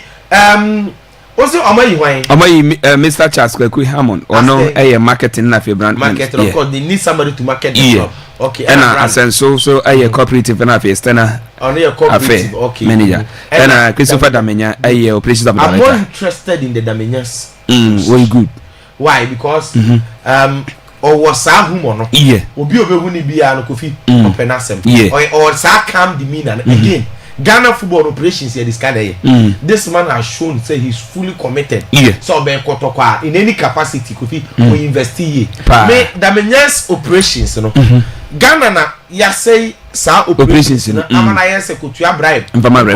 also Mr. Charles Kweku Hammond or no marketing na brand of course they need somebody to market the club okay and asenso so cooperative na external on your cooperative okay manager and Christopher Damenya operations of I'm more interested in the Damenyas very good why because or was humo no obi obehu ni bia no Kofi open asem or sa calm demeanor again Ghana football operations here this kind of year. This man has shown say he's fully committed. So ben Kotoko in any capacity Kofi we invest here. Me Damenyas operations no. Ghana na ya say sa operations no amana ya say kotua bribe.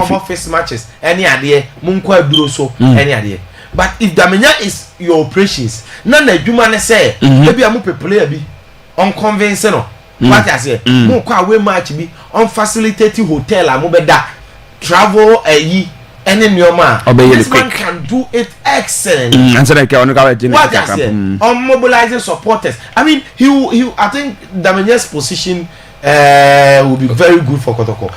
Come face matches any ade munko aduro so any ade. But if Damenya is your operations na adwuma ne say e bia mo player bi on convince no what I say mo kwa away match bi on facilitate hotel amu beda travel any nyoma this man can do it excellent answer like on what I say on mobilizing supporters I mean he I think Damenya's position will be very good for Kotoko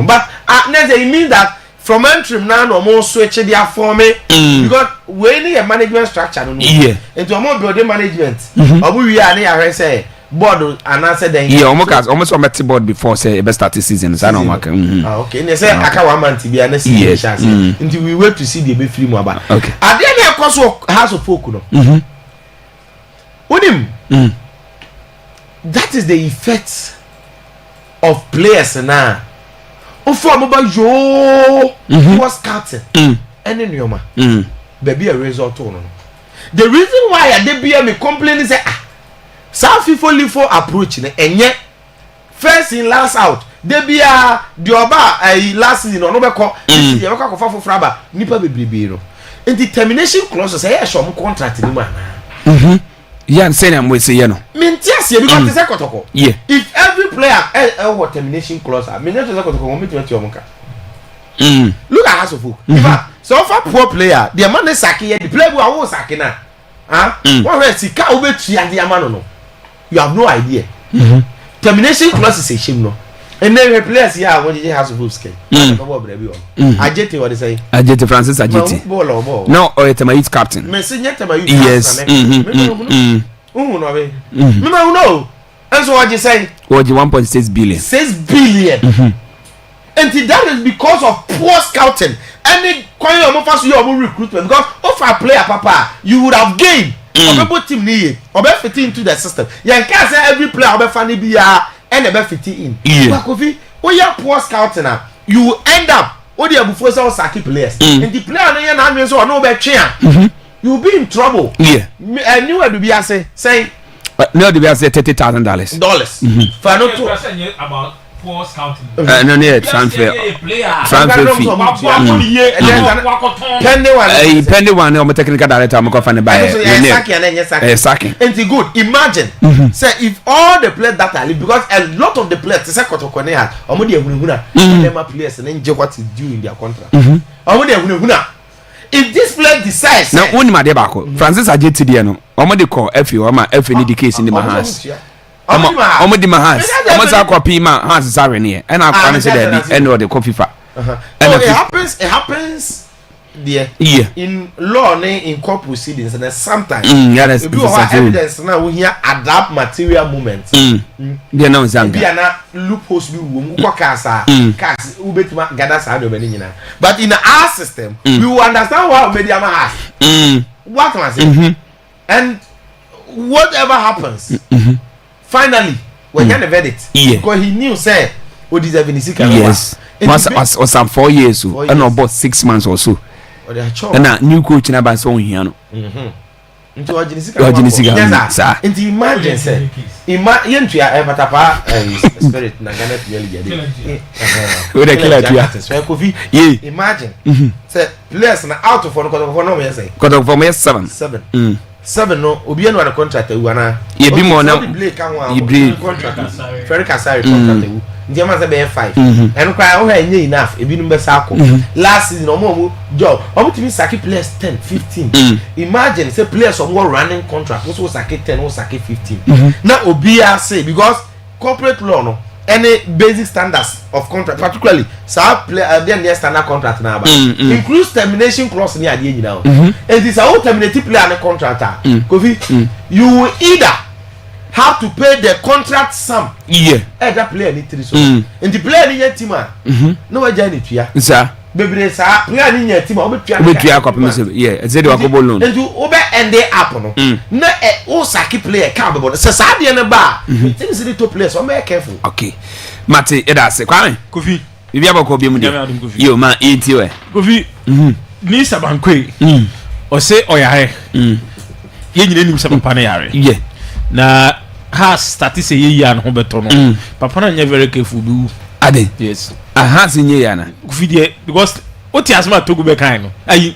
but it means that from interim now no more switch their form because we need a management structure no into more building management obu we are na say board and answer then almost met board before say best start season so no mark okay and say aka one man tibia na see chance until we wait to see the be free mo aba okay ade na cause house of folk no unim that is the effect of players now ofo mo ba yo was scouting any nyoma baby a result no the reason why I dey be me complaining say South FIFA approach ne enye first in last out de bia de oba last season no be ko this year we ka fa fofra ba nipa bebrebe no enti termination clause say e show mo contract ni ma yan say na mo say ye no mentiasie because they say Kotoko if every player what termination clause me not say Kotoko mo meet you omo ka Look at Hasselhoff. So for poor player, the man is sacking the player who are sacking now. What else? He can't over no. You have no idea. Termination clause is a shame, no. And then the players here when you have Hasselhoff scale. Ajete what they say? Ajete Francis Ajete. No, or it's my captain. Yes. No. And so what you say? What you 1.6 billion? 6 billion. And that is because of poor scouting. Any kind of recruitment because of a player, papa, you would have gained. Or team need or be fit into the system. You can't say every player be funny be and be fit in. But Kofi, when you poor scouting, you end up what you before so saki players. And the player na so no be chair. You will be in trouble. Yeah. And you will be say no, they will say $30,000. For not to about poor scouting. No, transfer. Transfer fee. Penny one, I'm a technical director. I'm going to buy sacking. And good. Imagine, say if all the players that are leave, because a lot of the players, say Kotokone, them are players and enjoy what is due in their contract. If this player decides, now only my debako, Francis Ajeti Diano, Omadi call Effie or my Effie need the case in the Mahas. Omadi Mahas, Omazako Pima has Zareni, and I can't say that the end of the coffee fat. It happens. Yeah. In law, in court proceedings, and then sometimes that's evidence now we hear adapt material movements. They know Zambia. They are not loopholes. We but in our system, we will understand what media has. What am I saying? And whatever happens, finally, we get a verdict. Because he knew, say, who deserving is yes. Was some 4 years, and about 6 months or so. And a new coach in about so here. Into imagine, say, imagine you ever tapa spirit, Nagana, imagine, say, players out of one, say, got over me 7. 7 no, Obiano and a contract, Wana, you be more now, you breathe contract, very Casari contract. Ndiama say be 5 and cry o enye enough e bi no be sako last season omo job omo timi saki players 10 15 imagine say players some were running contract so saki 10 or saki 15 now obia say because corporate law no any basic standards of contract particularly sa player then standard contract na ba includes termination clause ni ade nyina o it is a terminate player na contract Kofi you will either have to pay the contract sum. That player need to so. And the player need team no we join it ya. Sir. Bebre sa player need team obe tua. Obe tua kwapem se. Yeah, say the wakobo loan. And you obe end up no. Na o saki player can be bon. Se sa de na ba. Things the top players, so be careful. Okay. Mate, e da se kwame. Kofi. Bibi abako bi mu de. Yo man, enti we. Kofi. Ni sabankwe. O se oya he. Ye nyine nim sabanpa na yare. Yeah. Na has started say ye an hobeto no papa na nya very careful do ade yes has nye ya na because what has ma togu be kan no ayi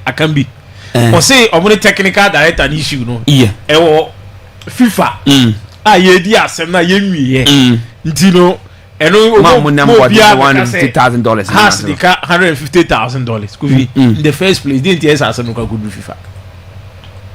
akambi o say omo technical director ni issue no yeah e wo FIFA ye di asem na ye nwie nti no eno mo $150,000 has the $150,000 kufi in the first place didn't yes asem no ka good FIFA.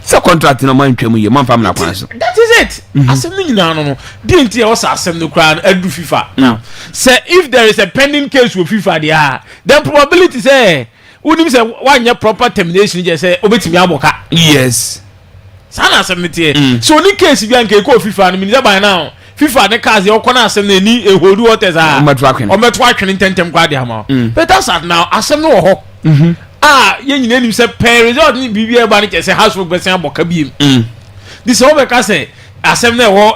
So contract no man twam ye man fam na kwan so that is it asem ni nyina no didn't you also asem no kran adu FIFA now say if there is a pending case with FIFA there then probability say unim say one proper termination just say obetimi aboka yes sana asem ni tie so ni case bi anke ko FIFA no minister by now FIFA ne case e na asem na ni ehodu waters a o meto atwene tentem kwa de ama but that's now asem no ho ye nyina nim se per result ni bibia ba ni ke se house work person aboka biem this over ka se asem na wo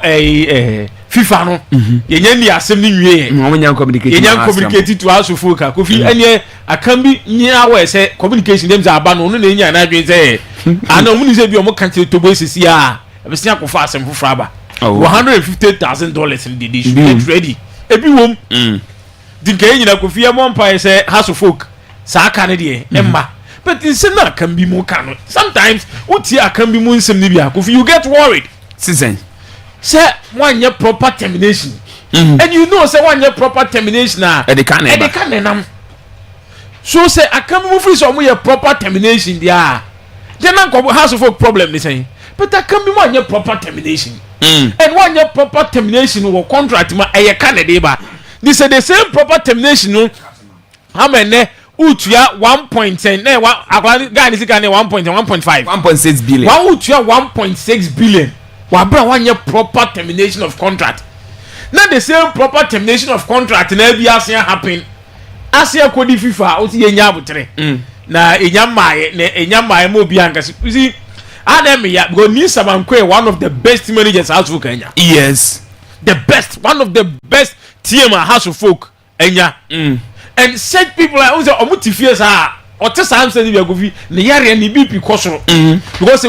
FIFA no ye nya ni asem ni nwie no nya communicate ye nya communicate to house of work Kofi ene akambi nya we se communication dem za aba no no na nya na adwen se ana mu ni se bi o mo kan to bo sisi a e be se akofa asem fufura ba $150,000 in the dish get ready e bi wom dinka nyina Kofi e mo mpa se house of work sa ka ne de emma but nsem na kan bi mu ka no sometimes uti akan bi mu nsem ni bia Kofi you get worried season say one year proper termination and you know say one year proper termination na e de kan nam so say akamu free so mo proper termination there then na house of folk problem they say but akamu mo anya proper termination and one year proper termination wo contract ma eye Canada ba they say the same proper termination no how many utua 1.10 na akwani guy is can 1.5 1.6 billion one utua 1.6 billion wa bra one year proper termination of contract na the same proper termination of contract na bi asia happen asia kodi FIFA o ti yenya abotre na enyamaye mo bi ankasi you see Adam ya because Nisa Mankwe one of the best managers house folk Kenya. Yes. The best, one of the best team house of folk Kenya. And such people like also omuti fears are or test answer ni bi agofi ne yare ni bi pi koso because